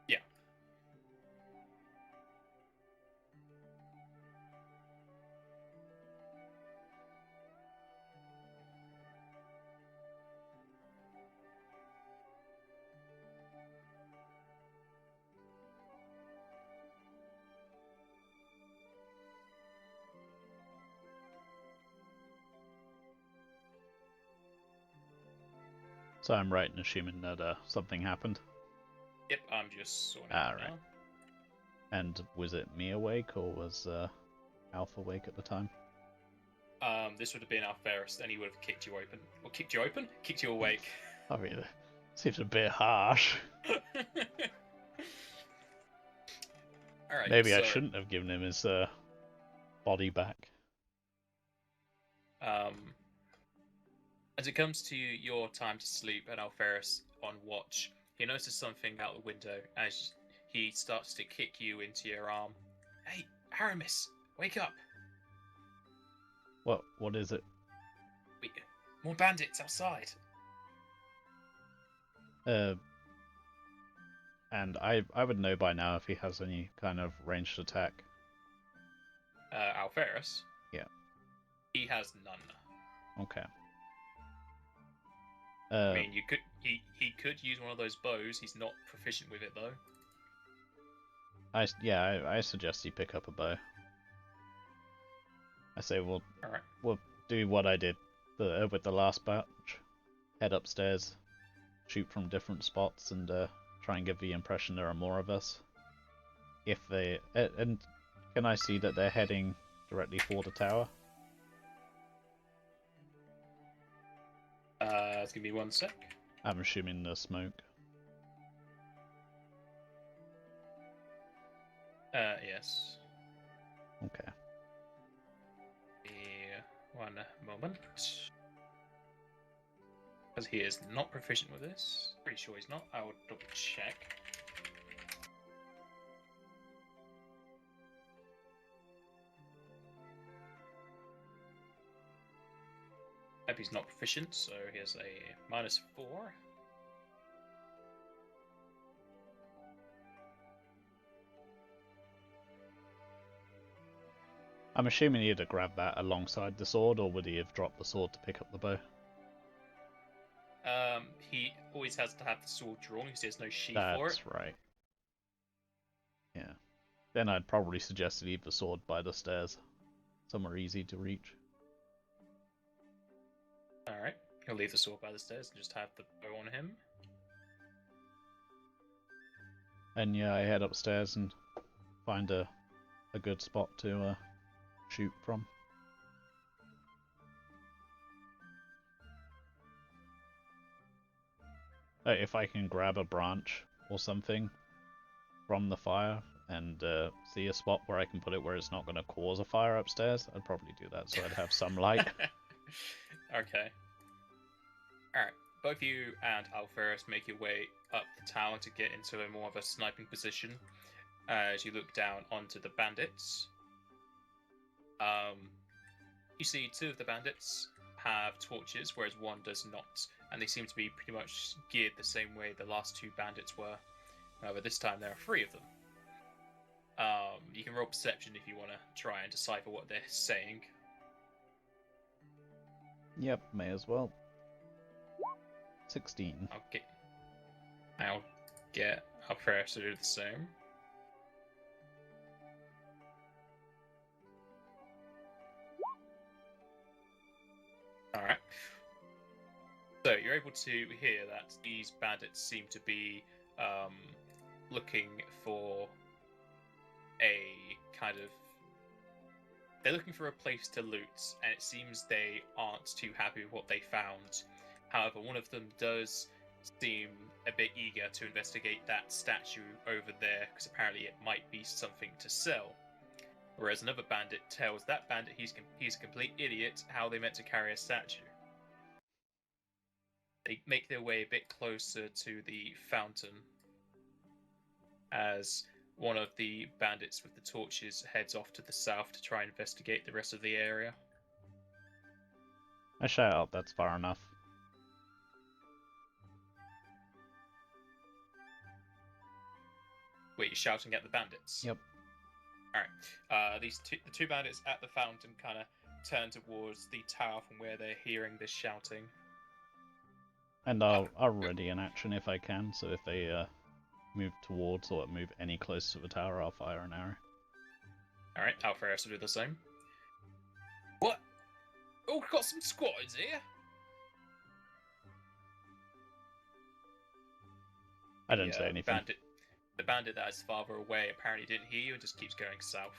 Yeah. So I'm right in assuming that something happened. Yep, I'm just sorting it Ah, out right. now. And was it me awake or was Alpha awake at the time? This would have been Alferis, and he would have kicked you open. Or kicked you open? Kicked you awake. I mean, it seems a bit harsh. Alright, Maybe so, I shouldn't have given him his body back. as it comes to your time to sleep and Alferis on watch, he notices something out the window as he starts to kick you into your arm. Hey, Aramis, wake up! What is it? More bandits outside. And I would know by now if he has any kind of ranged attack. Alferis? Yeah. He has none. Okay. I mean, he could use one of those bows. He's not proficient with it though. I suggest you pick up a bow. I say we'll do what I did with the last batch. Head upstairs, shoot from different spots, and try and give the impression there are more of us. If they and can I see that they're heading directly for the tower? It's gonna be 1 sec. I'm assuming the smoke. Yes. One moment. Because he is not proficient with this. Pretty sure he's not. I will double check. Yep, he's not proficient, so he has a -4. I'm assuming he'd have grabbed that alongside the sword, or would he have dropped the sword to pick up the bow? He always has to have the sword drawn because there's no sheath for it. That's right. Yeah. Then I'd probably suggest to leave the sword by the stairs. Somewhere easy to reach. Alright, he'll leave the sword by the stairs and just have the bow on him. And yeah, I head upstairs and find a good spot to shoot from. If I can grab a branch or something from the fire and see a spot where I can put it where it's not going to cause a fire upstairs, I'd probably do that so I'd have some light. Okay. Alright, both you and Alferus make your way up the tower to get into a more of a sniping position as you look down onto the bandits. You see two of the bandits have torches, whereas one does not, and they seem to be pretty much geared the same way the last two bandits were. However, this time there are three of them. You can roll perception if you want to try and decipher what they're saying. Yep, may as well. 16. I'll get Alferus to do the same. Alright. So you're able to hear that these bandits seem to be looking for a kind of... They're looking for a place to loot, and it seems they aren't too happy with what they found. However, one of them does seem a bit eager to investigate that statue over there, because apparently it might be something to sell. Whereas another bandit tells that bandit he's a complete idiot, how they meant to carry a statue. They make their way a bit closer to the fountain, as one of the bandits with the torches heads off to the south to try and investigate the rest of the area. I shout out, that's far enough. Wait, you're shouting at the bandits? Yep. Alright. The two bandits at the fountain kind of turn towards the tower from where they're hearing this shouting. And I'll ready an action if I can, so if they move towards or move any closer to the tower, I'll fire an arrow. Alright, Alferus will do the same. What? Oh, we've got some squatters here! I didn't say anything. The bandit that is farther away apparently didn't hear you and just keeps going south.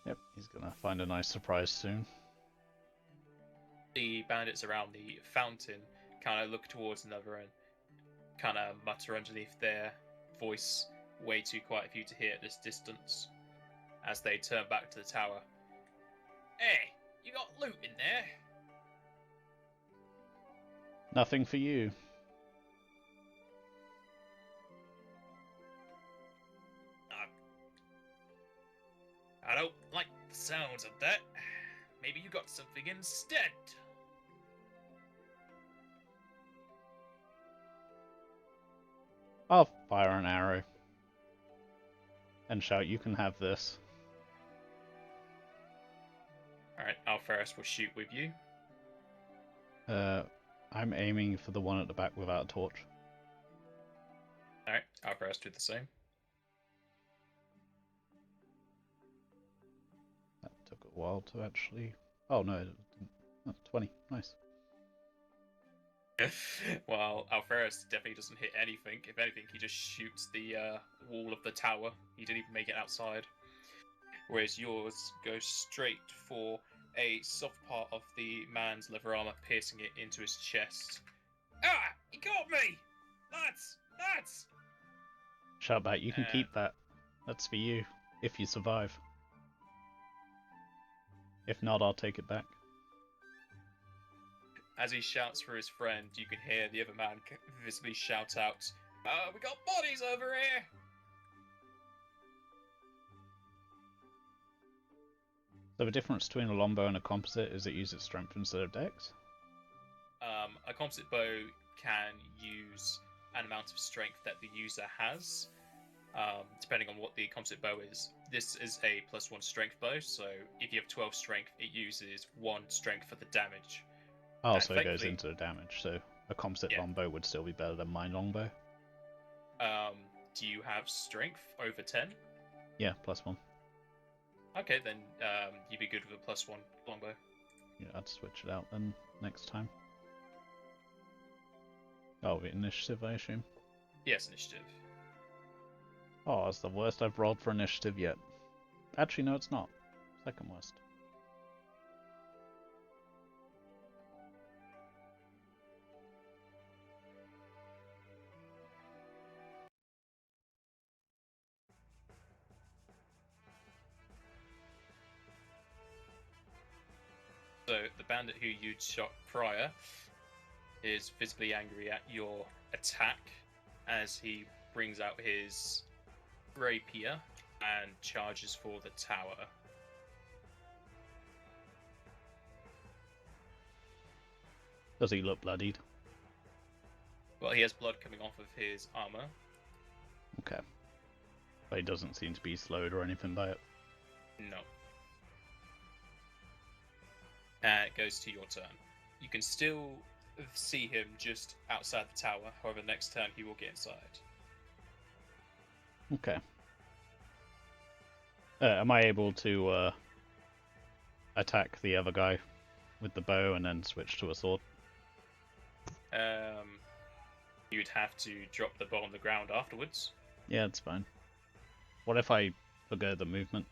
Yep, he's gonna find a nice surprise soon. The bandits around the fountain kind of look towards another and kind of mutter underneath their voice, way too quiet for you to hear at this distance, as they turn back to the tower. Hey, you got loot in there? Nothing for you. I don't like the sounds of that. Maybe you got something instead. I'll fire an arrow. And shout, you can have this. Alright, Alferus will shoot with you. I'm aiming for the one at the back without a torch. Alright, Alferus do the same. That took a while to actually... Oh no, it didn't. Oh, 20. Nice. Well, Alferus definitely doesn't hit anything. If anything, he just shoots the wall of the tower. He didn't even make it outside. Whereas yours goes straight for a soft part of the man's leather armor, piercing it into his chest. Ah! He got me! Lads! Lads! Shout back, you can keep that. That's for you. if you survive. If not, I'll take it back. As he shouts for his friend, you can hear the other man visibly shout out, we got bodies over here! So the difference between a longbow and a composite is it uses strength instead of dex? A composite bow can use an amount of strength that the user has, depending on what the composite bow is. This is a +1 strength bow, so if you have 12 strength, it uses 1 strength for the damage. Oh, so it goes into the damage, so a composite longbow would still be better than my longbow. Do you have strength over 10? Yeah, +1. Okay, then you'd be good with a +1 longbow. Yeah, I'd switch it out then next time. Oh, initiative, I assume? Yes, initiative. Oh, that's the worst I've rolled for initiative yet. Actually, no, it's not. Second worst. So the bandit who you'd shot prior is visibly angry at your attack as he brings out his rapier and charges for the tower. Does he look bloodied? Well, he has blood coming off of his armor. Okay. But he doesn't seem to be slowed or anything by it. No. And it goes to your turn. You can still see him just outside the tower, however, next turn he will get inside. Okay. Am I able to attack the other guy with the bow and then switch to a sword? You'd have to drop the bow on the ground afterwards. Yeah, it's fine. What if I forgo the movement?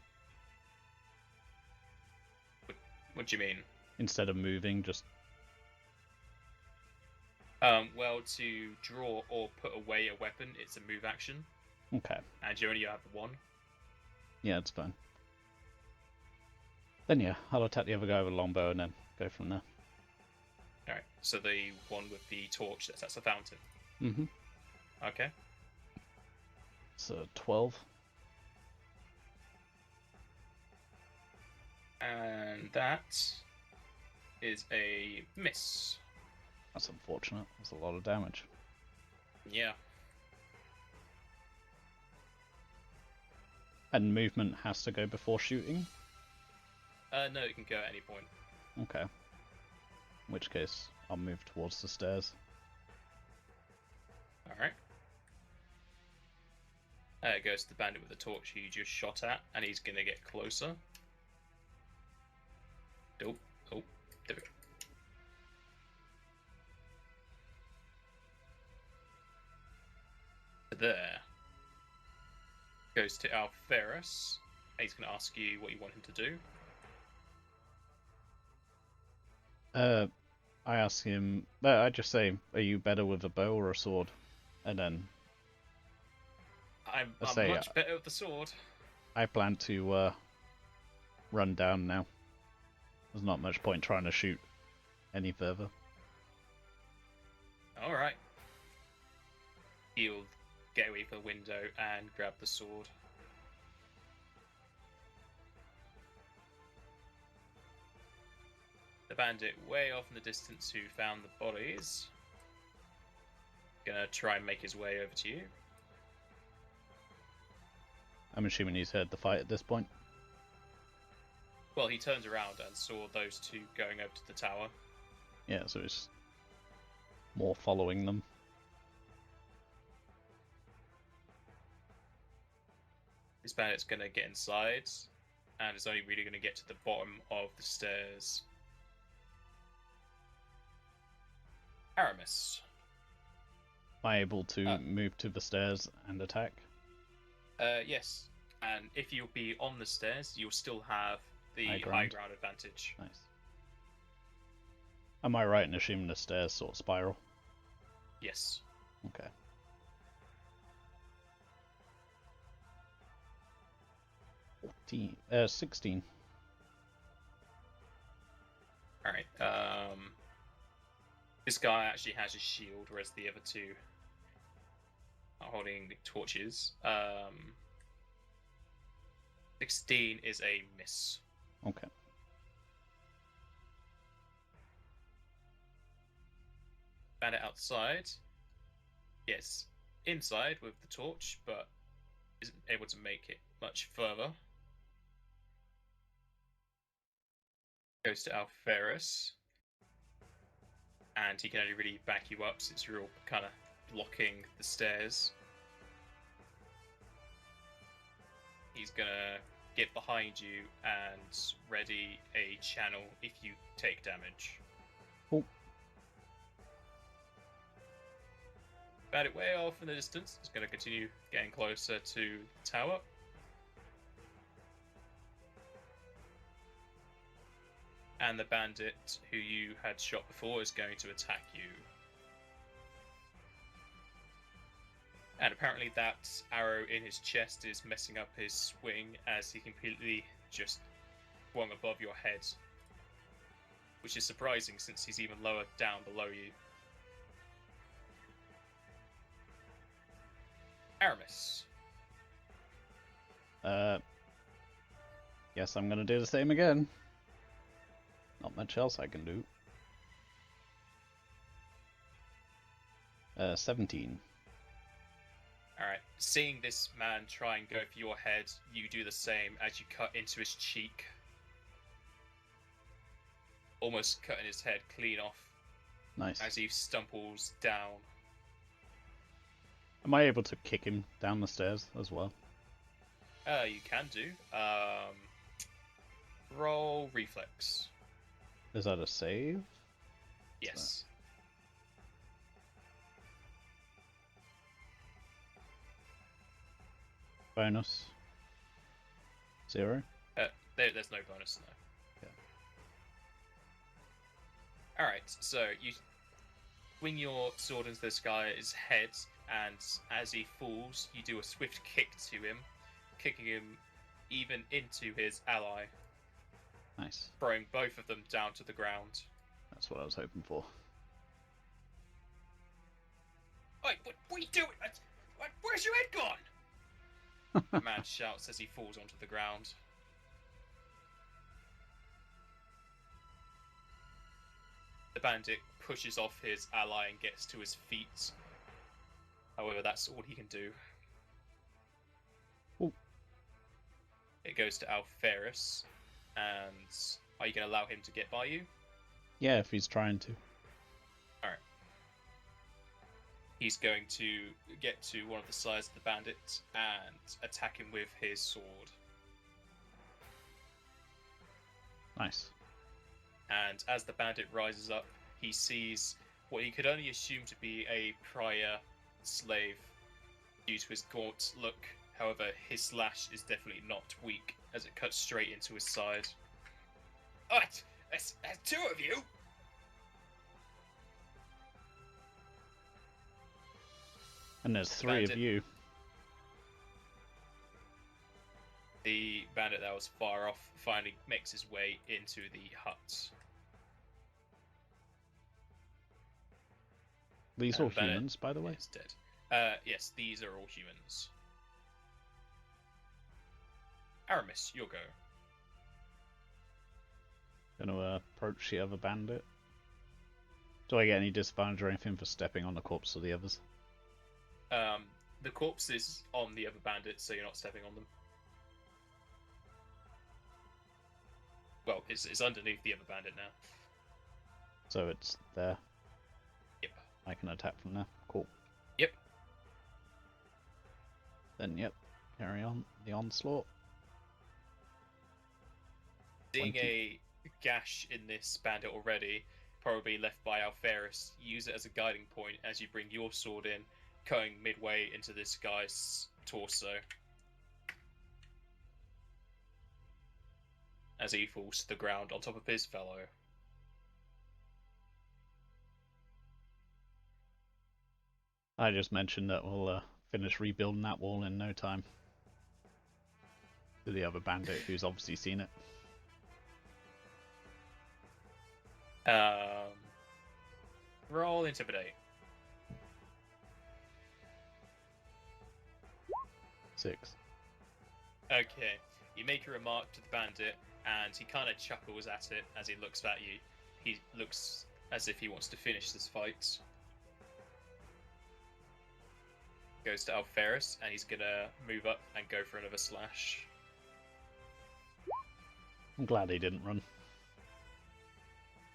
What do you mean? Instead of moving, just... Well, to draw or put away a weapon, it's a move action. Okay. And you only have one. Yeah, it's fine. Then yeah, I'll attack the other guy with a longbow and then go from there. Alright, so the one with the torch that sets the fountain. Mm-hmm. Okay. So 12. And that is a miss. That's unfortunate. That's a lot of damage. Yeah. And movement has to go before shooting? No, it can go at any point. Okay. In which case, I'll move towards the stairs. Alright. It goes to the bandit with the torch who you just shot at, and he's gonna get closer. Oh, there we go. There. Goes to Alferus. He's going to ask you what you want him to do. I ask him... I just say, are you better with a bow or a sword? And then... I'm much better with the sword. I plan to run down now. There's not much point trying to shoot any further. Alright. He'll get away from the window and grab the sword. The bandit way off in the distance who found the bodies gonna try and make his way over to you. I'm assuming he's heard the fight at this point. Well, he turns around and saw those two going over to the tower. Yeah, so he's more following them. This bandit's gonna get inside, and is only really gonna get to the bottom of the stairs. Aramis. Am I able to move to the stairs and attack? Yes, and if you'll be on the stairs, you'll still have the high ground advantage. Nice. Am I right in assuming the stairs sort of spiral? Yes. Okay. 16. Alright, this guy actually has a shield, whereas the other two are holding torches. 16 is a miss. Okay. Bandit outside. Yes, inside with the torch, but isn't able to make it much further. Goes to Alferus. And he can only really back you up since you're all kind of blocking the stairs. He's gonna get behind you and ready a channel if you take damage. Cool. Bandit way off in the distance. It's gonna continue getting closer to the tower. And the bandit who you had shot before is going to attack you. And apparently that arrow in his chest is messing up his swing as he completely just swung above your head. Which is surprising since he's even lower down below you. Aramis. Guess I'm gonna do the same again. Not much else I can do. 17. Alright, seeing this man try and go for your head, you do the same as you cut into his cheek. Almost cutting his head clean off. Nice. As he stumbles down. Am I able to kick him down the stairs as well? You can do. Roll reflex. Is that a save? Yes. Bonus? 0? There's no bonus, no. Okay. Alright, so you swing your sword into this guy's head, and as he falls, you do a swift kick to him, kicking him even into his ally. Nice. Throwing both of them down to the ground. That's what I was hoping for. Wait, what are you doing? Where's your head gone? The man shouts as he falls onto the ground. The bandit pushes off his ally and gets to his feet. However, that's all he can do. Ooh. It goes to Alferus. And are you going to allow him to get by you? Yeah, if he's trying to. Alright. He's going to get to one of the sides of the bandit and attack him with his sword. Nice. And as the bandit rises up, he sees what he could only assume to be a prior slave due to his gaunt look. However, his slash is definitely not weak, as it cuts straight into his side. What? There's two of you? And there's 3 of you. The bandit that was far off finally makes his way into the hut. These all humans, by the way? Is dead. Yes, these are all humans. Aramis, your go. Gonna approach the other bandit. Do I get any disadvantage or anything for stepping on the corpse of the others? The corpse is on the other bandit, so you're not stepping on them. Well, it's underneath the other bandit now. So it's there. Yep. I can attack from there. Cool. Yep. Then, yep. Carry on. The onslaught. Seeing 20. a gash in this bandit already, probably left by Alferus, use it as a guiding point as you bring your sword in, cutting midway into this guy's torso. As he falls to the ground on top of his fellow. I just mentioned that we'll finish rebuilding that wall in no time. to the other bandit who's obviously seen it. Roll intimidate. 6. Okay, you make a remark to the bandit, and he kind of chuckles at it as he looks at you. He looks as if he wants to finish this fight. Goes to Alferis, and he's gonna move up and go for another slash. I'm glad he didn't run.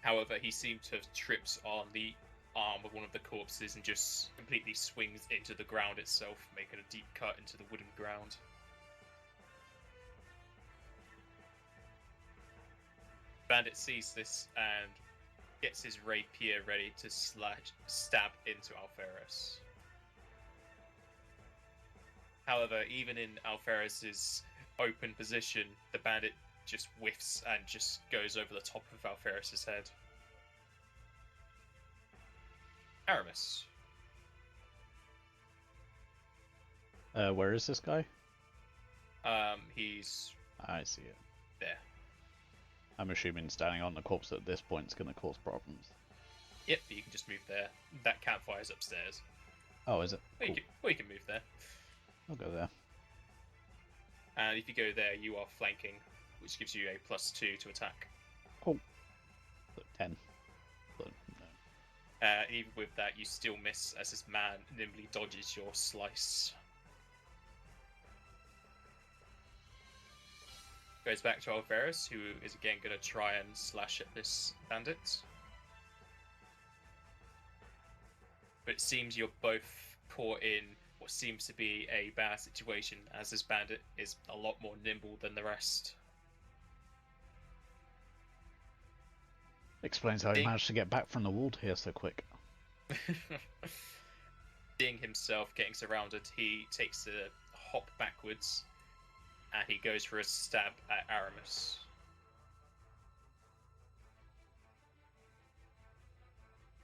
However, he seemed to have tripped on the arm of one of the corpses and just completely swings into the ground itself, making a deep cut into the wooden ground. Bandit sees this and gets his rapier ready to stab into Alferis. However, even in Alferis's open position, the bandit just whiffs and just goes over the top of Alferis's head. Aramis. Where is this guy? He's I see it. there. I'm assuming standing on the corpse at this point is going to cause problems. Yep, but you can just move there. That campfire's upstairs. Oh, is it? Or, Cool. you can move there. I'll go there. And if you go there, you are flanking, which gives you a +2 to attack. Cool. Look, 10. But, no. Even with that, you still miss as this man nimbly dodges your slice. Goes back to Alferis, who is again going to try and slash at this bandit. But it seems you're both caught in what seems to be a bad situation, as this bandit is a lot more nimble than the rest. Explains how he managed to get back from the wall here so quick. Seeing himself getting surrounded, he takes a hop backwards and he goes for a stab at Aramis.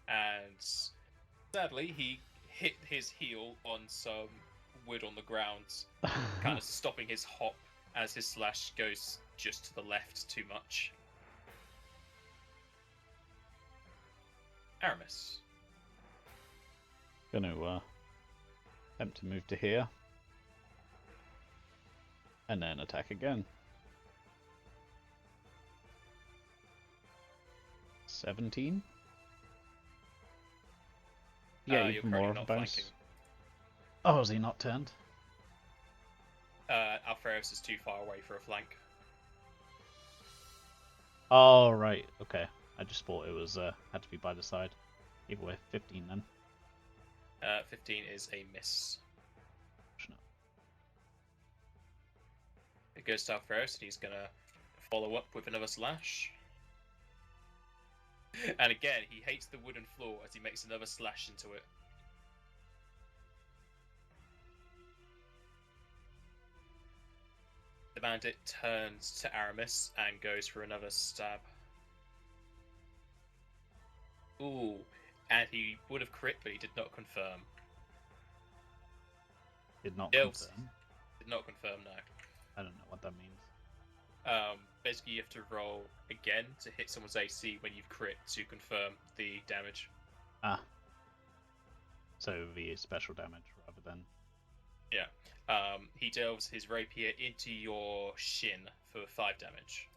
And sadly, he hit his heel on some wood on the ground, kind of stopping his hop as his slash goes just to the left too much. Aramis. Gonna attempt to move to here. And then attack again. 17? Yeah, you're even more of currently a not bonus. flanking. Oh, is he not turned? Alferis is too far away for a flank. Oh, right, okay. I just thought it was had to be by the side. Either way, 15 then. 15 is a miss. It goes to Alferis, and he's gonna follow up with another slash. And again, he hates the wooden floor as he makes another slash into it. The bandit turns to Aramis and goes for another stab. Ooh, and he would have crit, but he did not confirm. Did not Elves. confirm. Did not confirm, no. I don't know what that means. Basically, you have to roll again to hit someone's AC when you've crit to confirm the damage. Ah. So the special damage rather than... Yeah. He delves his rapier into your shin for 5 damage.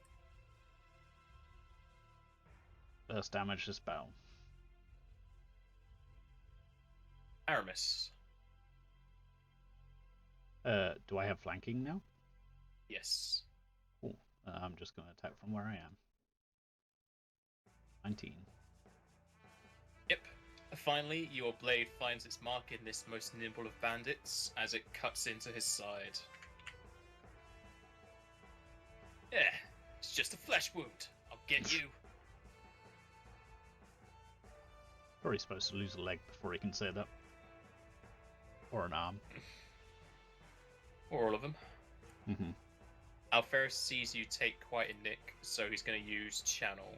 First damage to spell. Aramis. Do I have flanking now? Yes. Cool. I'm just going to attack from where I am. 19. Yep. Finally, your blade finds its mark in this most nimble of bandits as it cuts into his side. Yeah, it's just a flesh wound. I'll get you. Probably supposed to lose a leg before he can say that. Or an arm. Or all of them. Mm-hmm. Alferis sees you take quite a nick, so he's going to use Channel.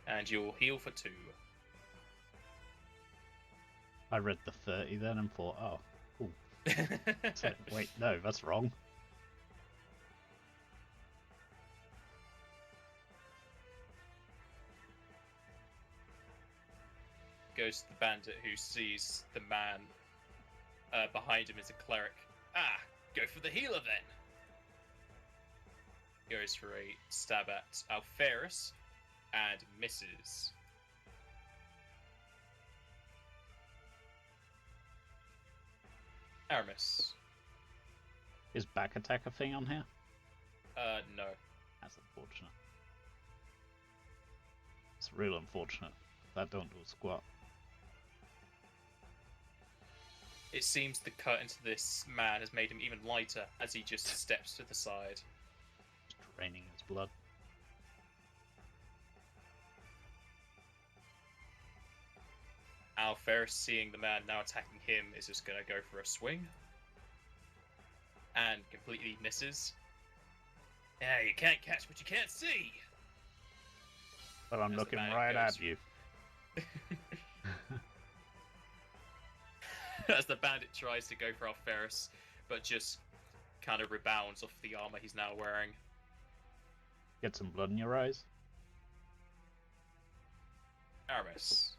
And you'll heal for 2. I read the 30 then and thought, oh, cool. Wait, no, that's wrong. Goes to the bandit who sees the man behind him as a cleric. Ah, go for the healer then. Goes for a stab at Alferus and misses. Aramis. Is back attack a thing on here? No. That's unfortunate. It's real unfortunate. That don't do a squat. It seems the cut into this man has made him even lighter as he just steps to the side. Just draining his blood. Alferus, seeing the man now attacking him, is just going to go for a swing. And completely misses. Yeah, you can't catch what you can't see! But I'm As looking right at you. As the bandit tries to go for Alferus, but just kind of rebounds off the armor he's now wearing. Get some blood in your eyes. Aramis.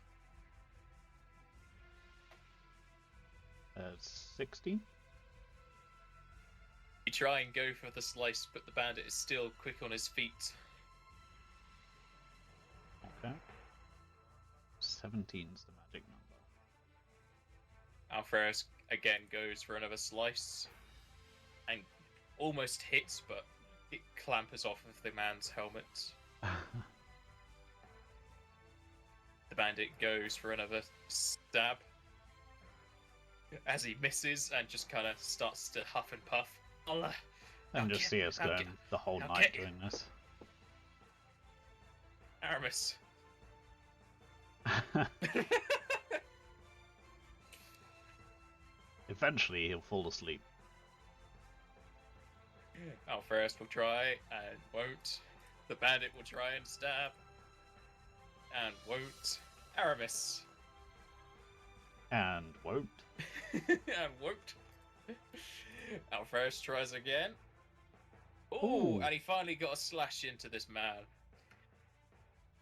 16? You try and go for the slice, but the bandit is still quick on his feet. Okay. 17's the magic number. Alferus again goes for another slice and almost hits, but it clampers off of the man's helmet. The bandit goes for another stab as he misses and just kind of starts to huff and puff. And just see us going the whole night doing this. Aramis. Eventually he'll fall asleep. Alferus will try and won't. The bandit will try and stab and won't. Aramis. And won't. And won't. Alferus tries again. Ooh, and he finally got a slash into this man.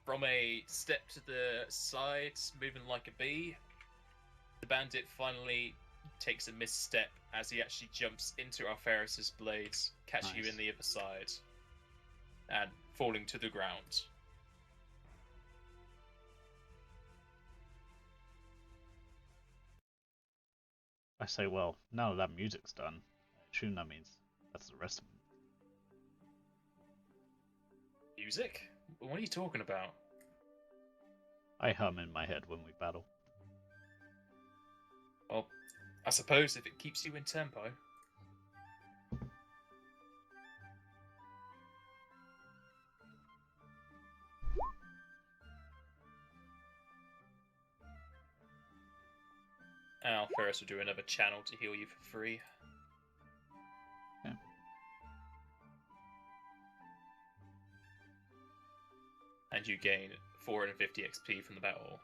From a step to the side, moving like a bee, the bandit finally takes a misstep as he actually jumps into Alferus's blades, catching you in the other side, and falling to the ground. I say, well, now that music's done, I assume that means that's the rest of them. Music? What are you talking about? I hum in my head when we battle. Well, I suppose if it keeps you in tempo. Alferus will do another channel to heal you for free. Okay. And you gain 450 XP from the battle.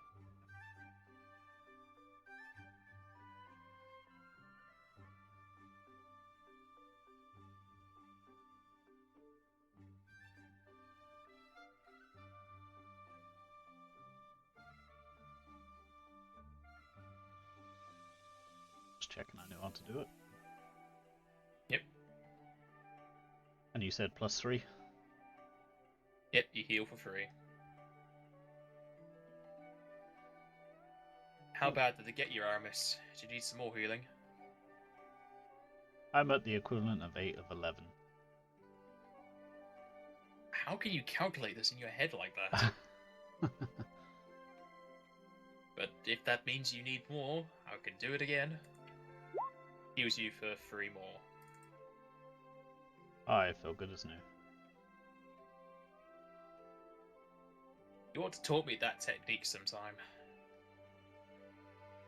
Just checking I know how to do it. Yep. And you said +3? Yep, you heal for free. How bad did they get you, Aramis? Do you need some more healing? I'm at the equivalent of 8 of 11. How can you calculate this in your head like that? But if that means you need more, I can do it again. Heals you for 3 more. I feel good as new. You ought to taught me that technique sometime.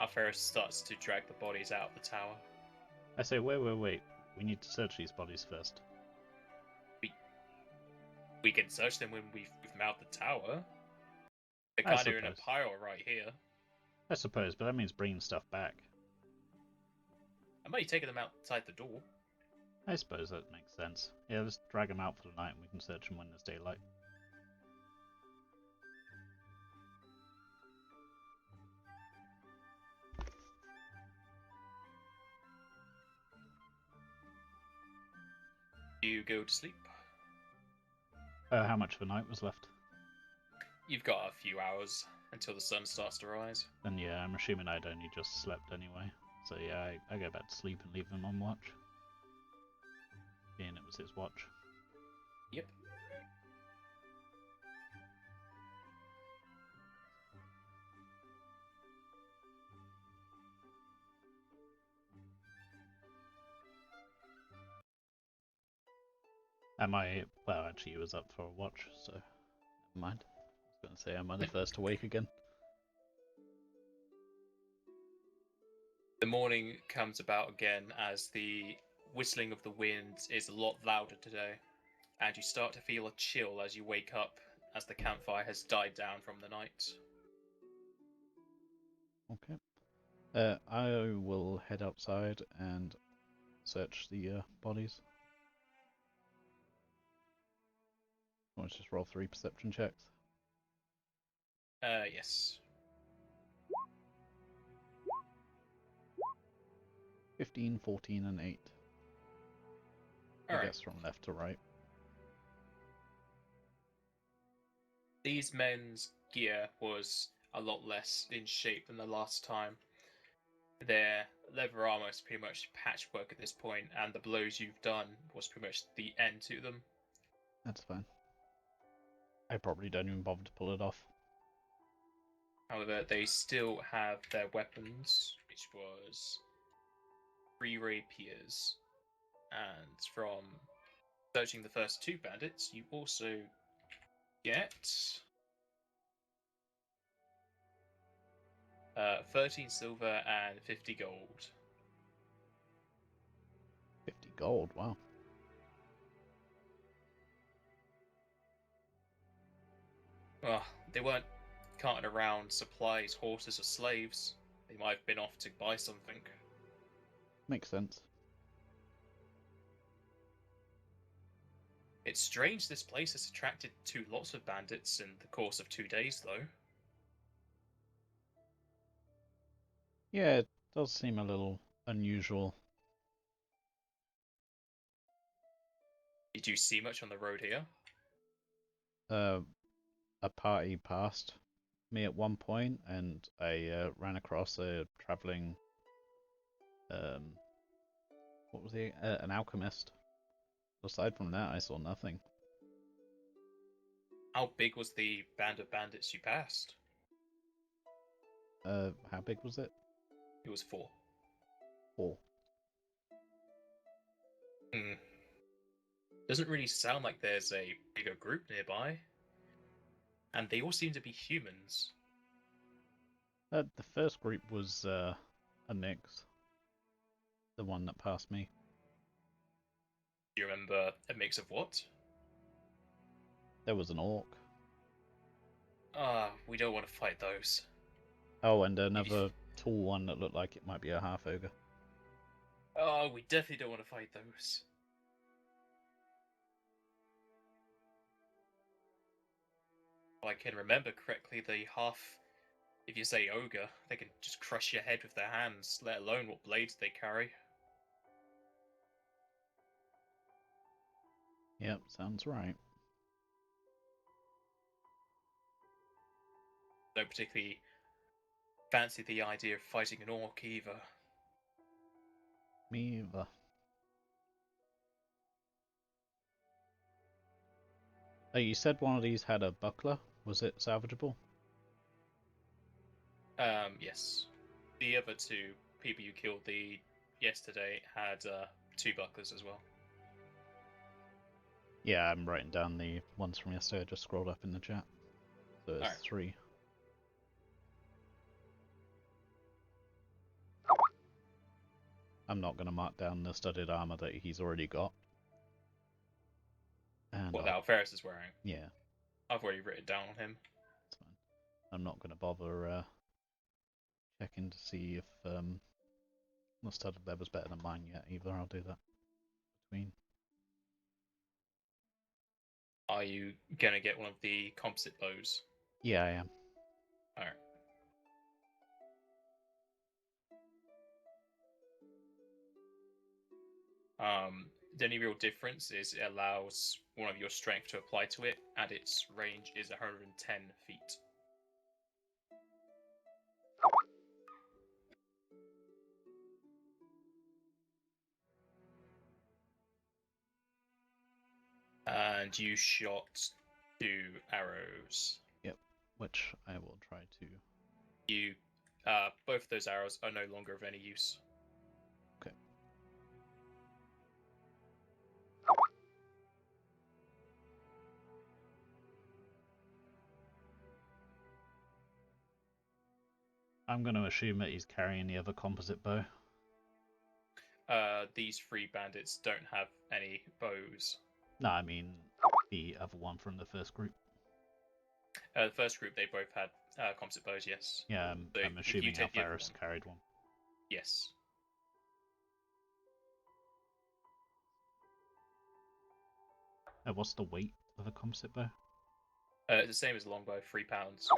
Alferus starts to drag the bodies out of the tower. I say, wait. We need to search these bodies first. We can search them when we've mounted the tower. They're kind of in a pile right here. I suppose, but that means bringing stuff back. I might have taken them outside the door. I suppose that makes sense. Yeah, let's drag them out for the night and we can search them when there's daylight. You go to sleep. How much of a night was left? You've got a few hours until the sun starts to rise. Then yeah, I'm assuming I'd only just slept anyway. So yeah, I go back to sleep and leave him on watch. Being it was his watch. Yep. Well, actually, he was up for a watch, so never mind. I was going to say, am I the first to wake again? The morning comes about again as the whistling of the wind is a lot louder today, and you start to feel a chill as you wake up as the campfire has died down from the night. Okay. I will head outside and search the bodies. Let's just roll 3 perception checks. Yes. 15, 14, and 8. I guess from left to right. These men's gear was a lot less in shape than the last time. Their leather armor is pretty much patchwork at this point, and the blows you've done was pretty much the end to them. That's fine. I probably don't even bother to pull it off. However, they still have their weapons, which was 3 rapiers. And from searching the first 2 bandits, you also get 13 silver and 50 gold. 50 gold, wow. Well, they weren't carting around supplies, horses, or slaves. They might have been off to buy something. Makes sense. It's strange this place has attracted 2 lots of bandits in the course of 2 days, though. Yeah, it does seem a little unusual. Did you see much on the road here? A party passed me at one point, and I ran across a traveling, what was he? An alchemist. Aside from that, I saw nothing. How big was the band of bandits you passed? How big was it? It was 4. 4. Doesn't really sound like there's a bigger group nearby. And they all seem to be humans. The first group was a mix. The one that passed me. Do you remember a mix of what? There was an orc. We don't want to fight those. Oh, and another tall one that looked like it might be a half ogre. Oh, we definitely don't want to fight those. If I can remember correctly, the half, if you say ogre, they can just crush your head with their hands, let alone what blades they carry. Yep, sounds right. Don't particularly fancy the idea of fighting an orc either. Me either. Oh, you said one of these had a buckler. Was it salvageable? Yes. The other 2 people you killed yesterday had 2 bucklers as well. Yeah, I'm writing down the ones from yesterday. I just scrolled up in the chat. So it's 3. I'm not going to mark down the studded armor that he's already got. And what Alferis is wearing? Yeah. I've already written down on him. That's fine. I'm not going to bother checking to see if The studded leather's better than mine yet either, I'll do that. Between. Are you gonna get one of the composite bows? Yeah, I am. Alright. The only real difference is it allows one of your strength to apply to it, and its range is 110 feet. And you shot 2 arrows. Yep, which I will try to. You, both of those arrows are no longer of any use. Okay. I'm going to assume that he's carrying the other composite bow. These 3 bandits don't have any bows. No, I mean the other one from the first group. The first group, they both had composite bows, yes. Yeah, So I'm if you assuming take the other Alpharis one, carried one. yes. What's the weight of a composite bow? It's the same as a longbow, 3 pounds.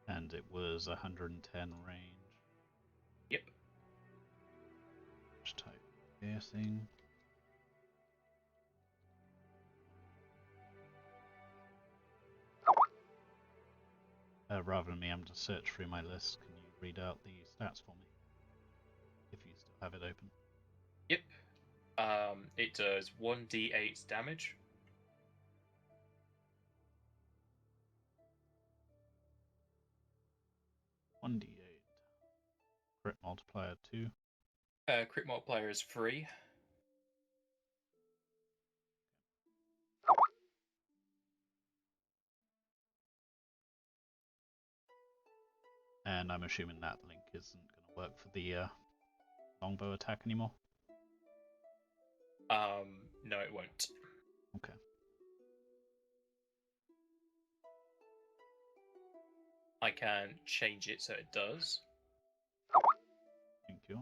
And it was 110 range. Yep. Which type? Piercing. Rather than me having to search through my list, can you read out the stats for me? If you still have it open. Yep. It does 1d8 damage. One d8. Crit multiplier 2. Crit multiplier is 3. And I'm assuming that link isn't going to work for the longbow attack anymore. No, it won't. Okay. I can change it so it does. Thank you.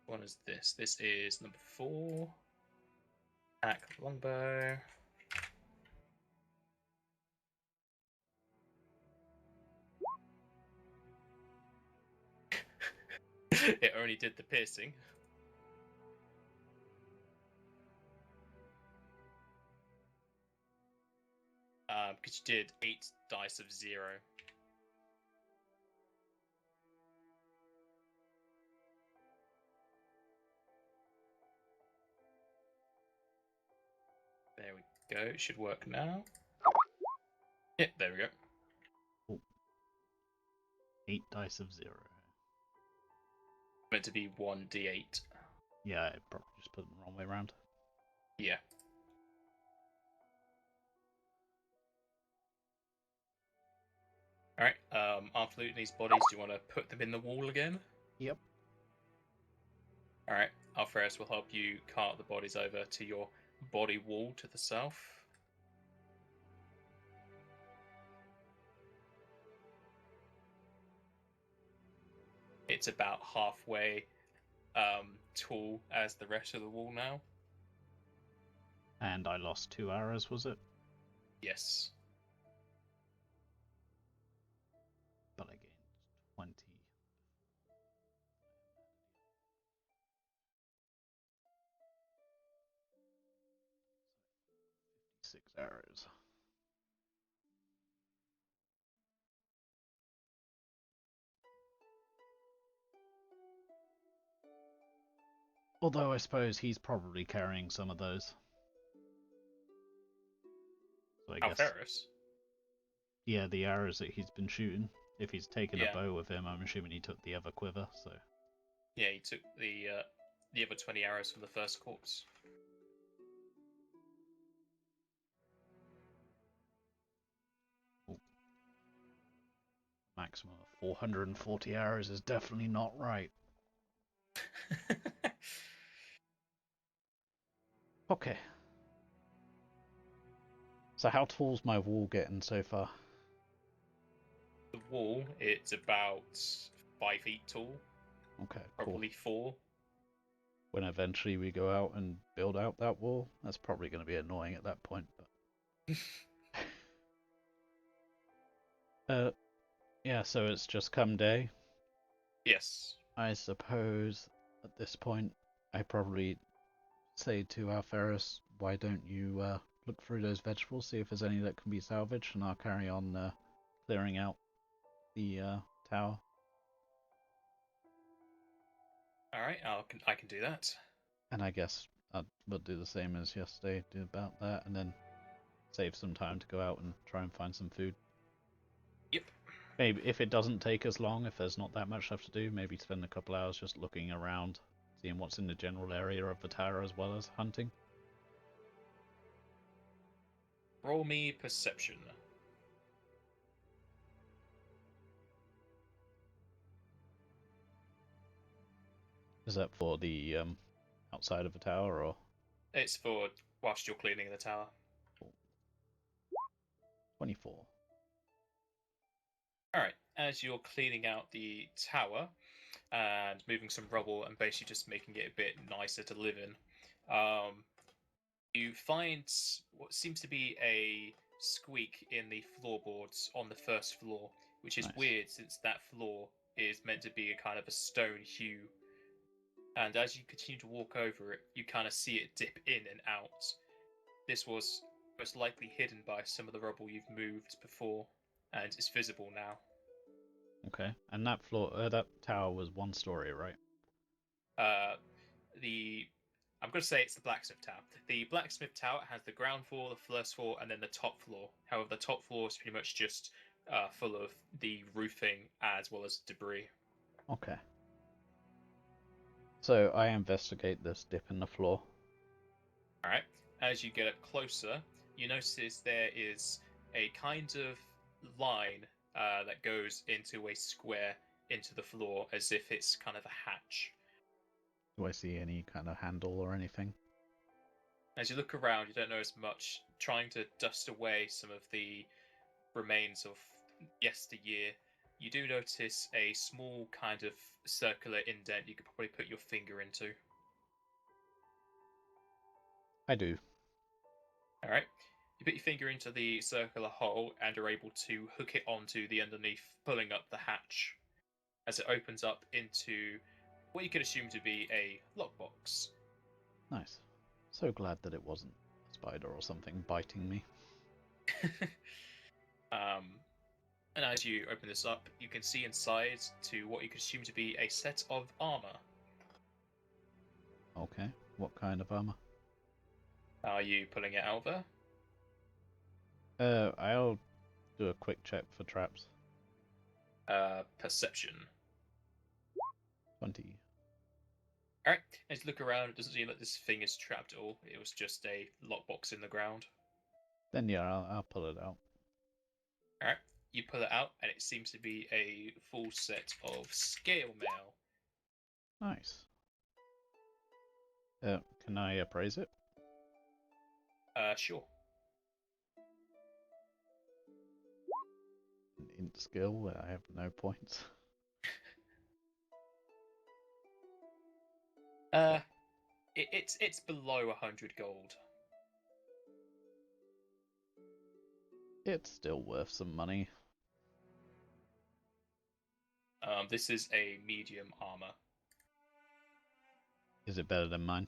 What is this? This is number 4. Attack longbow. It only did the piercing. Because you did 8 dice of 0. There we go. It should work now. Yep, there we go. Cool. 8 dice of 0. Meant to be 1d8. Yeah, I probably just put them the wrong way around. Yeah. Alright, after looting these bodies, do you want to put them in the wall again? Yep. Alright, Alpharis will help you cart the bodies over to your body wall to the south. It's about halfway tall as the rest of the wall now. And I lost 2 arrows, was it? Yes. But I gained 20. 6 arrows. Although I suppose he's probably carrying some of those. So I guess. Alpharis? Yeah, the arrows that he's been shooting. If he's taken Yeah. a bow with him, I'm assuming he took the other quiver, so. Yeah, he took the other 20 arrows from the first corpse. Ooh. Maximum of 440 arrows is definitely not right. Okay. So how tall's my wall getting so far? The wall, it's about 5 feet tall, Okay, cool. probably 4. When eventually we go out and build out that wall, that's probably going to be annoying at that point. But yeah, so it's just come day. Yes. I suppose at this point I probably say to our Ferris, why don't you look through those vegetables, see if there's any that can be salvaged, and I'll carry on clearing out the tower. All right, I can do that. And I guess we'll do the same as yesterday, do about that, and then save some time to go out and try and find some food. Yep. Maybe if it doesn't take as long, if there's not that much left to do, maybe spend a couple hours just looking around, seeing what's in the general area of the tower as well as hunting. Roll me perception. Is that for the outside of the tower or? It's for whilst you're cleaning the tower. 24. Alright, as you're cleaning out the tower and moving some rubble and basically just making it a bit nicer to live in, you find what seems to be a squeak in the floorboards on the first floor, which is Nice. weird since that floor is meant to be a kind of a stone hue. And as you continue to walk over it, you kind of see it dip in and out. This was most likely hidden by some of the rubble you've moved before, and it's visible now. Okay, and that floor, that tower was 1 story, right? The I'm going to say it's the blacksmith tower. The blacksmith tower has the ground floor, the first floor, and then the top floor. However, the top floor is pretty much just full of the roofing as well as debris. Okay. So I investigate this dip in the floor. All right. As you get up closer, you notice there is a kind of line that goes into a square into the floor, as if it's kind of a hatch. Do I see any kind of handle or anything? As you look around, you don't notice much. Trying to dust away some of the remains of yesteryear, you do notice a small kind of circular indent you could probably put your finger into. I do. All right. You put your finger into the circular hole and are able to hook it onto the underneath, pulling up the hatch as it opens up into what you could assume to be a lockbox. Nice. So glad that it wasn't a spider or something biting me. And as you open this up, you can see inside to what you could assume to be a set of armor. Okay, what kind of armor? Are you pulling it out there? I'll do a quick check for traps. Perception. 20. Alright, as you look around, it doesn't seem like this thing is trapped at all. It was just a lockbox in the ground. Then yeah, I'll pull it out. Alright, you pull it out, and it seems to be a full set of scale mail. Nice. Can I appraise it? Sure. Int skill where I have no points. It's below 100 gold. It's still worth some money. This is a medium armor. Is it better than mine?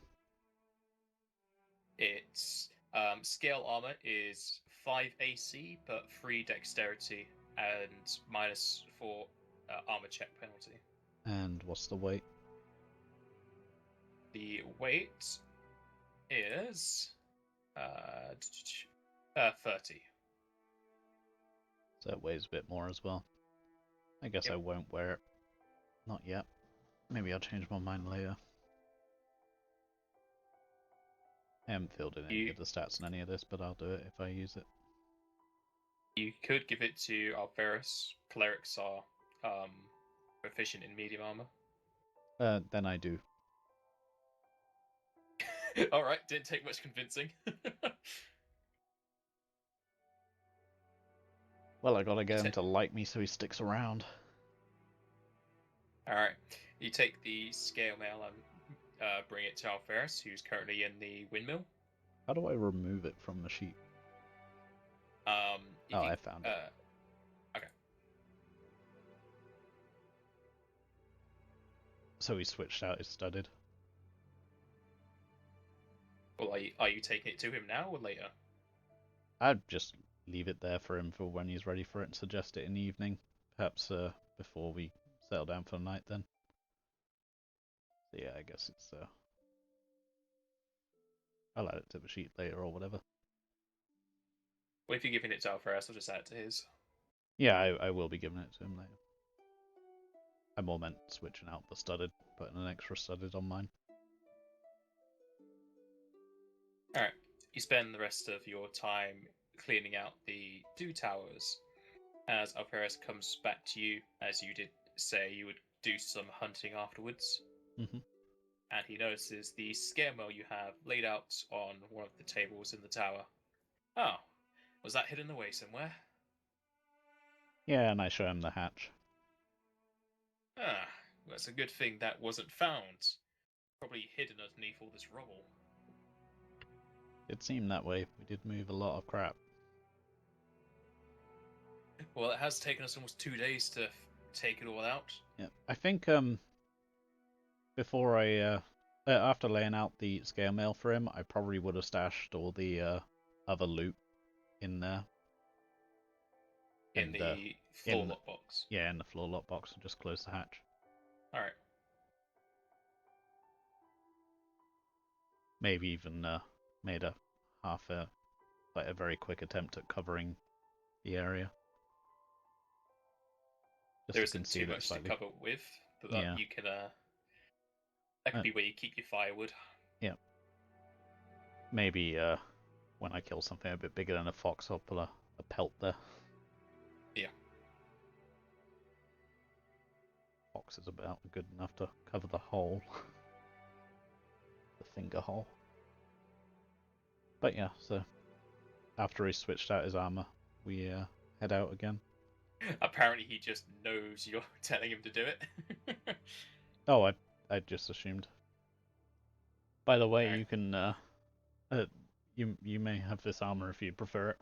Its scale armor is 5 AC, but 3 dexterity and -4 armor check penalty. And what's the weight? The weight is 30. So it weighs a bit more as well. I guess Yep. I won't wear it. Not yet. Maybe I'll change my mind later. I haven't filled in any of the stats in any of this, but I'll do it if I use it. You could give it to Alferus. Clerics are proficient in medium armor. Then I do. Alright, didn't take much convincing. Well, I gotta get him to like me so he sticks around. Alright, you take the scale mail and bring it to Alferis, who's currently in the windmill. How do I remove it from the sheet? If you, I found it. Okay. So he switched out his studded. Well, are you taking it to him now or later? I'd just leave it there for him for when he's ready for it and suggest it in the evening. Perhaps before we settle down for the night then. So yeah, I guess it's... I'll add it to the sheet later or whatever. Well, if you're giving it to Alferis, I'll just add it to his. Yeah, I will be giving it to him later. I more meant switching out the studded, putting an extra studded on mine. Alright, you spend the rest of your time cleaning out the dew towers as Alferis comes back to you, as you did say you would do some hunting afterwards. Mm-hmm. And he notices the scale mail you have laid out on one of the tables in the tower. Oh, was that hidden away somewhere? Yeah, and I show him the hatch. Ah, well, it's a good thing that wasn't found. Probably hidden underneath all this rubble. It seemed that way. We did move a lot of crap. Well, it has taken us almost 2 days to take it all out. Yeah, I think before I after laying out the scale mail for him, I probably would have stashed all the other loot in there. In the floor lockbox. Yeah, in the floor lockbox, and just close the hatch. Alright. Maybe even made a a very quick attempt at covering the area. Just There to isn't too conceal it much to slightly. cover with, but Yeah. you can that could be where you keep your firewood. Yeah. Maybe when I kill something a bit bigger than a fox, I'll put a pelt there. Yeah. Fox is about good enough to cover the hole. The finger hole. But yeah, so after he switched out his armor, we head out again. Apparently he just knows you're telling him to do it. Oh, I just assumed. By the way, Right. you can you may have this armor if you prefer it.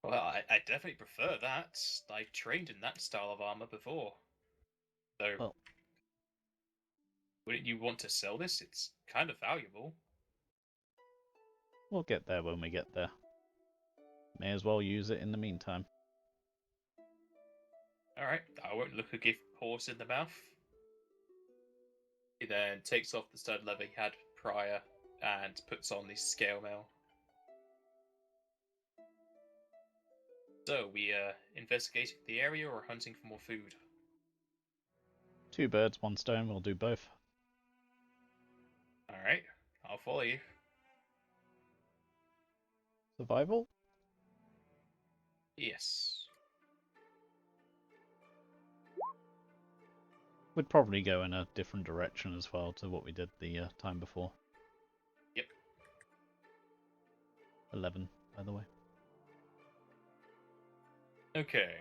Well, I definitely prefer that. I trained in that style of armor before. So, Well, wouldn't you want to sell this? It's kind of valuable. we'll get there when we get there. May as well use it in the meantime. Alright, I won't look a gift horse in the mouth. He then takes off the stud leather he had prior and puts on the scale mail. So, we investigating the area or hunting for more food? 2 birds, 1 stone, we'll do both. Alright, I'll follow you. Survival? Yes. We'd probably go in a different direction as well to what we did the time before. Yep. 11, by the way. Okay.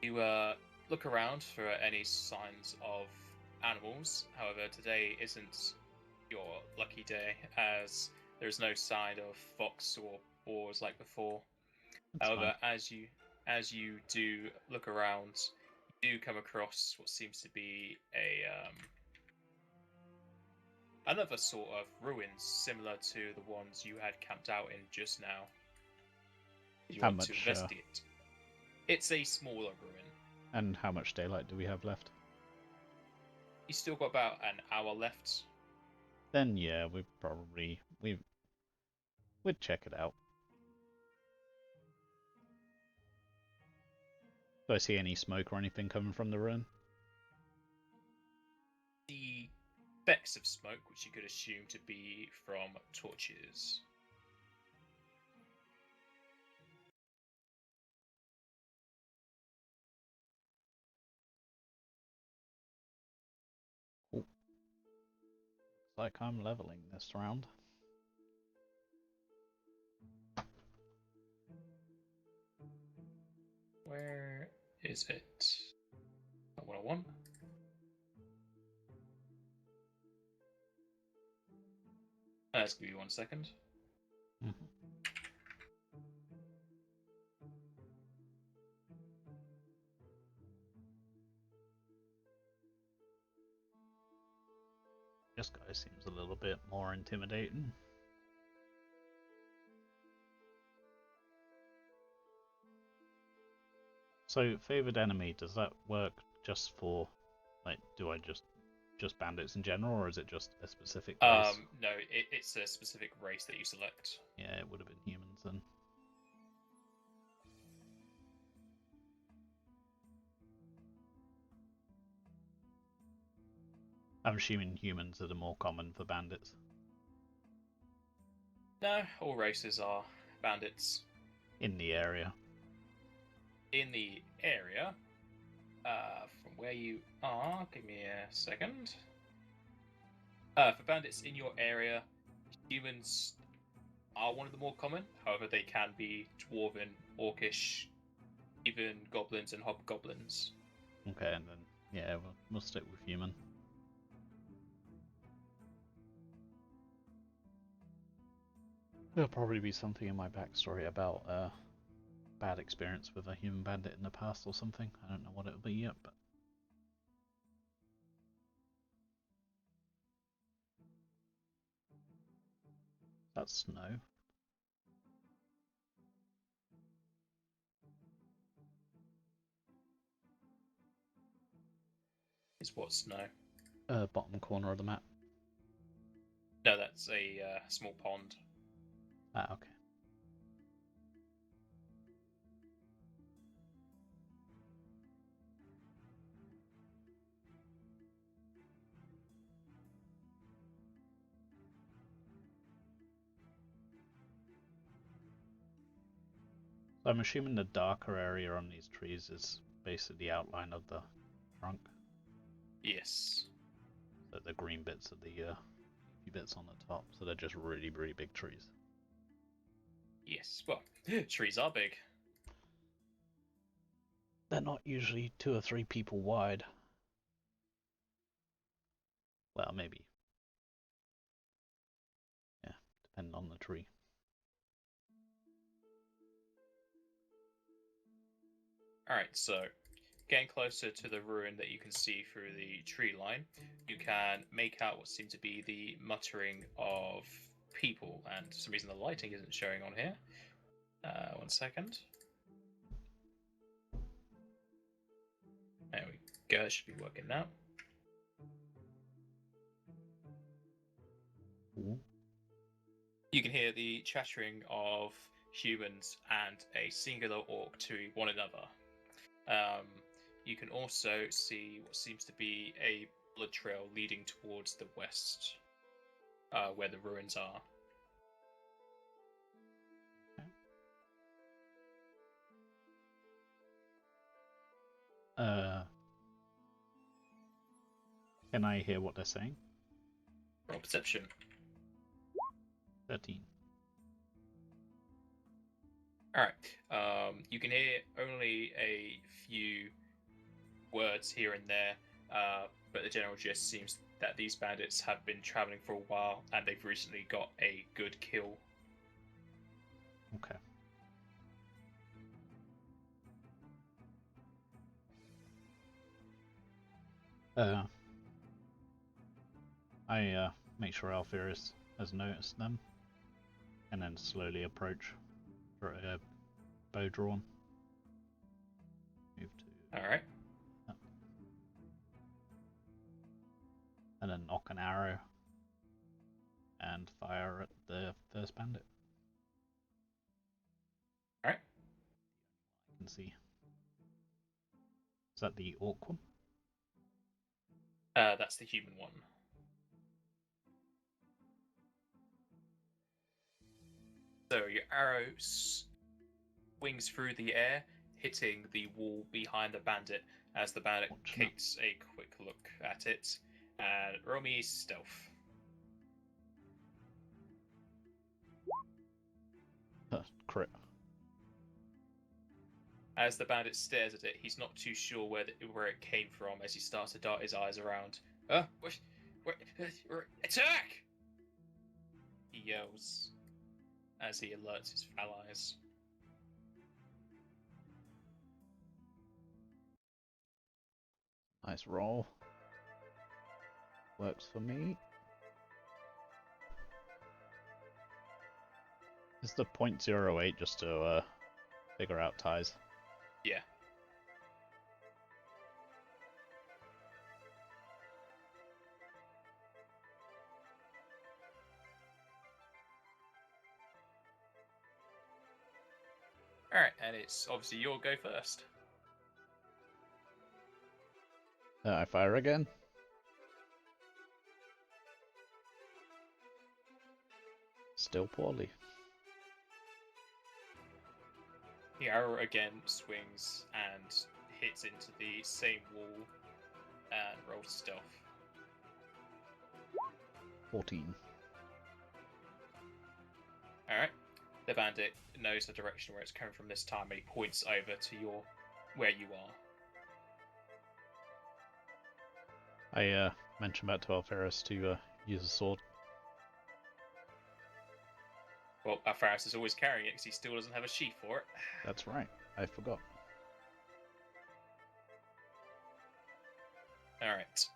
You look around for any signs of animals. However, today isn't your lucky day, as there's no sign of fox or boars like before. That's However, fine. as you do look around, you do come across what seems to be a another sort of ruins similar to the ones you had camped out in just now. You How want to much investigate. It's a smaller ruin. and how much daylight do we have left? You still got about an hour left. Then yeah, we'd check it out. Do I see any smoke or anything coming from the ruin? The specks of smoke, which you could assume to be from torches. Looks like I'm leveling this round. Where is it? 101. Let's give you 1 second. Mm-hmm. This guy seems a little bit more intimidating. So, favored enemy, does that work just for, like, do I just bandits in general, or is it just a specific race? No, it's a specific race that you select. Yeah, it would have been humans then. I'm assuming humans are the more common for bandits. No, all races are bandits. In the area. In the area, from where you are, give me a second. For bandits in your area, humans are one of the more common. However, they can be dwarven, orcish, even goblins and hobgoblins. Okay, and then, yeah, we'll stick with human. There'll probably be something in my backstory about bad experience with a human bandit in the past or something. I don't know what it'll be yet, but that's snow. Is what snow? Bottom corner of the map. No, that's a small pond. Ah, okay. So I'm assuming the darker area on these trees is basically the outline of the trunk. Yes. So the green bits are the few bits on the top, so they're just really, really big trees. Yes. Well, trees are big. They're not usually 2 or 3 people wide. Well, maybe. Yeah, depending on the tree. Alright, so getting closer to the ruin that you can see through the tree line, you can make out what seems to be the muttering of people, and for some reason the lighting isn't showing on here. 1 second. There we go, it should be working now. Ooh. You can hear the chattering of humans and a singular orc to one another. You can also see what seems to be a blood trail leading towards the west, where the ruins are. Can I hear what they're saying? Roll perception. 13. Alright. You can hear only a few words here and there, but the general gist seems that these bandits have been traveling for a while and they've recently got a good kill. Okay. I make sure Alphyrus has noticed them, and then slowly approach for a bow drawn. Move to. Alright. And then knock an arrow and fire at the first bandit. Alright. I can see. Is that the orc one? That's the human one. So your arrow swings through the air, hitting the wall behind the bandit as the bandit takes a quick look at it. And roll me stealth. Crit. As the bandit stares at it, he's not too sure where it came from as he starts to dart his eyes around. Attack! He yells as he alerts his allies. Nice roll. Works for me. Is the 0.08 just to figure out ties? Yeah. Alright, and it's obviously your go first. I fire again. Still poorly. The arrow again swings and hits into the same wall and rolls stealth. 14. Alright. The bandit knows the direction where it's coming from this time and he points over to where you are. I mentioned about to Alferis to use a sword. Well, Alferis is always carrying it because he still doesn't have a sheath for it. That's right. I forgot. Alright.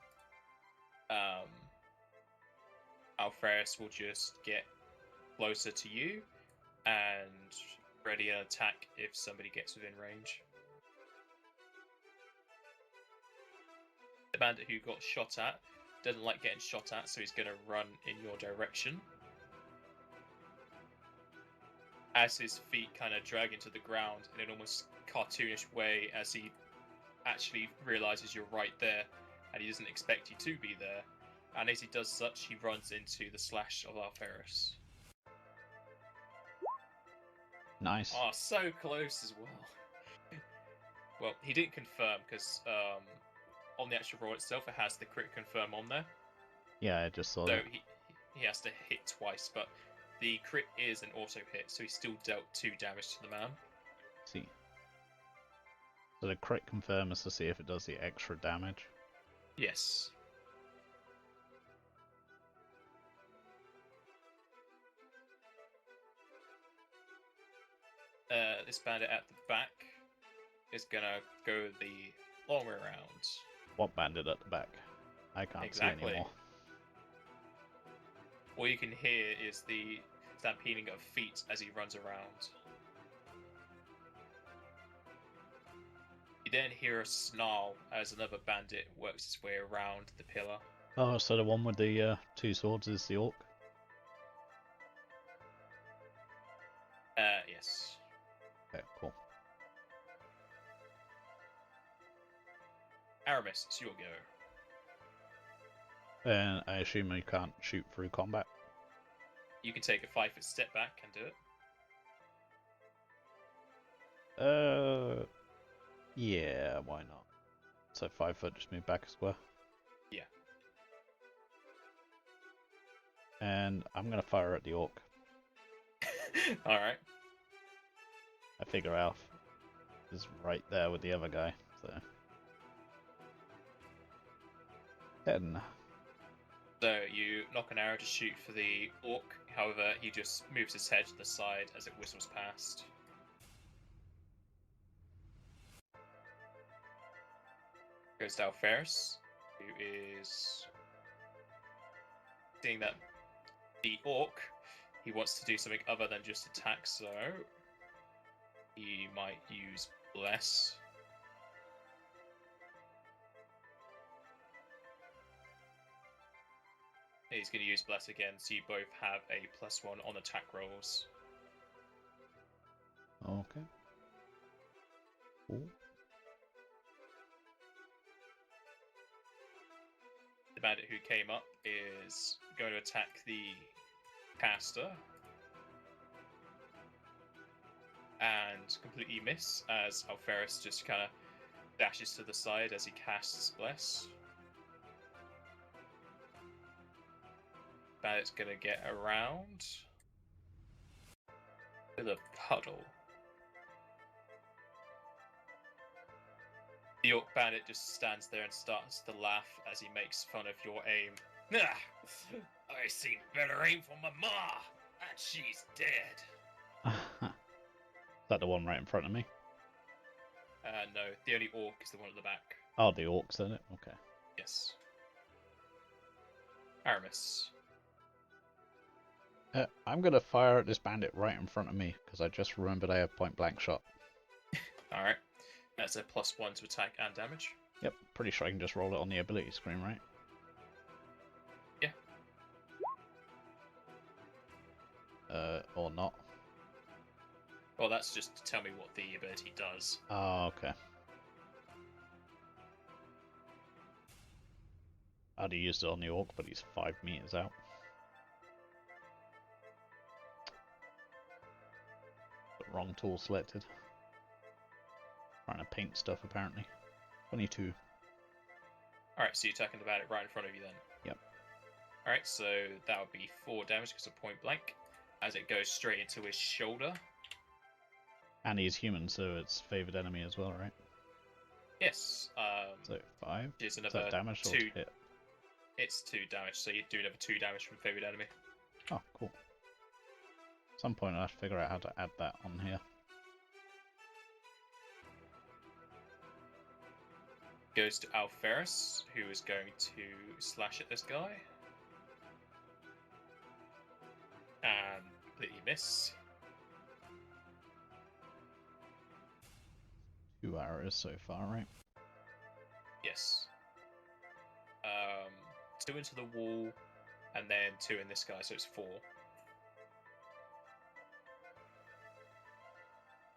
Alferis will just get closer to you and ready an attack if somebody gets within range. The bandit who got shot at doesn't like getting shot at, so he's going to run in your direction. As his feet kind of drag into the ground in an almost cartoonish way as he actually realizes you're right there and he doesn't expect you to be there. And as he does such, he runs into the slash of Alferis. Nice. Oh, so close as well. Well, he didn't confirm because on the actual roll itself, it has the crit confirm on there. Yeah, I just saw so that. he has to hit twice, but the crit is an auto hit, so he still dealt 2 damage to the man. See. So the crit confirm is to see if it does the extra damage. Yes. This bandit at the back is gonna go the long way around. What bandit at the back? I can't see anymore. All you can hear is the stampeding of feet as he runs around. You then hear a snarl as another bandit works his way around the pillar. Oh, so the one with the 2 swords is the orc? Yes. Okay, cool. Aramis, it's your go. And I assume you can't shoot through combat? You can take a 5-foot step back and do it. Yeah, why not? So 5 foot, just move back a square. Yeah. And I'm gonna fire at the orc. Alright. I figure Alf is right there with the other guy, so. 10. So you knock an arrow to shoot for the orc, however, he just moves his head to the side as it whistles past. Goes to Alferis, who is seeing that the orc, he wants to do something other than just attack, so he might use Bless. He's going to use Bless again, so you both have a +1 on attack rolls. Okay. Ooh. bandit who came up is going to attack the caster. And completely miss as Alferis just kind of dashes to the side as he casts Bless. Bandit's going to get around to the puddle. The Orc Bandit just stands there and starts to laugh as he makes fun of your aim. Ah, I seen better aim from my ma, and she's dead. Is that the one right in front of me? No, the only Orc is the one at the back. Oh, the Orc's in it? Okay. Yes. Aramis. I'm going to fire at this bandit right in front of me, because I just remembered I have point blank shot. Alright. That's a +1 to attack and damage. Yep, pretty sure I can just roll it on the ability screen, right? Yeah. Or not. Well, that's just to tell me what the ability does. Oh, okay. I'd have used it on the Orc, but he's 5 meters out. But wrong tool selected. Trying to paint stuff, apparently. 22. Alright, so you're attacking the bandit right in front of you then? Yep. Alright, so that would be 4 damage because of point blank, as it goes straight into his shoulder. And he's human, so it's favored enemy as well, right? Yes. So 5? Is Is that another damage or 2. hit? It's 2 damage, so you do another 2 damage from favored enemy. Oh, cool. At some point I'll have to figure out how to add that on here. Goes to Alferis, who is going to slash at this guy. And completely miss. 2 arrows so far, right? Yes. 2 into the wall, and then 2 in this guy, so it's 4.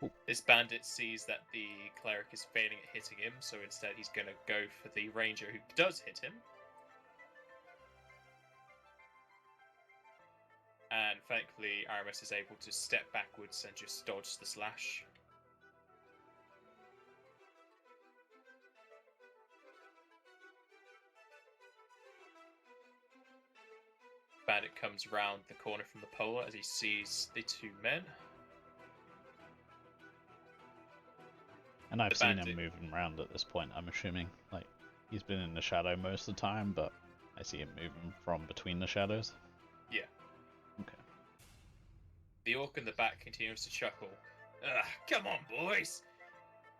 Ooh. This bandit sees that the cleric is failing at hitting him, so instead he's going to go for the ranger who does hit him. And thankfully, Aramis is able to step backwards and just dodge the slash. Bandit comes round the corner from the polar as he sees the 2 men. And I've The seen bandit- him moving around at this point, I'm assuming. Like, he's been in the shadow most of the time, but I see him moving from between the shadows. Yeah. Okay. The orc in the back continues to chuckle. Come on, boys.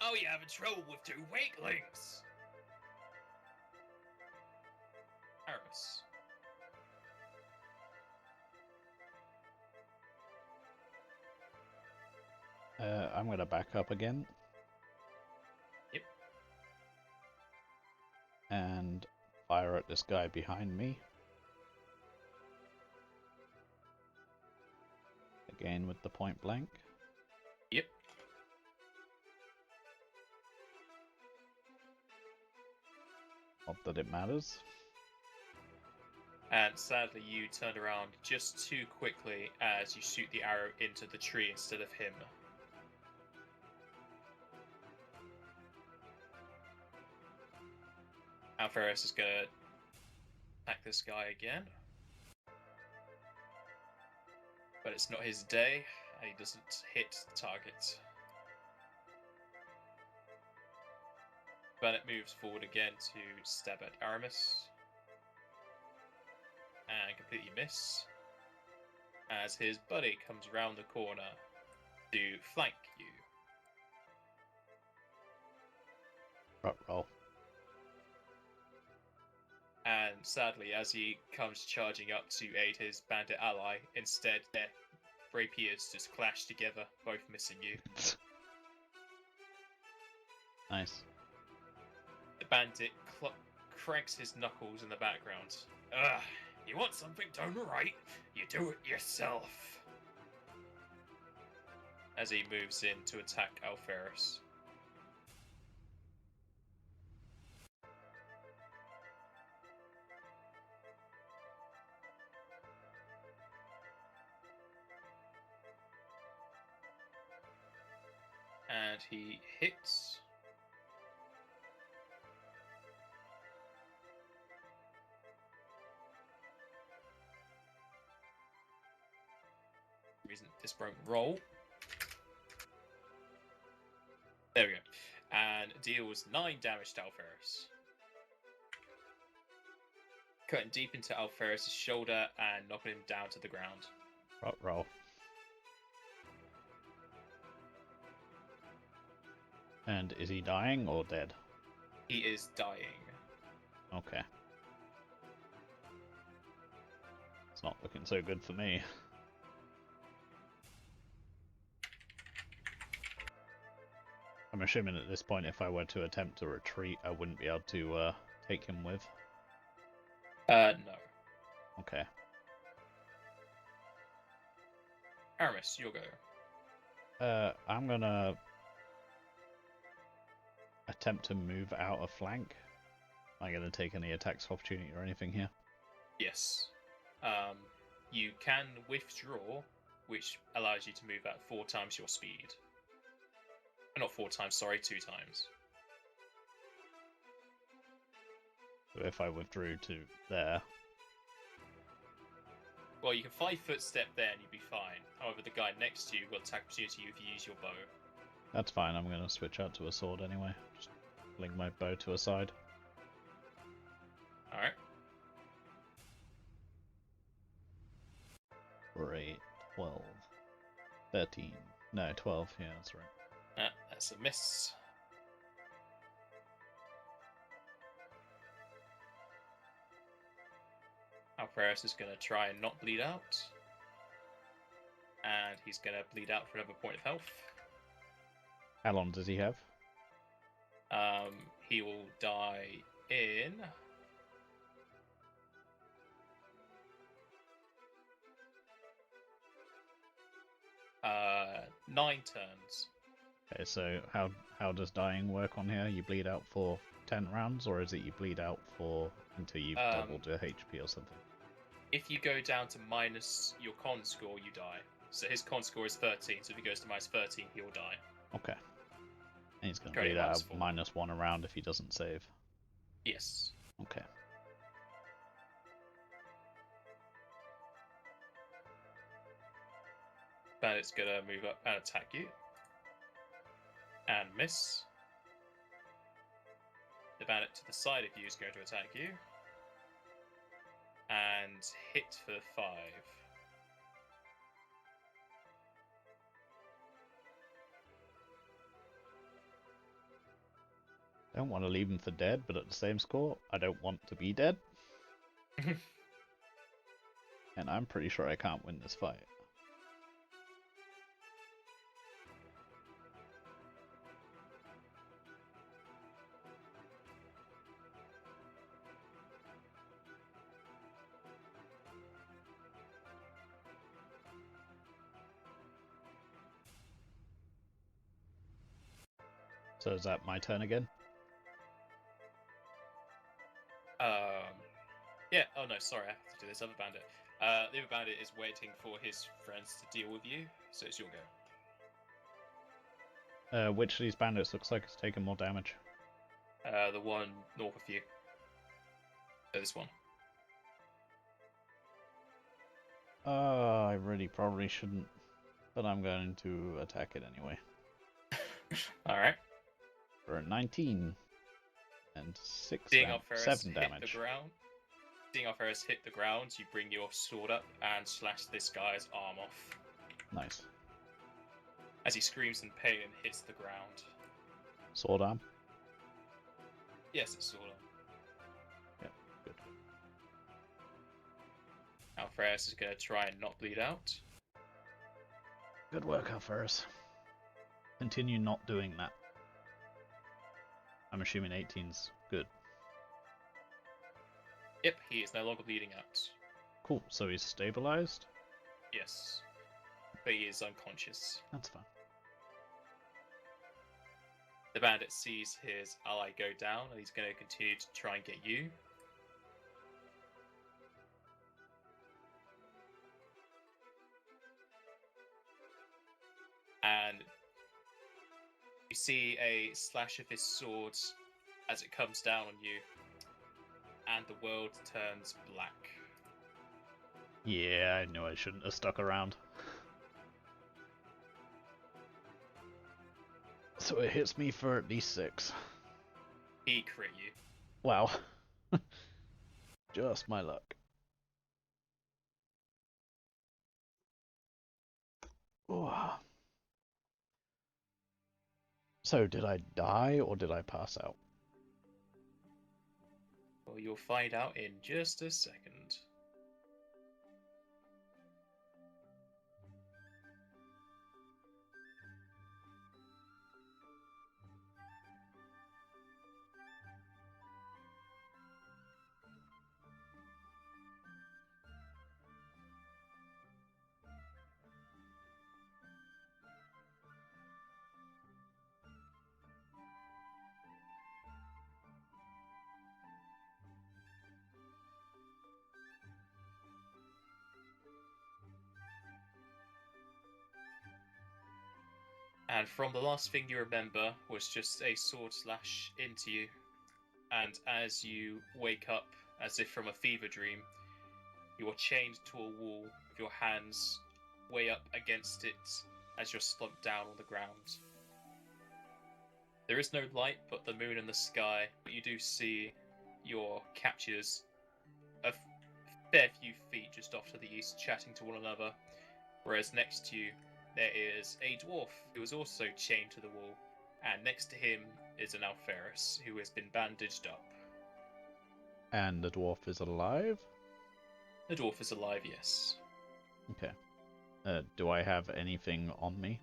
Oh, you having trouble with 2 weaklings? Aramis. I'm going to back up again. Yep. And fire at this guy behind me. Again with the point blank. Yep. Not that it matters. And sadly, you turn around just too quickly as you shoot the arrow into the tree instead of him. Alferis is going to attack this guy again. But it's not his day, and he doesn't hit the target. Bennett moves forward again to stab at Aramis. And completely miss. As his buddy comes round the corner to flank you. Roll. And sadly, as he comes charging up to aid his bandit ally, instead their rapiers just clash together, both missing you. Nice. The bandit cranks his knuckles in the background. You want something done right, you do it yourself. As he moves in to attack Alferis. And he hits. Reason this won't roll. There we go. And deals 9 damage to Alferus. Cutting deep into Alferus' shoulder and knocking him down to the ground. Roll. And is he dying or dead? He is dying. Okay. It's not looking so good for me. I'm assuming at this point if I were to attempt to retreat, I wouldn't be able to take him with. No. Okay. Aramis, you'll go. I'm gonna attempt to move out of flank. Am I gonna take any attacks of opportunity or anything here? Yes. You can withdraw, which allows you to move at 4 times your speed. Not 4 times, sorry, 2 times. So if I withdrew to there, Well, you can 5-foot step there and you'd be fine. However, the guy next to you will attack opportunity if you use your bow. that's fine. I'm gonna switch out to a sword anyway. Just fling my bow to a side. Alright. For a 12. 13. No, 12. Yeah, that's right. That's a miss. Alferus is going to try and not bleed out. And he's going to bleed out for another point of health. How long does he have? He will die in... 9 turns. Okay, so how does dying work on here? You bleed out for 10 rounds, or is it you bleed out for until you've doubled your HP or something? If you go down to minus your con score, you die. So his con score is 13, so if he goes to minus 13, he'll die. Okay. And he's going to Currently bleed out minus 4. -1 a round if he doesn't save. Yes. Okay. Bandit's gonna move up and attack you. And miss. The bandit to the side of you is going to attack you. And hit for 5. I don't want to leave him for dead, but at the same score, I don't want to be dead. And I'm pretty sure I can't win this fight. So is that my turn again? Yeah, oh no, sorry, I have to do this other bandit. The other bandit is waiting for his friends to deal with you, so it's your go. Which of these bandits looks like it's taken more damage? The one north of you. This one. I really probably shouldn't, but I'm going to attack it anyway. Alright. For a 19 and 7 damage. Seeing Alferus hit the ground, you bring your sword up and slash this guy's arm off. Nice. As he screams in pain and hits the ground. Sword arm? Yes, it's sword arm. Yeah, good. Alferus is going to try and not bleed out. Good work, Alferus. Continue not doing that. I'm assuming 18's good. Yep, he is no longer bleeding out. Cool, so he's stabilized? Yes. But he is unconscious. That's fine. The bandit sees his ally go down and he's going to continue to try and get you. And You see a slash of his sword as it comes down on you, and the world turns black. Yeah, I knew I shouldn't have stuck around. So it hits me for at least 6. He crit you. Wow. Just my luck. Ooh. So did I die or did I pass out? Well, you'll find out in just a second. And from the last thing you remember was just a sword slash into you. And as you wake up, as if from a fever dream, you are chained to a wall with your hands way up against it as you're slumped down on the ground. There is no light but the moon and the sky, but you do see your captures a fair few feet just off to the east chatting to one another, whereas next to you there is a dwarf who is also chained to the wall, and next to him is an Alferis who has been bandaged up. And the dwarf is alive? The dwarf is alive, yes. Okay. Do I have anything on me?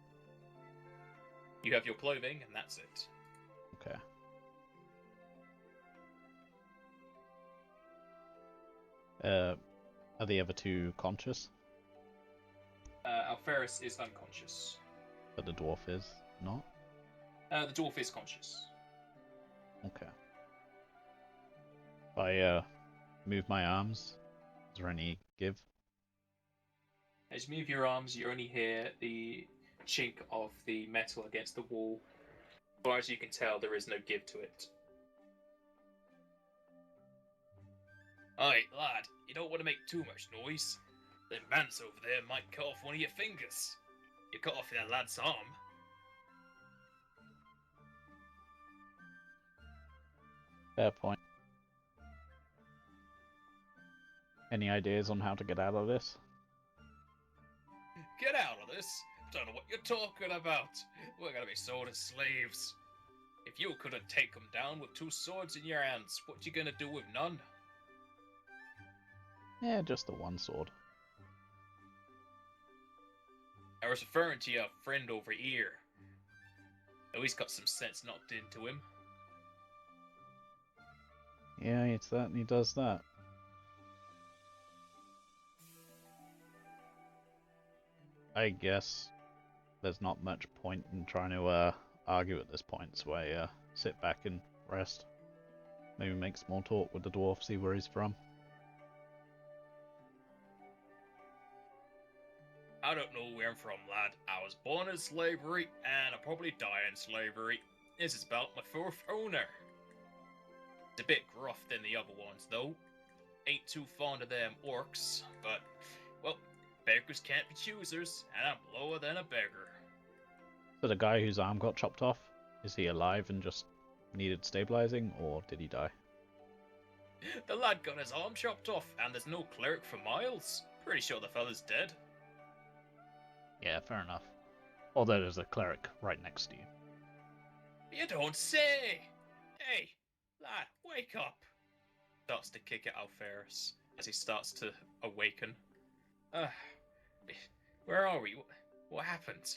You have your clothing, and that's it. Okay. Are the other two conscious? Alferis is unconscious. But the dwarf is not? The dwarf is conscious. Okay. If I move my arms, is there any give? As you move your arms, you only hear the chink of the metal against the wall. As far as you can tell, there is no give to it. Aye, lad, you don't want to make too much noise. Them bandits over there might cut off one of your fingers. You cut off that lad's arm. Fair point. Any ideas on how to get out of this? Get out of this. Don't know what you're talking about. We're gonna be sold as slaves. If you couldn't take them down with 2 swords in your hands, what you gonna do with none? Yeah, just the one sword. I was referring to your friend over here. Oh, he's got some sense knocked into him. Yeah, he certainly does that. I guess there's not much point in trying to argue at this point, so I sit back and rest. Maybe make small talk with the dwarf, see where he's from. I don't know where I'm from, lad. I was born in slavery, and I'll probably die in slavery. This is about my 4th owner. It's a bit gruff than the other ones, though. Ain't too fond of them orcs, but, well, beggars can't be choosers, and I'm lower than a beggar. So the guy whose arm got chopped off, is he alive and just needed stabilizing, or did he die? The lad got his arm chopped off, and there's no cleric for miles. Pretty sure the fella's dead. Yeah, fair enough. Although there's a cleric right next to you. You don't say! Hey, lad, wake up! Starts to kick at Alferis as he starts to awaken. Where are we? What happened?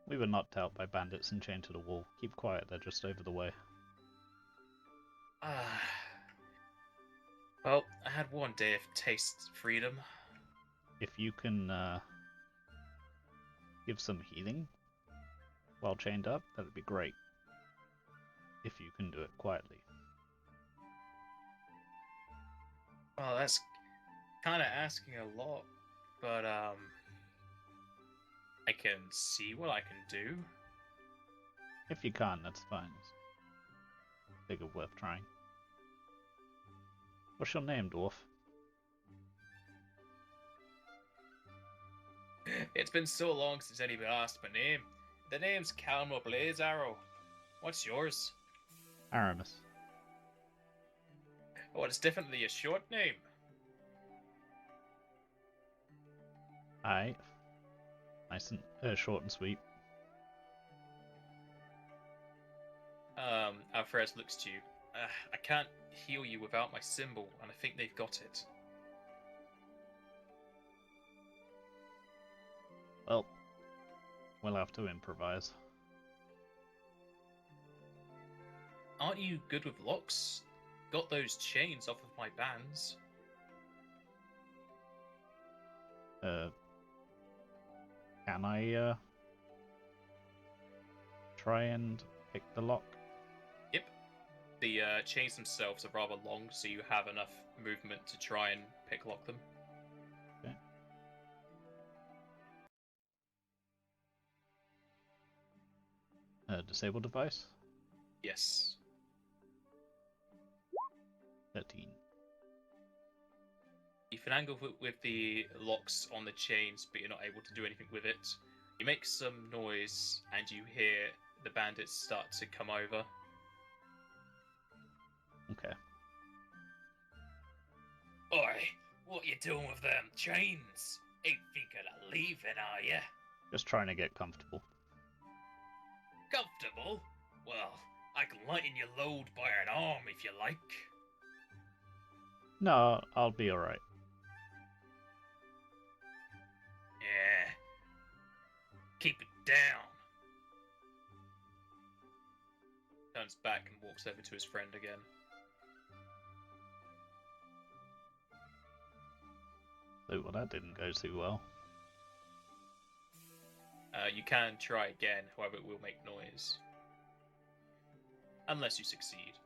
We were knocked out by bandits and chained to the wall. Keep quiet, they're just over the way. Well, I had one day of taste freedom. If you can give some healing while chained up, that would be great. If you can do it quietly. Well, that's kind of asking a lot, but I can see what I can do. If you can't, that's fine. Figure worth trying. What's your name, dwarf? It's been so long since anybody asked my name. The name's Calmo Blaze Arrow. What's yours? Aramis. Oh, it's definitely a short name. Aye. Nice and short and sweet. Alfred looks to you. I can't heal you without my symbol, and I think they've got it. Well, we'll have to improvise. Aren't you good with locks? Got those chains off of my bands. Can I, try and pick the lock? Yep. The chains themselves are rather long, so you have enough movement to try and pick-lock them. Okay. Disable device? Yes. 13. You finagle with the locks on the chains, but you're not able to do anything with it. You make some noise, and you hear the bandits start to come over. Okay. Oi, what you doing with them chains? Ain't thinking of leaving, are ya? Just trying to get comfortable. Comfortable? Well, I can lighten your load by an arm if you like. No, I'll be alright. Yeah. Keep it down. Turns back and walks over to his friend again. So, well, that didn't go too well. You can try again, however it will make noise. Unless you succeed.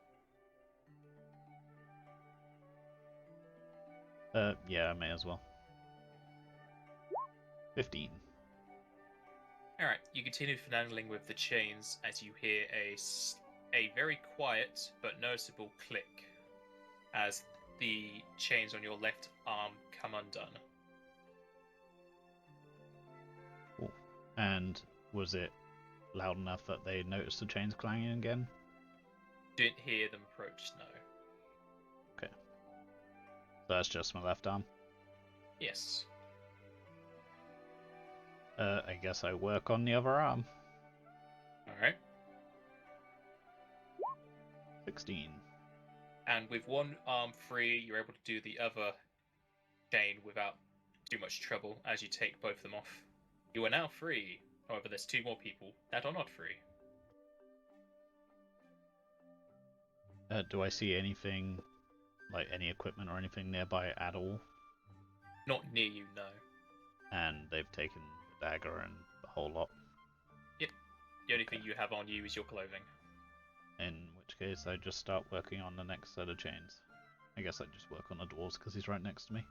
Yeah, I may as well. 15. Alright, you continue finagling with the chains as you hear a very quiet but noticeable click as the chains on your left arm come undone. Cool. And was it loud enough that they noticed the chains clanging again? Didn't hear them approach, no. Okay. So that's just my left arm? Yes. I guess I work on the other arm. Alright. 16. And with one arm free, you're able to do the other chain without too much trouble as you take both of them off. You are now free. However, there's two more people that are not free. Do I see anything, like any equipment or anything nearby at all? Not near you, no. And they've taken the dagger and the whole lot? Yep. The only thing you have on you is your clothing. In which case, I just start working on the next set of chains. I guess I just work on the dwarves because he's right next to me.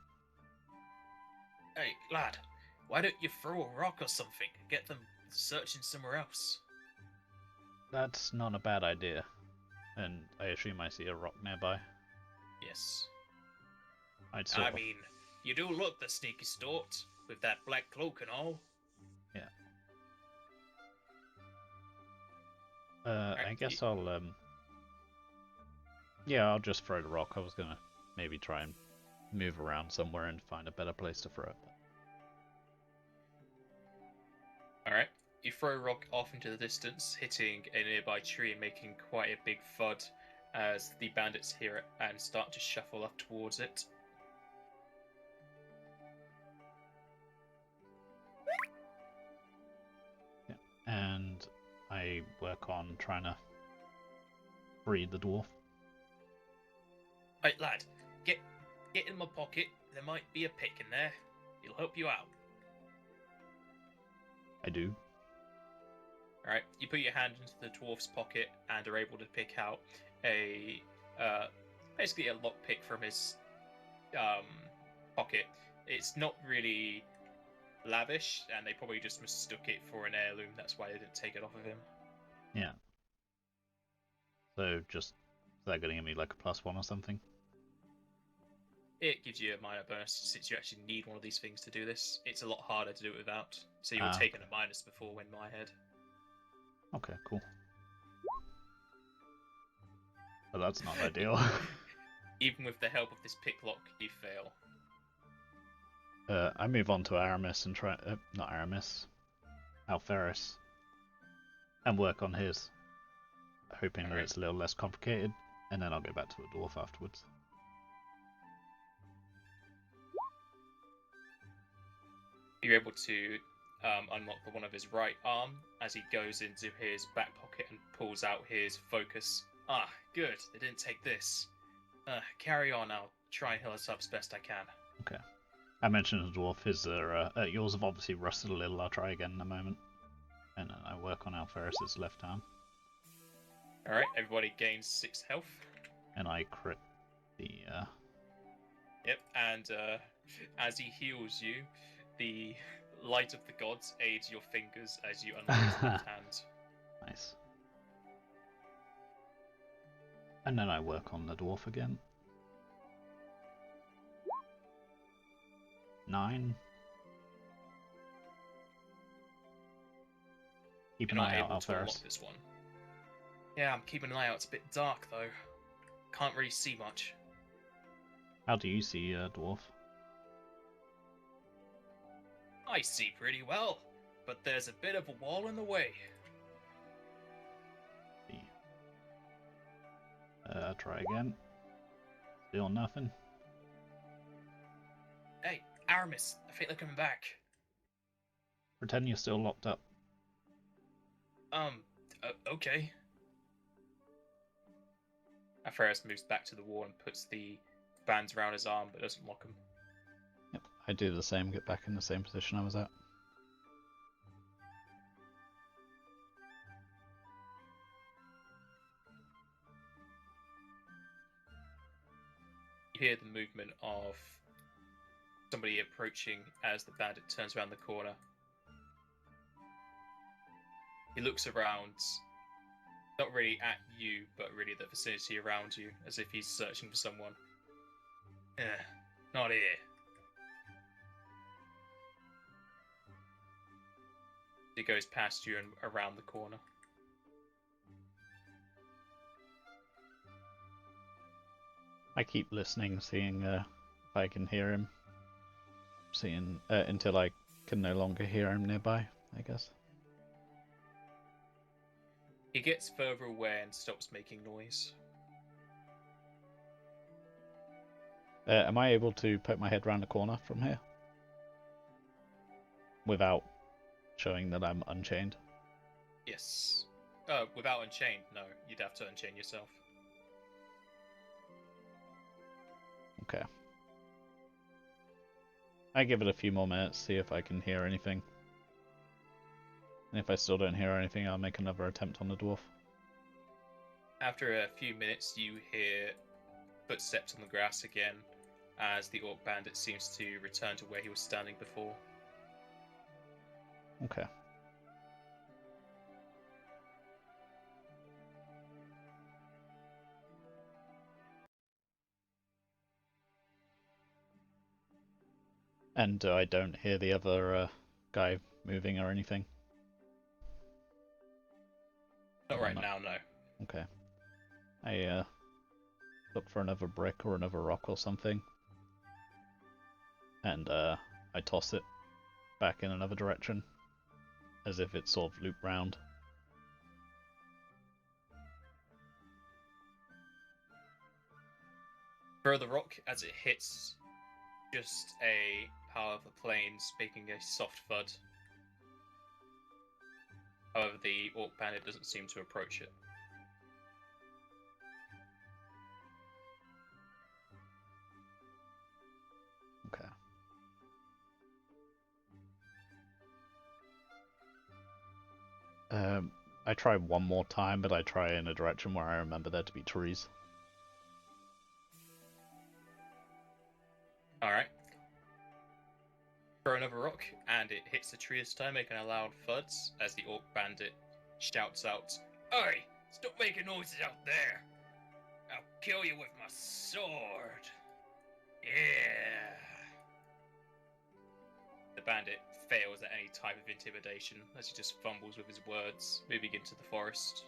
Hey, lad, why don't you throw a rock or something and get them searching somewhere else? That's not a bad idea. And I assume I see a rock nearby. Yes. I'd sort I of... mean, you do look the sneaky sort, with that black cloak and all. Yeah. I guess I'll, yeah, I'll just throw the rock. I was gonna maybe try and move around somewhere and find a better place to throw it. Alright. You throw a rock off into the distance, hitting a nearby tree and making quite a big thud as the bandits hear it and start to shuffle up towards it. Yeah. And I work on trying to free the dwarf. Hey, lad, get in my pocket. There might be a pick in there. It'll help you out. I do. Alright, you put your hand into the dwarf's pocket and are able to pick out a basically a lockpick from his pocket. It's not really lavish, and they probably just mistook it for an heirloom. That's why they didn't take it off of him. Yeah. So just, is that going to give me like a +1 or something? It gives you a minor bonus since you actually need one of these things to do this. It's a lot harder to do it without. So you were taking Okay. a minus before in my head. Okay, cool. But that's not ideal. Even with the help of this picklock, you fail. I move on to Aramis and try, not Aramis, Alferis, and work on his, hoping that it's a little less complicated, and then I'll go back to a dwarf afterwards. You're able to unlock the one of his right arm as he goes into his back pocket and pulls out his focus. Ah, good. They didn't take this. Carry on. I'll try and heal us up as best I can. Okay. I mentioned the dwarf. His yours have obviously rusted a little. I'll try again in a moment, and then I work on Alferis's left arm. All right. Everybody gains 6 health. And I crit the. Yep. And as he heals you, the light of the gods aids your fingers as you unlock his left hand. Nice. And then I work on the dwarf again. 9. Keep an You're not eye out, able to Alferis. unlock this one. Yeah, I'm keeping an eye out. It's a bit dark though. Can't really see much. How do you see dwarf? I see pretty well, but there's a bit of a wall in the way. Try again. Still nothing. Hey, Aramis, I think they're coming back. Pretend you're still locked up. Okay. Alferis moves back to the wall and puts the bands around his arm, but doesn't lock them. Yep, I do the same, get back in the same position I was at. You hear the movement of somebody approaching as the bandit turns around the corner. He looks around, not really at you, but really the vicinity around you, as if he's searching for someone. Not here. He goes past you and around the corner. I keep listening, seeing if I can hear him. Seeing until I can no longer hear him nearby, I guess. He gets further away and stops making noise. Am I able to poke my head around the corner from here? Without showing that I'm unchained? Yes. Without unchained, no. You'd have to unchain yourself. Okay. I give it a few more minutes, see if I can hear anything. And if I still don't hear anything, I'll make another attempt on the dwarf. After a few minutes, you hear footsteps on the grass again, as the orc bandit seems to return to where he was standing before. Okay. And I don't hear the other guy moving or anything? Not right now, no. Okay. I look for another brick or another rock or something. And I toss it back in another direction, as if it's sort of looped round. Throw the rock as it hits just a part of the plains, making a soft thud. However, the orc bandit doesn't seem to approach it. Okay. I try one more time, but I try in a direction where I remember there to be trees. Alright. Throw another rock, and it hits the tree this time, making a loud thud as the orc bandit shouts out, Oi! Stop making noises out there! I'll kill you with my sword! Yeah! The bandit fails at any type of intimidation as he just fumbles with his words, moving into the forest.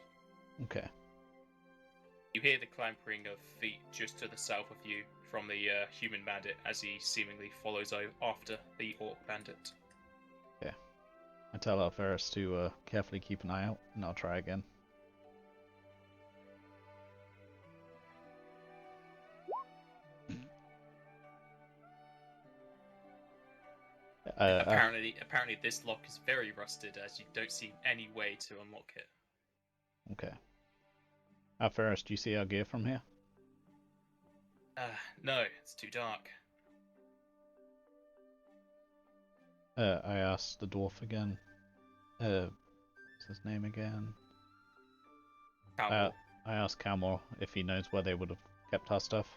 Okay. You hear the clampering of feet just to the south of you from the human bandit as he seemingly follows after the orc bandit. Okay. I tell Alferis to carefully keep an eye out, and I'll try again. Apparently this lock is very rusted as you don't see any way to unlock it. Okay. Alferis, do you see our gear from here? No, it's too dark. I asked the dwarf again. What's his name again? Calmore. I asked Calmore if he knows where they would have kept our stuff.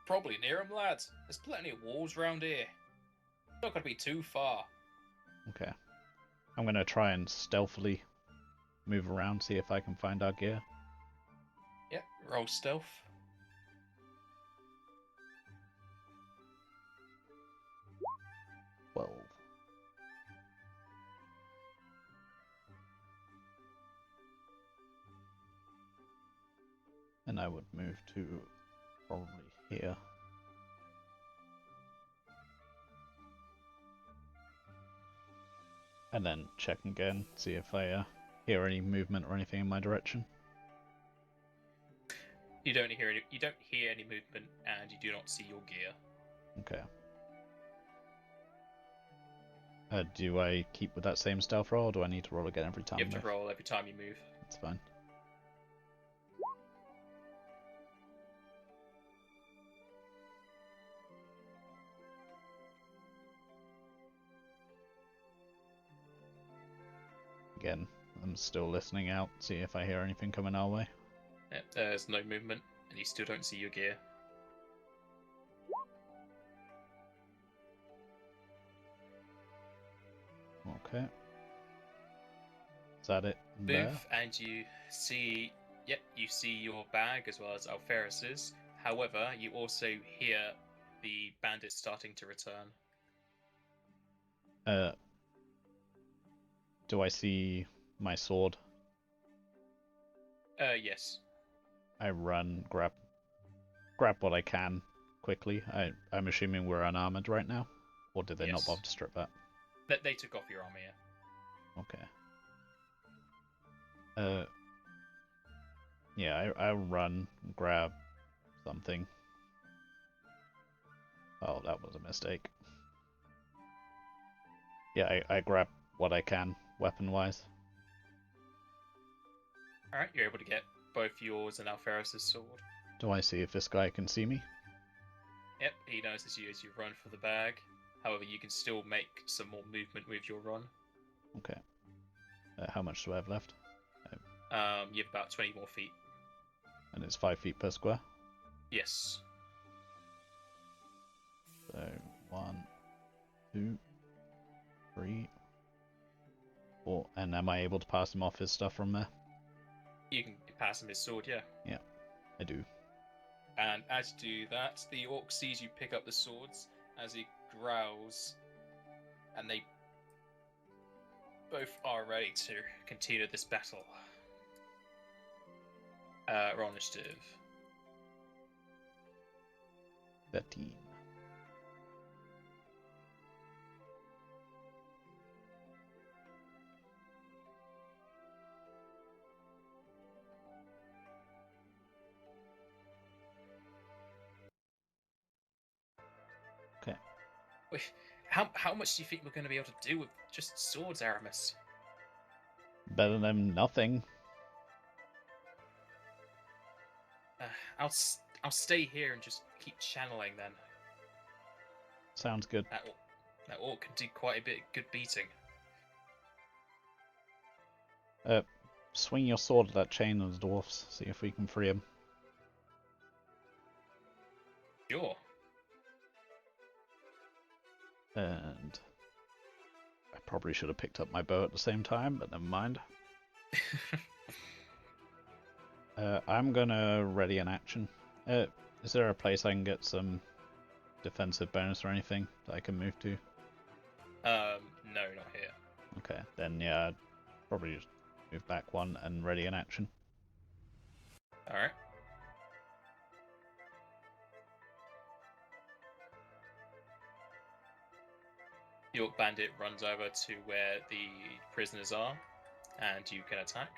Probably near him, lads. There's plenty of walls round here. Not gonna be too far. Okay. I'm gonna try and stealthily move around, see if I can find our gear. Yep, roll stealth. Well. And I would move to probably here. And then check again, see if I hear any movement or anything in my direction. You don't hear any movement, and you do not see your gear. Okay. Do I keep with that same stealth roll, or do I need to roll again every time? You have to roll every time you move. That's fine. Again, I'm still listening out, see if I hear anything coming our way. Yep, there's no movement, and you still don't see your gear. Okay. Is that it? Move, and you see, yep, you see your bag as well as Alferis's. However, you also hear the bandits starting to return. Do I see my sword? Yes. I run, grab what I can quickly. I'm assuming we're unarmored right now, or did they not bother to strip that? They took off your armor. Okay. Yeah, I run, grab something. Oh, that was a mistake. Yeah, I grab what I can, weapon-wise. Alright, you're able to get both yours and Alferis's sword. Do I see if this guy can see me? Yep, he notices you as you run for the bag. However, you can still make some more movement with your run. Okay. How much do I have left? You have about 20 more feet. And it's 5 feet per square? Yes. So, 1, 2, 3, 4. And am I able to pass him off his stuff from there? You can pass him his sword, yeah. Yeah, I do. And as you do that, the orc sees you pick up the swords as he growls, and they both are ready to continue this battle. Roll initiative. 13. Okay. Wait, how much do you think we're going to be able to do with just swords, Aramis? Better than nothing. I'll stay here and just keep channeling then. Sounds good. That orc can do quite a bit good beating. Swing your sword at that chain of the dwarfs. See if we can free him. Sure. And I probably should have picked up my bow at the same time, but never mind. I'm gonna ready an action. Is there a place I can get some defensive bonus or anything that I can move to? No, not here. Okay, then yeah, I'd probably just move back one and ready an action. Alright. The Orc Bandit runs over to where the prisoners are, and you can attack.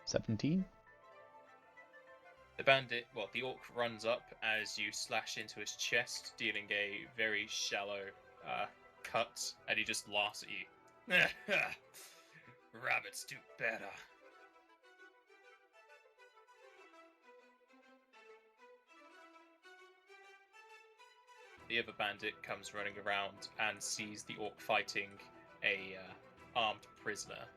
17? The Orc runs up as you slash into his chest, dealing a very shallow cut, and he just laughs at you. Rabbits do better. The other bandit comes running around and sees the Orc fighting a armed prisoner.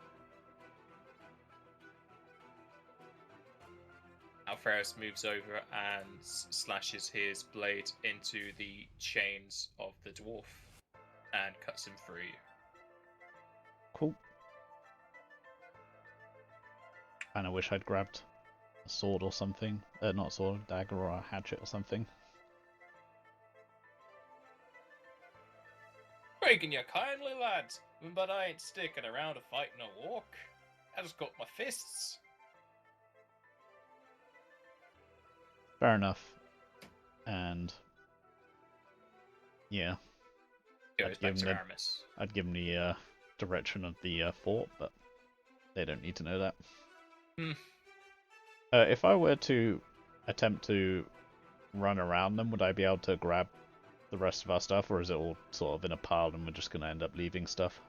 Alferis moves over and slashes his blade into the chains of the dwarf and cuts him free. Cool. Kinda wish I'd grabbed a sword or something. Not a sword, a dagger or a hatchet or something. Breaking your kindly, lads, but I ain't sticking around to fight no orc. I just got my fists. Fair enough. And yeah, Goes back to Aramis. I'd give him the direction of the fort, but they don't need to know that. If I were to attempt to run around them, would I be able to grab the rest of our stuff, or is it all sort of in a pile and we're just going to end up leaving stuff?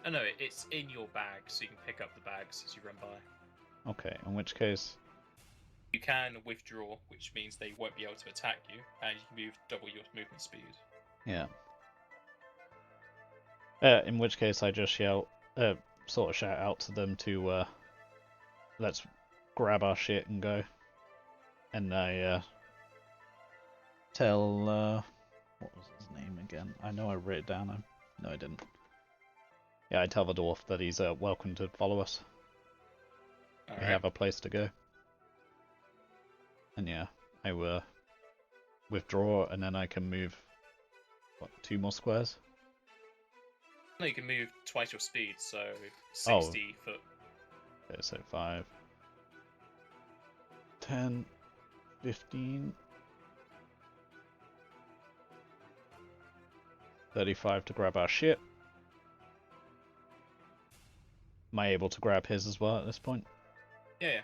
Oh no, it's in your bag, so you can pick up the bags as you run by. Okay, in which case... You can withdraw, which means they won't be able to attack you, and you can move double your movement speed. Yeah. In which case I just yell, sort of shout out to them to, let's grab our shit and go. And I, tell, what was his name again? I know I wrote it down. No, I didn't. Yeah, I tell the dwarf that he's welcome to follow us. All We right. have a place to go. And yeah, I will withdraw, and then I can move, what, 2 more squares? No, you can move twice your speed, so 60 foot. Okay, so 5, 10, 15, 35 to grab our shit. Am I able to grab his as well at this point? Yeah.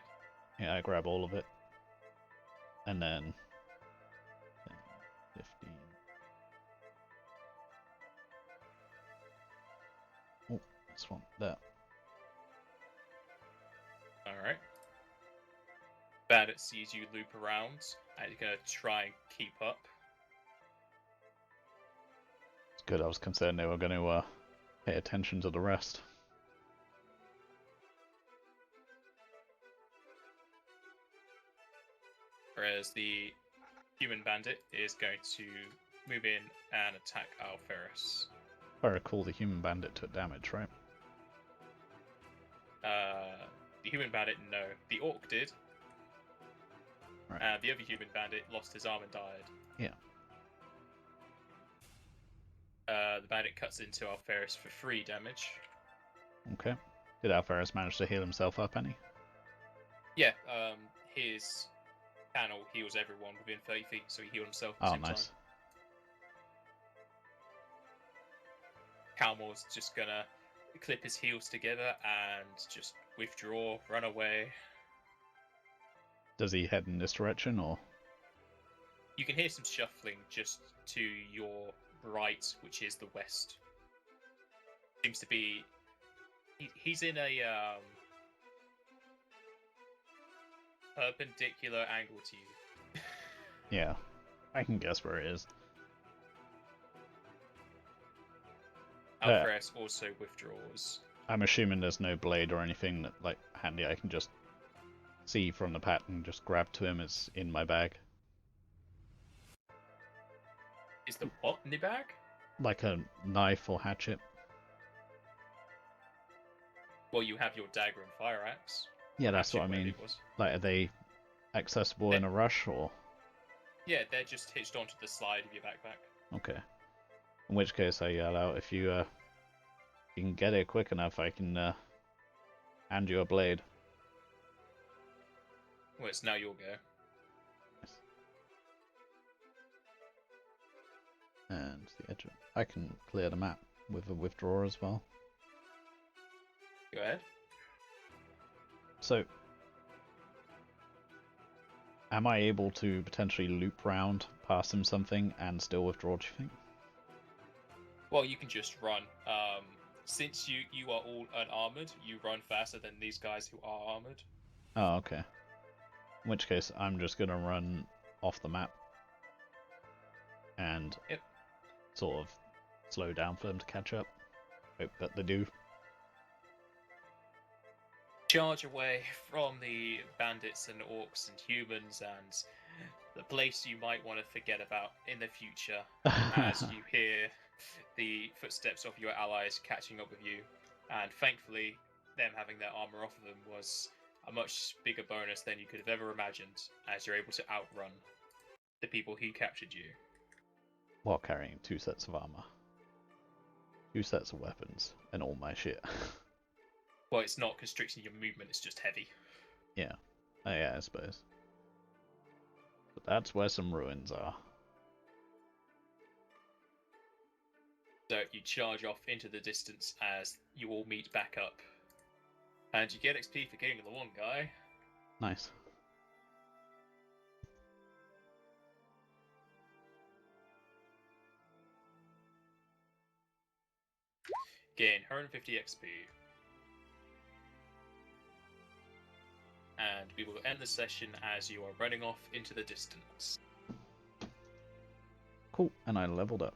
Yeah, I grab all of it. And then 10, 15. Oh, this one, that. Alright. Bandit sees you loop around, and he's going to try and keep up. It's good, I was concerned they were going to pay attention to the rest. Whereas the human bandit is going to move in and attack Alferis. If I recall, the human bandit took damage, right? The human bandit, no. The orc did. Right. The other human bandit lost his arm and died. Yeah. The bandit cuts into Alferis for 3 damage. Okay. Did Alferis manage to heal himself up any? Yeah, his panel heals everyone within 30 feet, so he healed himself at the same nice. time. Calmore's just gonna clip his heels together and just withdraw, run away. Does he head in this direction, or? You can hear some shuffling just to your right, which is the west. Seems to be... He's in a perpendicular angle to you. Yeah, I can guess where it is. Alferis also withdraws. I'm assuming there's no blade or anything that, like, handy I can just see from the pattern and just grab to him. It's in my bag. Is the what in the bag? Like a knife or hatchet. Well, you have your dagger and fire axe. Yeah, that's what I Hatchet, whatever mean. it was. Like, are they accessible in a rush, or...? Yeah, they're just hitched onto the slide of your backpack. Okay. In which case, I yell out, if you can get it quick enough, I can hand you a blade. Well, it's now your go. And the edge. I can clear the map with a withdraw as well. Go ahead. So, am I able to potentially loop round, pass him something, and still withdraw, do you think? Well, you can just run. Since you are all unarmored, you run faster than these guys who are armored. Oh, okay. In which case, I'm just gonna run off the map. And sort of slow down for them to catch up. Hope that they do. Charge away from the bandits and orcs and humans and the place you might want to forget about in the future as you hear the footsteps of your allies catching up with you. And thankfully, them having their armor off of them was a much bigger bonus than you could have ever imagined, as you're able to outrun the people who captured you. While carrying 2 sets of armor. 2 sets of weapons, and all my shit. Well, it's not constricting your movement, it's just heavy. Yeah. Oh, yeah, I suppose. But that's where some ruins are. So you charge off into the distance as you all meet back up. And you get XP for killing the one guy. Nice. Gain 150 XP. And we will end the session as you are running off into the distance. Cool, and I leveled up.